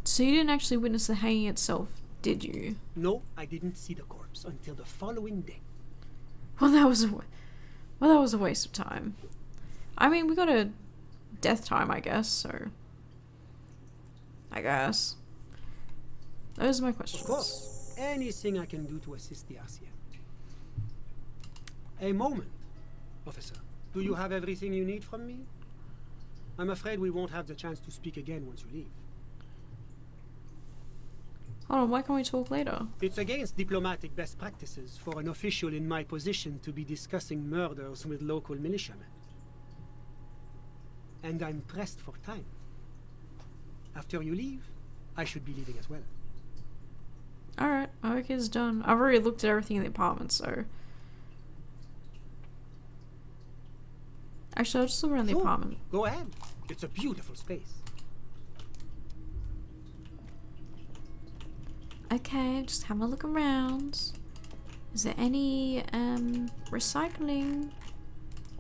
So you didn't actually witness the hanging itself, did you? No, I didn't see the corpse until the following day. Well, that was a waste of time. I mean, we got a death time, I guess, so... I guess. Those are my questions. Of course. Anything I can do to assist the RCM. A moment, officer. Do you have everything you need from me? I'm afraid we won't have the chance to speak again once you leave. Hold on, why can't we talk later? It's against diplomatic best practices for an official in my position to be discussing murders with local militiamen. And I'm pressed for time. After you leave, I should be leaving as well. Alright, my work is done. I've already looked at everything in the apartment, so... Actually, I'll just look around the apartment. Go ahead. It's a beautiful space. Okay, just having a look around. Is there any, recycling?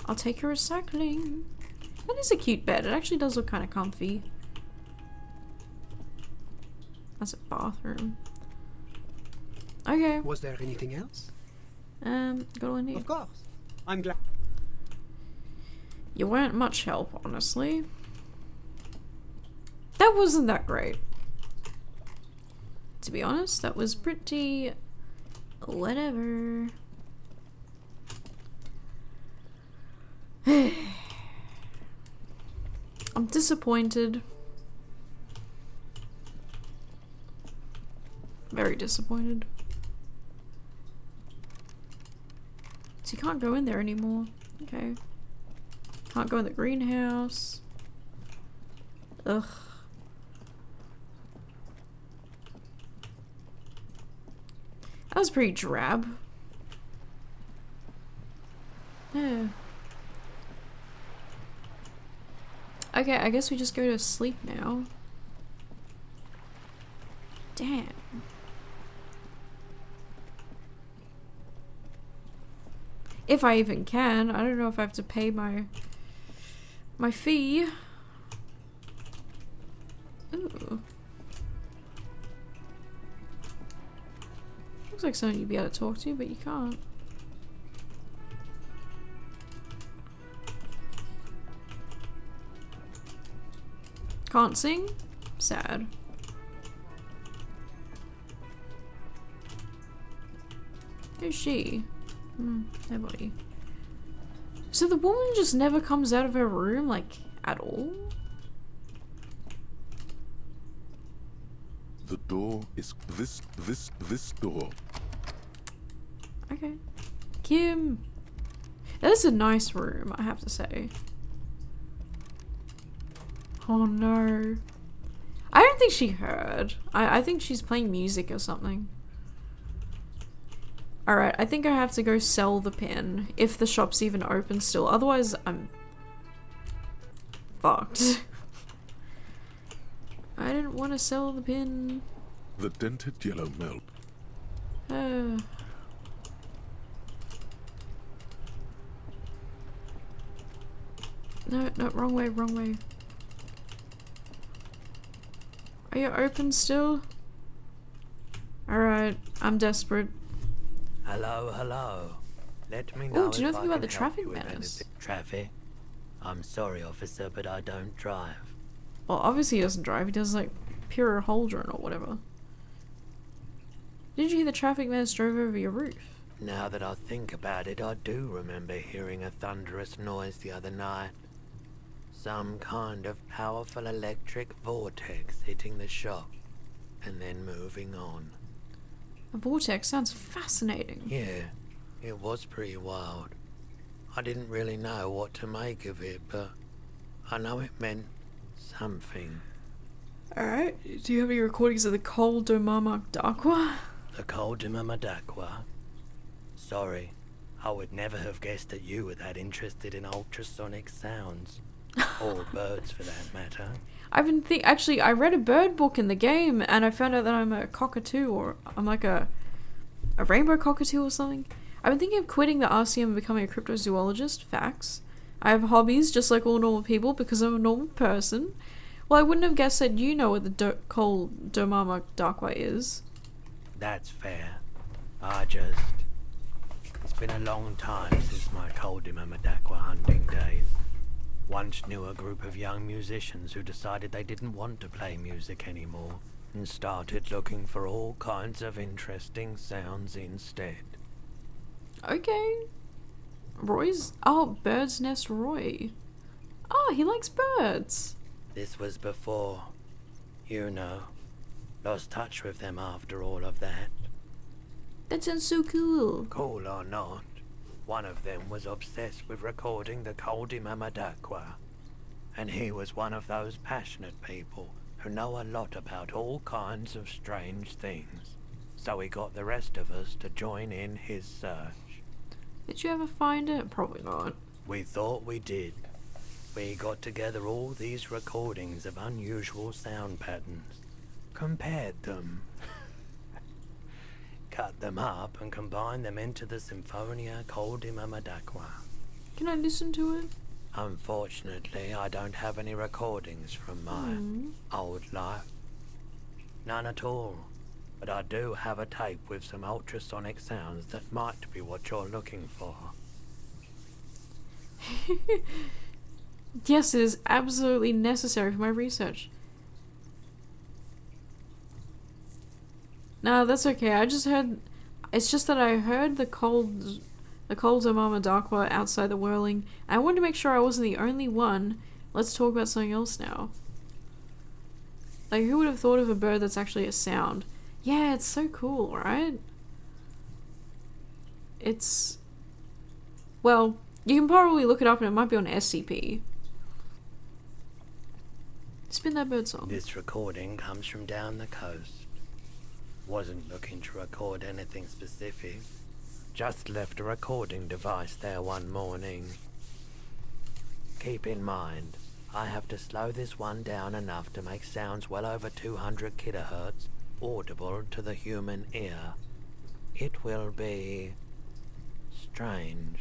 I'll take your recycling. That is a cute bed. It actually does look kind of comfy. That's a bathroom. Okay. Was there anything else? Got one here. Of course. I'm glad. You weren't much help, honestly. That wasn't that great. To be honest, that was pretty... whatever. I'm disappointed. Very disappointed. So you can't go in there anymore. Okay. Can't go in the greenhouse. Ugh. That was pretty drab. Yeah. Okay, I guess we just go to sleep now. Damn. If I even can. I don't know if I have to pay my fee. Ooh. Looks like someone you'd be able to talk to, but you can't. Can't sing? Sad. Who's she? Nobody. So the woman just never comes out of her room, like, at all? The door is this door. Okay. Kim. That is a nice room, I have to say. Oh no. I don't think she heard. I think she's playing music or something. Alright, I think I have to go sell the pin, if the shop's even open still. Otherwise, I'm fucked. I didn't want to sell the pin. The dented yellow milk. No, wrong way, wrong way. Are you open still? Alright, I'm desperate. Hello, hello. Let me know. Oh, do you know if anything I about the can help traffic you with manners? anything. Traffic? I'm sorry, officer, but I don't drive. Well, obviously he doesn't drive, he does like pure Holdren or whatever. Did you hear the traffic menace drove over your roof? Now that I think about it, I do remember hearing a thunderous noise the other night. Some kind of powerful electric vortex hitting the shop, and then moving on. A vortex sounds fascinating. Yeah, it was pretty wild. I didn't really know what to make of it, but I know it meant something. Alright, do you have any recordings of the Col de Marmardakwa? The Col de Marmardakwa? Sorry, I would never have guessed that you were that interested in ultrasonic sounds. Or birds, for that matter. Actually, I read a bird book in the game, and I found out that I'm a cockatoo, or I'm like a rainbow cockatoo or something. I've been thinking of quitting the RCM and becoming a cryptozoologist. Facts. I have hobbies just like all normal people because I'm a normal person. Well, I wouldn't have guessed that you know what the Col de Marmardakwa is. That's fair. It's been a long time since my Col de Marmardakwa hunting days. Once knew a group of young musicians who decided they didn't want to play music anymore and started looking for all kinds of interesting sounds instead. Okay. Bird's Nest Roy. Oh, he likes birds. This was before, lost touch with them after all of that. That sounds so cool. Cool or not, one of them was obsessed with recording the Col de Marmardakwa, and he was one of those passionate people who know a lot about all kinds of strange things. So he got the rest of us to join in his search. Did you ever find it? Probably not. We thought we did. We got together all these recordings of unusual sound patterns, compared them, cut them up and combined them into the Symphonia Col de Marmardakwa. Can I listen to it? Unfortunately, I don't have any recordings from my old life. None at all. But I do have a tape with some ultrasonic sounds that might be what you're looking for. Yes, it is absolutely necessary for my research. No, that's okay. It's just that I heard the Col de Marmardakwa outside the whirling. I wanted to make sure I wasn't the only one. Let's talk about something else now. Like, who would have thought of a bird that's actually a sound? Yeah, it's so cool, right? Well, you can probably look it up and it might be on SCP. Spin that bird song. This recording comes from down the coast. Wasn't looking to record anything specific. Just left a recording device there one morning. Keep in mind, I have to slow this one down enough to make sounds well over 200 kilohertz audible to the human ear. It will be strange.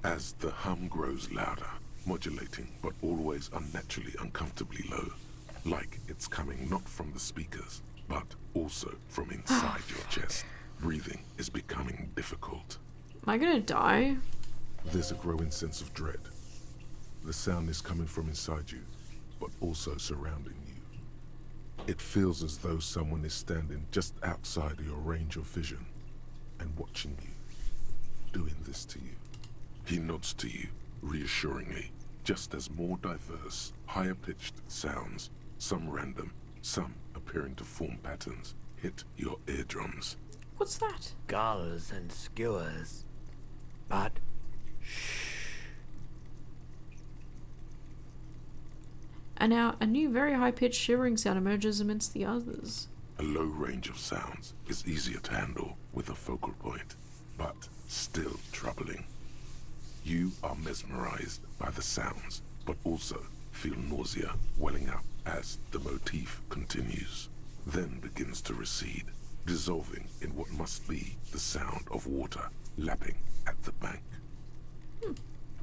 As the hum grows louder, modulating but always unnaturally uncomfortably low, like it's coming not from the speakers, but also from inside your chest. Breathing is becoming difficult. Am I gonna die? There's a growing sense of dread. The sound is coming from inside you, but also surrounding you. It feels as though someone is standing just outside of your range of vision and watching you, doing this to you. He nods to you, reassuringly, just as more diverse, higher-pitched sounds, some random, some appearing to form patterns, hit your eardrums. What's that? Gulls and skewers. But shh. And now a new very high-pitched shivering sound emerges amidst the others. A low range of sounds is easier to handle with a focal point, but still troubling. You are mesmerized by the sounds, but also feel nausea welling up as the motif continues, then begins to recede, dissolving in what must be the sound of water lapping at the bank.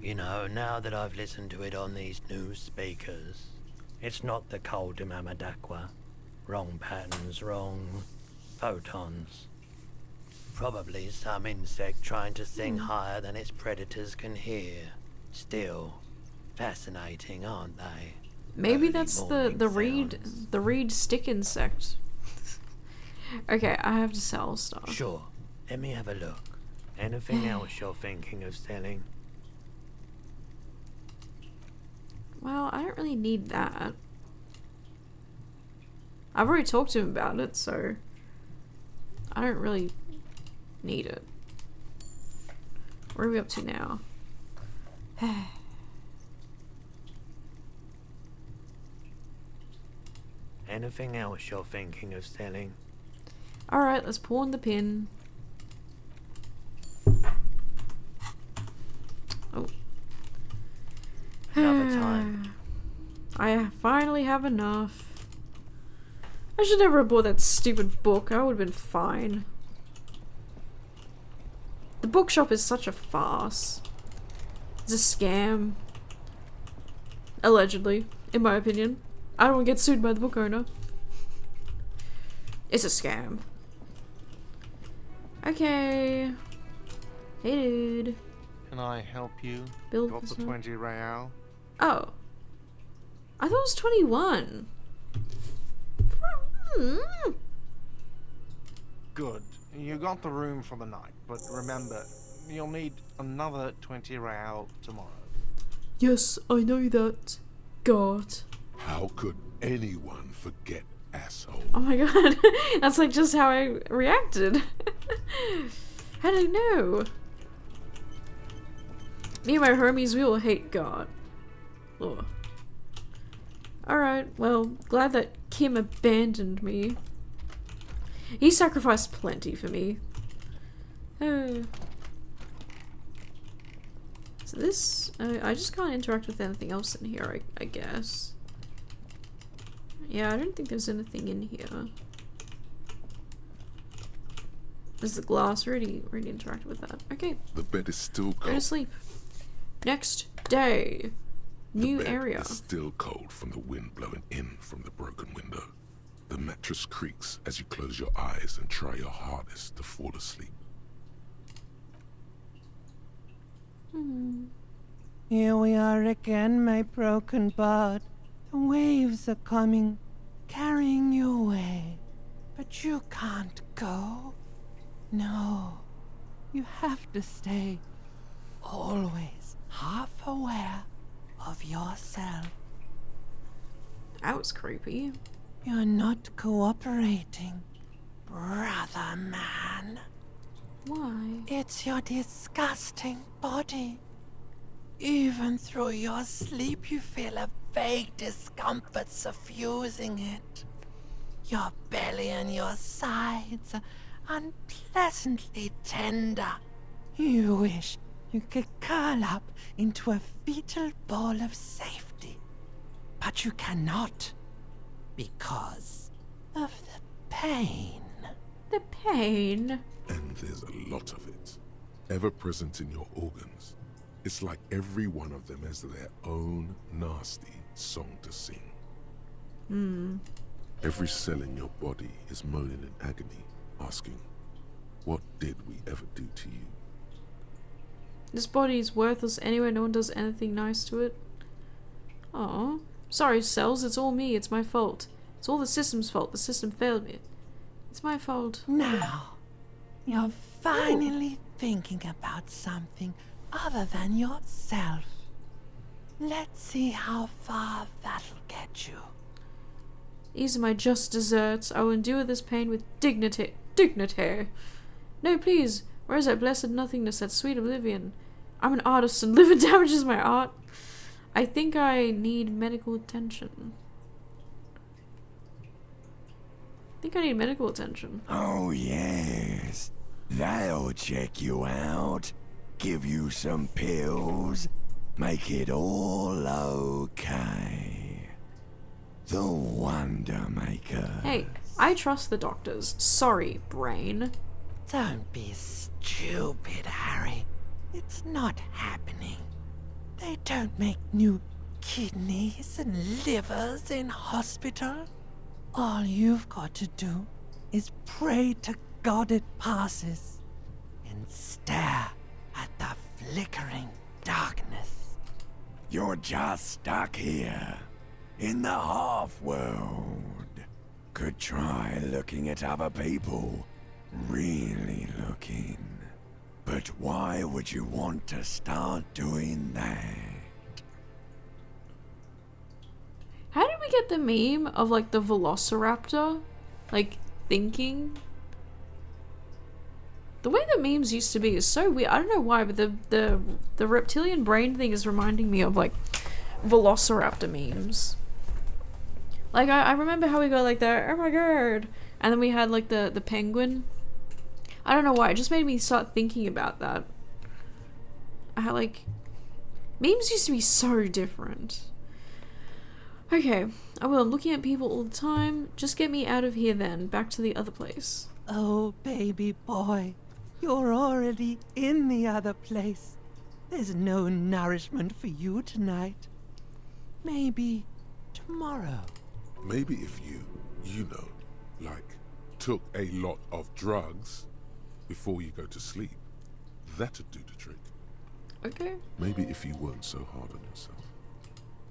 You know, now that I've listened to it on these new speakers, it's not the cold Mamadakwa. Wrong patterns, wrong photons. Probably some insect trying to sing higher than its predators can hear. Still, fascinating, aren't they? Maybe Early that's morning the sounds. reed stick insect. Okay, I have to sell stuff. Sure, let me have a look. Anything else you're thinking of selling? Well, I don't really need that. I've already talked to him about it, so I don't really need it. Where are we up to now? Anything else you're thinking of selling? Alright, let's pawn the pin. Oh. Another time. I finally have enough. I should never have bought that stupid book. I would have been fine. The bookshop is such a farce. It's a scam. Allegedly, in my opinion. I don't want to get sued by the book owner. It's a scam. Okay. Hey dude. Can I help you? Build Got this the one. 20 real? Oh. I thought it was 21. Good. You got the room for the night, but remember, you'll need another 20 real tomorrow. Yes, I know that. God. How could anyone forget, asshole? Oh my god. That's like just how I reacted. How did I know? Me and my homies, we all hate God. Oh. Alright, well, glad that Kim abandoned me. He sacrificed plenty for me. Oh. So this, I just can't interact with anything else in here, I guess. Yeah, I don't think there's anything in here. There's the glass, already interacted with that. Okay. The bed is still Go to cold. sleep. Next day. New The bed area. is still cold from the wind blowing in from the broken window. The mattress creaks as you close your eyes and try your hardest to fall asleep. Here we are again, my broken bud. The waves are coming, carrying you away. But you can't go. No, you have to stay. Always half aware of yourself. That was creepy. You're not cooperating, brother man. Why? It's your disgusting body. Even through your sleep you feel a vague discomfort suffusing it. Your belly and your sides are unpleasantly tender. You wish you could curl up into a fetal ball of safety. But you cannot, because of the pain. The pain? And there's a lot of it, ever present in your organs. It's like every one of them has their own nasty song to sing. Every cell in your body is moaning in agony, asking, what did we ever do to you? This body is worthless anyway, no one does anything nice to it. Aw. Sorry, cells, it's all me, it's my fault. It's all the system's fault, the system failed me. It's my fault. Now, you're finally thinking about something other than yourself. Let's see how far that'll get you. These are my just desserts. I will endure this pain with dignity. Dignity. No, please. Where is that blessed nothingness, that sweet oblivion? I'm an artist and liver damages my art. I think I need medical attention. think I need medical attention. Oh, yes. They'll check you out, give you some pills, make it all okay. The Wonder Maker. Hey, I trust the doctors. Sorry, brain. Don't be stupid, Harry. It's not happening. They don't make new kidneys and livers in hospital. All you've got to do is pray to God it passes and stare at the flickering darkness. You're just stuck here, in the half-world. Could try looking at other people, really looking. But why would you want to start doing that? How did we get the meme of like the velociraptor? Like thinking? The way that memes used to be is so weird. I don't know why, but the reptilian brain thing is reminding me of like velociraptor memes. Like I remember how we got like the oh my god, and then we had like the penguin. I don't know why, it just made me start thinking about that. I had like memes used to be so different. Okay, I will. I'm looking at people all the time. Just get me out of here then, back to the other place. Oh, baby boy, you're already in the other place. There's no nourishment for you tonight. Maybe tomorrow. Maybe if you know, like, took a lot of drugs before you go to sleep, that'd do the trick. Okay. Maybe if you weren't so hard on yourself.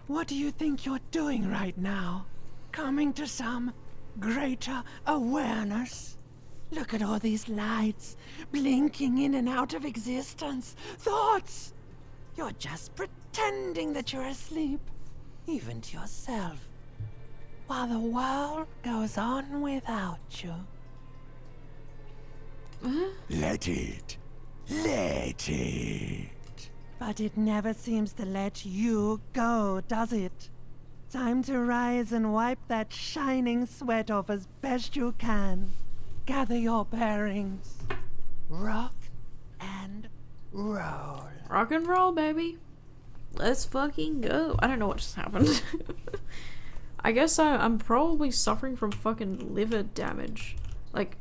What do you think you're doing right now? Coming to some greater awareness? Look at all these lights, blinking in and out of existence. Thoughts! You're just pretending that you're asleep, even to yourself, while the world goes on without you. Let it. Let it. But it never seems to let you go, does it? Time to rise and wipe that shining sweat off as best you can. Gather your bearings. Rock and roll. Rock and roll, baby. Let's fucking go. I don't know what just happened. I guess I'm probably suffering from fucking liver damage. Like,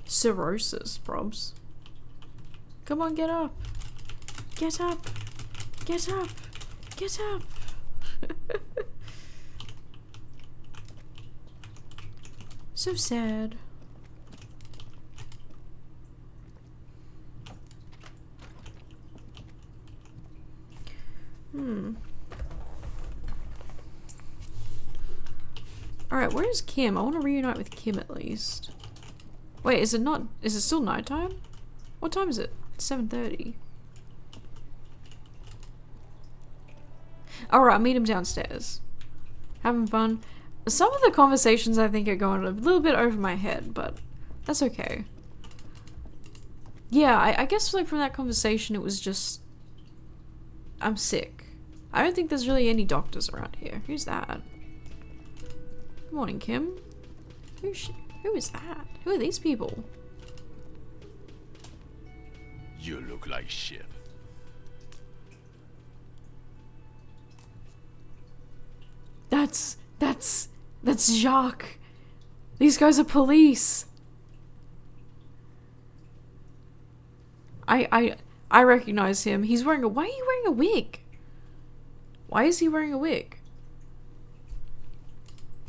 cirrhosis, probs. Come on, get up. Get up. Get up. Get up. So sad. Alright, where's Kim? I want to reunite with Kim at least. Wait, is it still nighttime? What time is it? It's 7:30. Alright, I'll meet him downstairs. Having fun. Some of the conversations I think are going a little bit over my head, but that's okay. Yeah, I guess like from that conversation it was just... I'm sick. I don't think there's really any doctors around here. Who's that? Good morning, Kim. Who is that? Who are these people? You look like shit. That's Jacques. These guys are police. I recognize him. He's wearing a... Why are you wearing a wig? Why is he wearing a wig?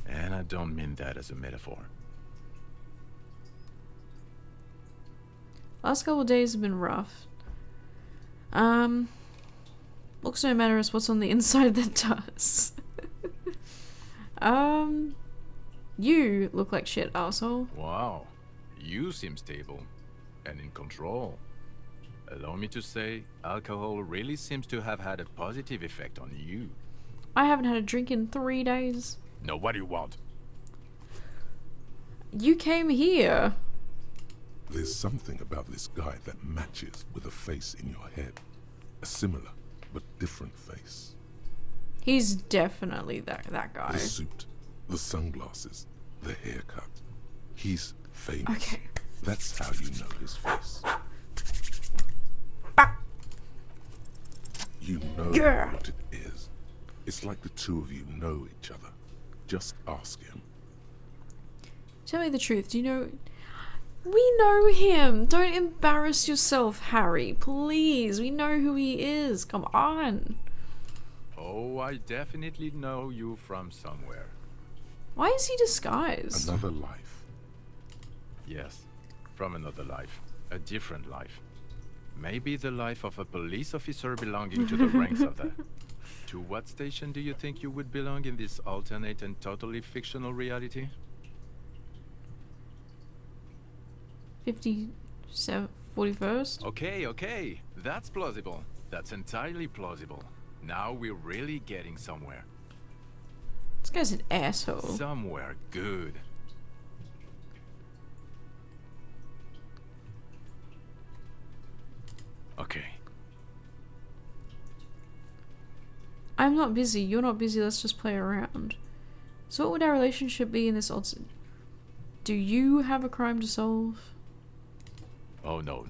And I don't mean that as a metaphor. Last couple of days have been rough. Looks no matter as what's on the inside that does. You look like shit, asshole. Wow, you seem stable and in control. Allow me to say, alcohol really seems to have had a positive effect on you. I haven't had a drink in 3 days. No, what do you want? You came here. There's something about this guy that matches with a face in your head. A similar, but different face. He's definitely that guy. The suit, the sunglasses, the haircut. He's famous. Okay. That's how you know his face. You know what it is. It's like the two of you know each other. Just ask him. Tell me the truth. Do you know... We know him. Don't embarrass yourself, Harry. Please. We know who he is. Come on. Oh, I definitely know you from somewhere. Why is he disguised? Another life. Yes, from another life. A different life. Maybe the life of a police officer belonging to the ranks of the... To what station do you think you would belong in this alternate and totally fictional reality? 41st? Okay. That's plausible. That's entirely plausible. Now we're really getting somewhere. This guy's an asshole. Somewhere good. Okay. I'm not busy. You're not busy. Let's just play around. So what would our relationship be in this odds? Do you have a crime to solve? Oh no.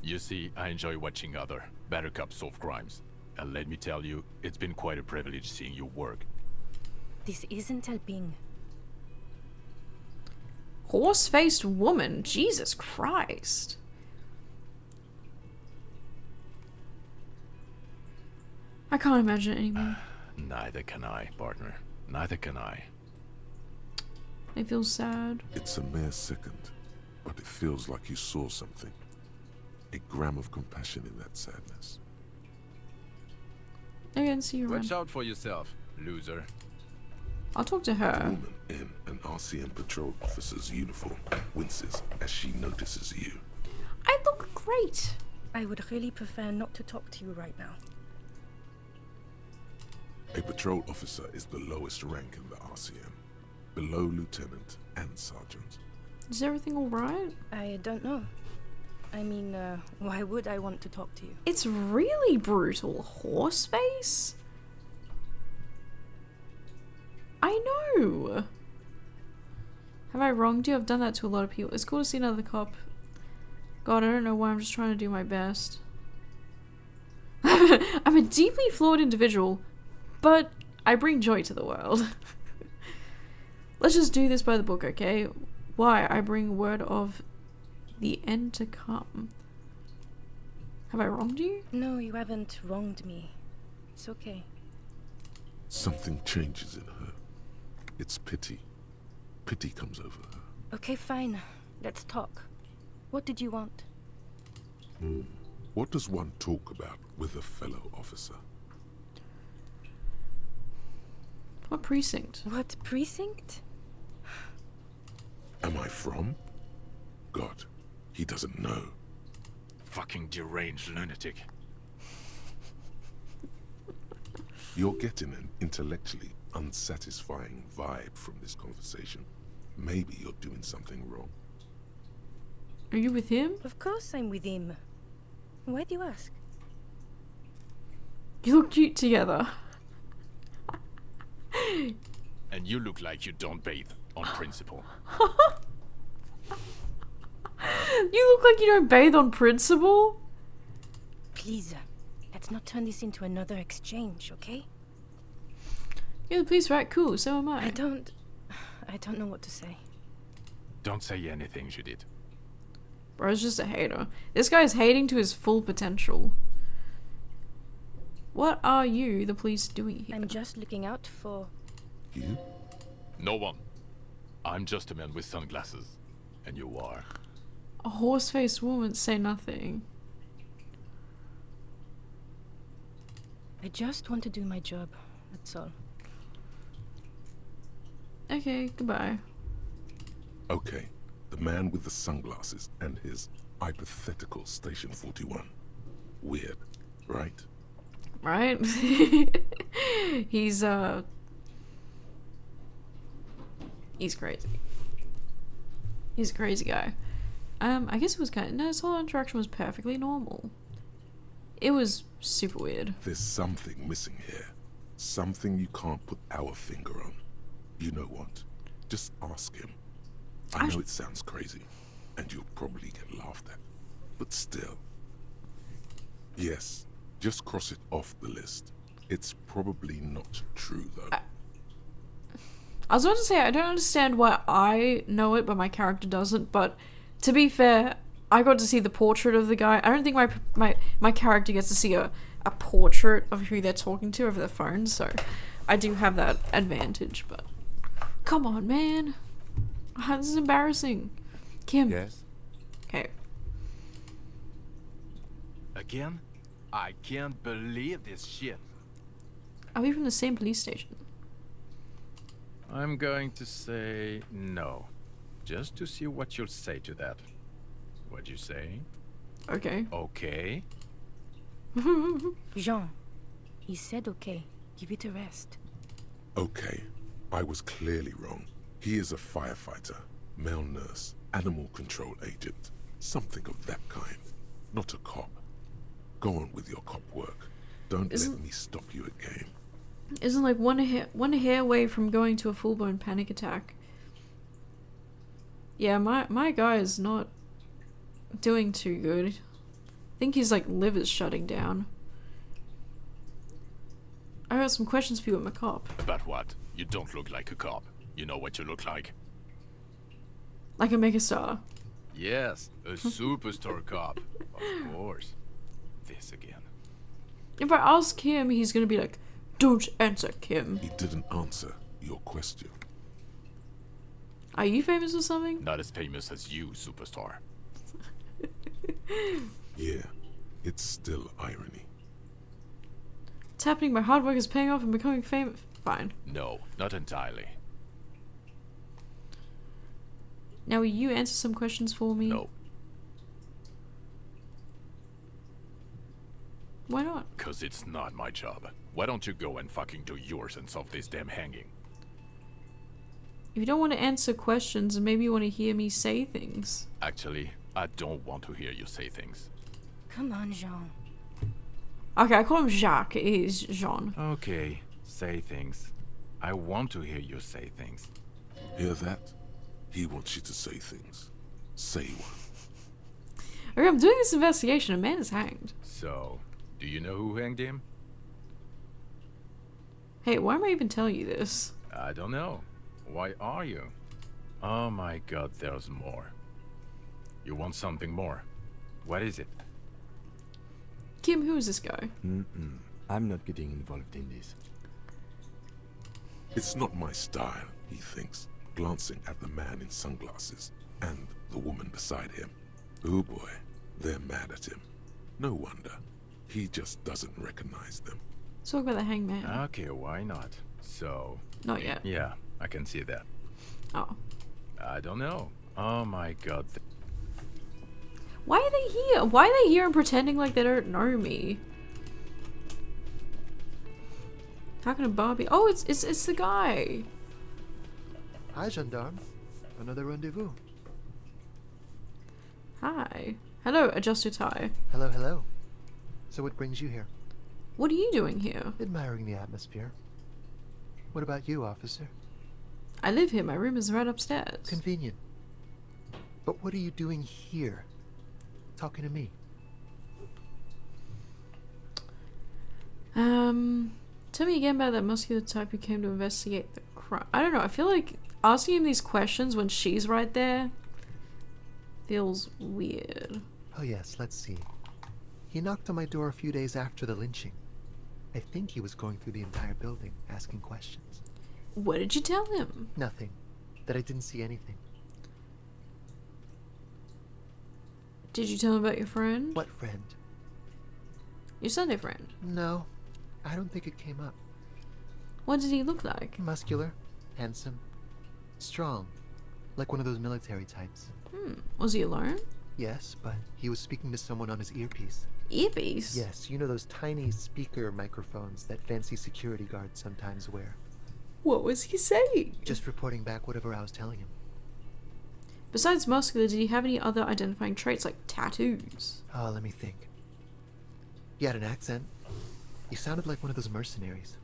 You see, I enjoy watching other better cops solve crimes. And let me tell you, it's been quite a privilege seeing you work. This isn't helping. Horse-faced woman. Jesus Christ. I can't imagine it anymore. Neither can I, partner. Neither can I. I feel sad. It's a mere second, but it feels like you saw something. A gram of compassion in that sadness. I can see you around. Watch out for yourself, loser. I'll talk to A her. woman in an RCM patrol officer's uniform winces as she notices you. I look great. I would really prefer not to talk to you right now. A patrol officer is the lowest rank in the RCM, below lieutenant and sergeant. Is everything alright? I don't know. I mean, why would I want to talk to you? It's really brutal. Horseface? I know. Have I wronged you? I've done that to a lot of people. It's cool to see another cop. God, I don't know why. I'm just trying to do my best. I'm a deeply flawed individual, but I bring joy to the world. Let's just do this by the book, okay? Why? I bring word of the end to come. Have I wronged you? No, you haven't wronged me. It's okay. Something changes in her. It's pity. Pity comes over her. Okay, fine. Let's talk. What did you want? What does one talk about with a fellow officer? What precinct? What precinct? Am I from? God, he doesn't know. Fucking deranged lunatic. You're getting an intellectually unsatisfying vibe from this conversation. Maybe you're doing something wrong. Are you with him? Of course I'm with him. Why do you ask? You look cute together. And you look like you don't bathe on principle. You look like you don't bathe on principle? Please, let's not turn this into another exchange, okay? You're the police, right? Cool, so am I. I don't know what to say. Don't say anything, Judith. Bro's just a hater. This guy's hating to his full potential. What are you, the police, doing here? I'm just looking out for... You? No one. I'm just a man with sunglasses. And you are. A horse-faced woman, say nothing. I just want to do my job, that's all. Okay, goodbye. Okay, the man with the sunglasses and his hypothetical Station 41. Weird, right? Right? He's crazy. He's a crazy guy. I guess it was kind of... No, this whole interaction was perfectly normal. It was super weird. There's something missing here. Something you can't put our finger on. You know what? Just ask him. I know it sounds crazy, and you'll probably get laughed at, but still. Yes, just cross it off the list. It's probably not true, though. I was about to say, I don't understand why I know it, but my character doesn't, but to be fair, I got to see the portrait of the guy. I don't think my character gets to see a portrait of who they're talking to over the phone, so I do have that advantage, but come on, man. This is embarrassing. Kim. Yes? Okay. Again? I can't believe this shit. Are we from the same police station? I'm going to say no. Just to see what you'll say to that. What'd you say? Okay. Okay? Jean, he said okay. Give it a rest. Okay, I was clearly wrong. He is a firefighter, male nurse, animal control agent, something of that kind. Not a cop. Go on with your cop work. Don't let me stop you again. Isn't like one hair away from going to a full-blown panic attack. Yeah, my guy is not doing too good. I think his like liver's shutting down. I got some questions for you, I'm a cop. About what? You don't look like a cop. You know what you look like? Like a megastar. Yes, a superstar cop. Of course. This again. If I ask him, he's gonna be like, "Don't answer, Kim." He didn't answer your question. Are you famous or something? Not as famous as you, superstar. Yeah, it's still irony. It's happening. My hard work is paying off and becoming famous. Fine. No, not entirely. Now, will you answer some questions for me? No. Why not? Cause it's not my job. Why don't you go and fucking do yours and solve this damn hanging? If you don't want to answer questions, and maybe you want to hear me say things. Actually, I don't want to hear you say things. Come on, Jean. Okay, I call him Jacques. It is Jean. Okay, say things. I want to hear you say things. Hear that? He wants you to say things. Say one. Okay, I'm doing this investigation. A man is hanged. So, do you know who hanged him? Hey, why am I even telling you this? I don't know. Why are you? Oh my god, there's more. You want something more? What is it? Kim, who is this guy? I'm not getting involved in this. It's not my style, he thinks, glancing at the man in sunglasses and the woman beside him. Oh boy, they're mad at him. No wonder. He just doesn't recognize them. Let's talk about the hangman. Okay, why not? So... Not yet. Yeah, I can see that. Oh. I don't know. Oh my god. Why are they here? Why are they here and pretending like they don't know me? How can a Barbie? Oh, it's the guy. Hi, gendarme. Another rendezvous. Hi. Hello, adjust your tie. Hello, hello. So what brings you here? What are you doing here? Admiring the atmosphere. What about you, officer? I live here. My room is right upstairs. Convenient. But what are you doing here? Talking to me? Tell me again about that muscular type who came to investigate the crime. I don't know. I feel like asking him these questions when she's right there feels weird. Oh yes, let's see. He knocked on my door a few days after the lynching. I think he was going through the entire building, asking questions. What did you tell him? Nothing. That I didn't see anything. Did you tell him about your friend? What friend? Your Sunday friend? No, I don't think it came up. What did he look like? Muscular, handsome, strong, like one of those military types. Was he alone? Yes, but he was speaking to someone on his earpiece. Earpiece? Yes, you know those tiny speaker microphones that fancy security guards sometimes wear. What was he saying? Just reporting back whatever I was telling him. Besides muscular, did he have any other identifying traits like tattoos? Oh, let me think. He had an accent. He sounded like one of those mercenaries.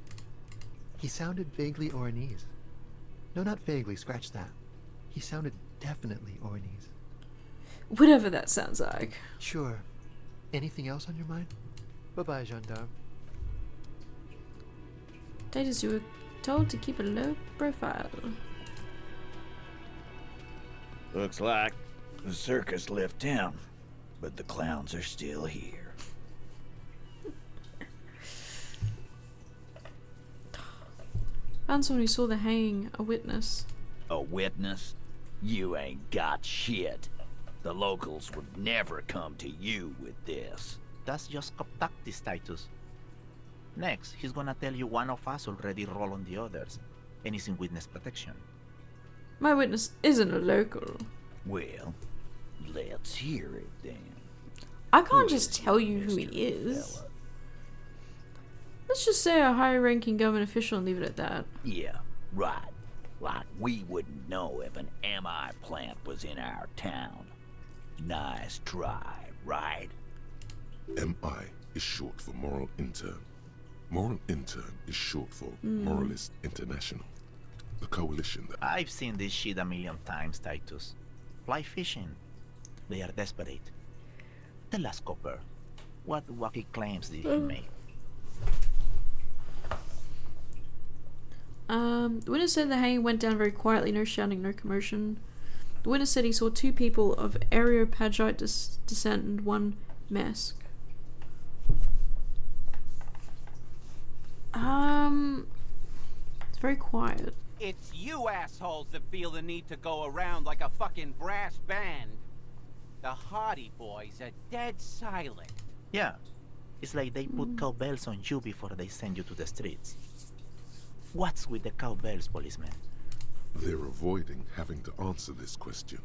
He sounded vaguely Oranese. No, not vaguely, scratch that. He sounded Definitely Ornies. Whatever that sounds like. Sure. Anything else on your mind? Bye-bye, gendarme. Titus, you were told to keep a low profile. Looks like the circus left town, but the clowns are still here. Found someone who saw the hanging, a witness. A witness? You ain't got shit. The locals would never come to you with this. That's just tactics, Titus. Next, he's gonna tell you one of us already roll on the others, and he's in witness protection. My witness isn't a local. Well, let's hear it then. I can't just tell you who he is. Fella? Let's just say a high-ranking government official and leave it at that. Yeah, right. Like we wouldn't know if an MI plant was in our town. Nice try, right? MI is short for Moral Intern. Moral Intern is short for Moralist International. The coalition that... I've seen this shit a million times, Titus. Fly fishing. They are desperate. Tell us, Copper, what wacky claims did he make? The witness said the hanging went down very quietly, no shouting, no commotion. The witness said he saw 2 people of Areopagite descent and 1 mask. It's very quiet. It's you assholes that feel the need to go around like a fucking brass band. The Hardy Boys are dead silent. Yeah, it's like they put cowbells on you before they send you to the streets. What's with the cowbells, policeman? They're avoiding having to answer this question.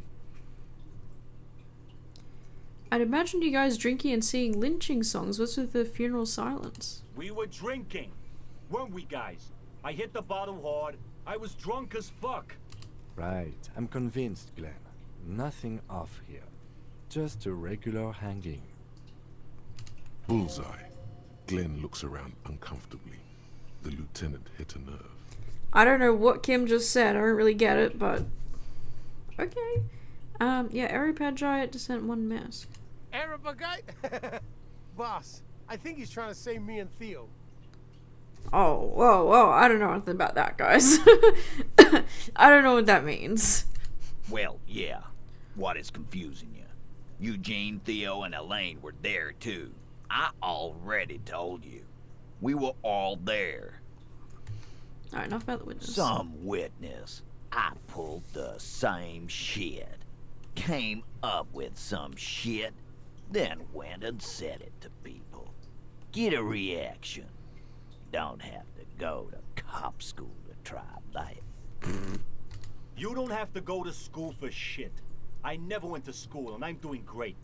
I'd imagined you guys drinking and singing lynching songs. What's with the funeral silence? We were drinking, weren't we, guys? I hit the bottle hard. I was drunk as fuck. Right, I'm convinced, Glenn. Nothing off here. Just a regular hanging. Bullseye. Glenn looks around uncomfortably. The lieutenant hit a nerve. I don't know what Kim just said. I don't really get it, but... Okay. Yeah, Areopagite descent 1 mask. Areopagite? Boss, I think he's trying to say me and Theo. Oh, whoa, I don't know anything about that, guys. I don't know what that means. Well, yeah. What is confusing you? Eugene, Theo, and Elaine were there, too. I already told you. We were all there. Alright, enough about the witness. Some witness. I pulled the same shit. Came up with some shit, then went and said it to people. Get a reaction. Don't have to go to cop school to try that. You don't have to go to school for shit. I never went to school and I'm doing great.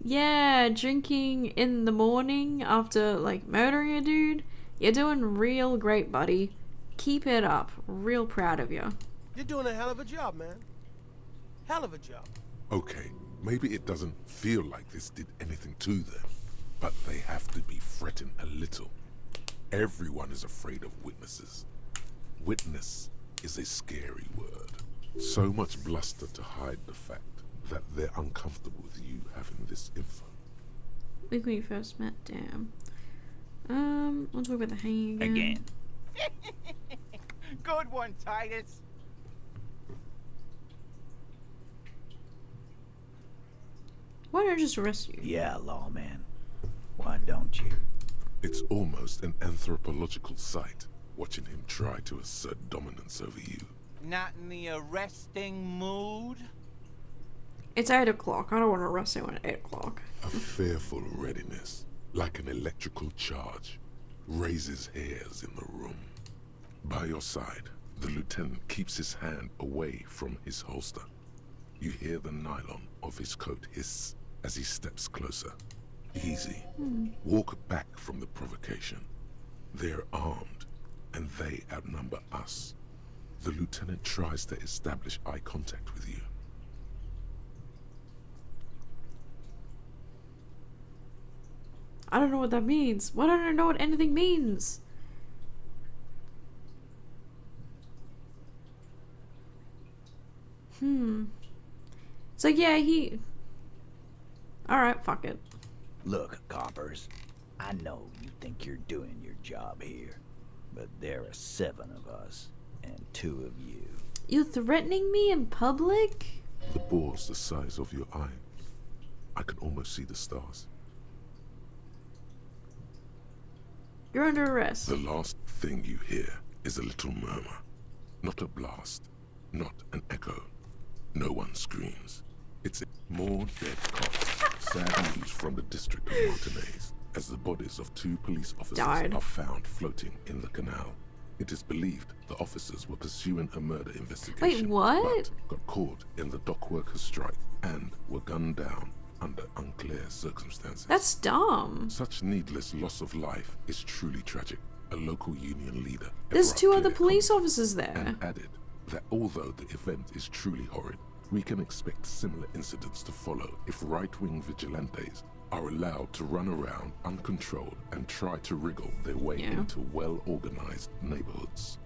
Yeah, drinking in the morning after, like, murdering a dude. You're doing real great, buddy. Keep it up. Real proud of you. You're doing a hell of a job, man. Hell of a job. Okay, maybe it doesn't feel like this did anything to them, but they have to be fretting a little. Everyone is afraid of witnesses. Witness is a scary word. So much bluster to hide the fact that they're uncomfortable with you having this info. Week when you first met, damn. We'll talk about the hanging again. Good one, Titus. Why don't I just arrest you? Yeah, lawman. Why don't you? It's almost an anthropological sight, watching him try to assert dominance over you. Not in the arresting mood? It's 8 o'clock. I don't want to arrest anyone at 8 o'clock. A fearful readiness, like an electrical charge, raises hairs in the room. By your side, the lieutenant keeps his hand away from his holster. You hear the nylon of his coat hiss as he steps closer. Easy. Walk back from the provocation. They're armed, and they outnumber us. The lieutenant tries to establish eye contact with you. I don't know what that means. Why don't I know what anything means? So yeah, he... Alright, fuck it. Look, coppers, I know you think you're doing your job here, but there are 7 of us, and 2 of you. You threatening me in public? The bore's the size of your eye. I can almost see the stars. You're under arrest. The last thing you hear is a little murmur. Not a blast. Not an echo. No one screams. It's more dead cops. Sad news from the district of Martinez, as the bodies of 2 police officers died. are found floating in the canal. It is believed the officers were pursuing a murder investigation. Wait, what? But got caught in the dock workers' strike and were gunned down under unclear circumstances. That's dumb. Such needless loss of life is truly tragic. A local union leader. There's 2 other abruptly police officers there. and added that although the event is truly horrid, we can expect similar incidents to follow if right-wing vigilantes are allowed to run around uncontrolled and try to wriggle their way into well-organized neighborhoods.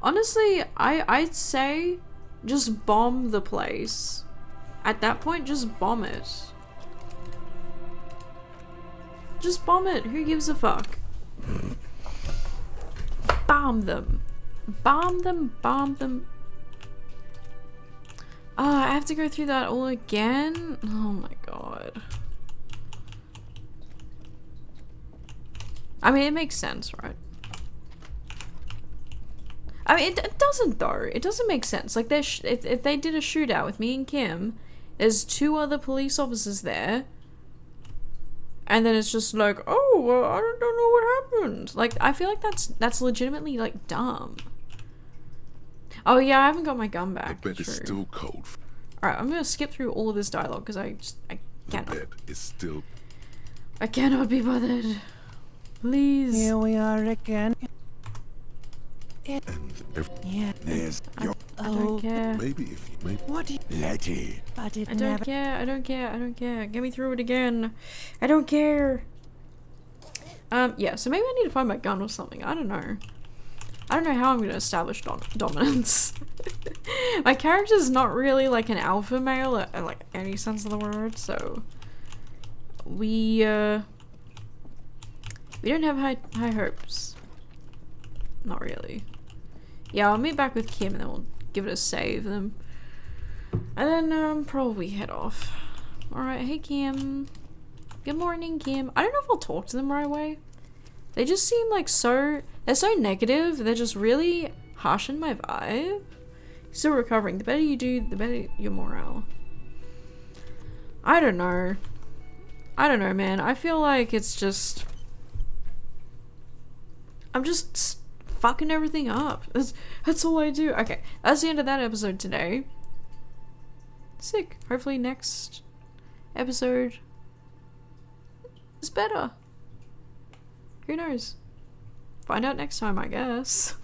Honestly, I'd say just bomb the place. At that point, just bomb it. Just bomb it. Who gives a fuck? Bomb them. Bomb them, bomb them. I have to go through that all again? Oh my god. I mean, it makes sense, right? I mean, it doesn't though. It doesn't make sense. Like, if they did a shootout with me and Kim, there's 2 other police officers there, and then it's just like, oh, well, I don't know what happened. Like, I feel like that's legitimately, like, dumb. Oh yeah, I haven't got my gun back. The bed is still cold. Alright, I'm gonna skip through all of this dialogue because I cannot. The bed is still... I cannot be bothered. Please. Here we are again. Yeah. There's your... I don't care. Maybe if you... What do you... Let it. But it I don't care, I don't care, I don't care. Get me through it again. I don't care. Yeah, so maybe I need to find my gun or something. I don't know. I don't know how I'm going to establish dominance. My character's not really like an alpha male in like any sense of the word, so we don't have high hopes. Not really. Yeah, I'll meet back with Kim and then we'll give it a save and then probably head off. Alright, hey Kim. Good morning, Kim. I don't know if I'll talk to them right away. They just seem like they're so negative. They're just really harshing my vibe. Still recovering. The better you do, the better your morale. I don't know. I don't know, man. I feel like it's just... I'm just fucking everything up. That's all I do. Okay, that's the end of that episode today. Sick. Hopefully next episode is better. Who knows? Find out next time, I guess.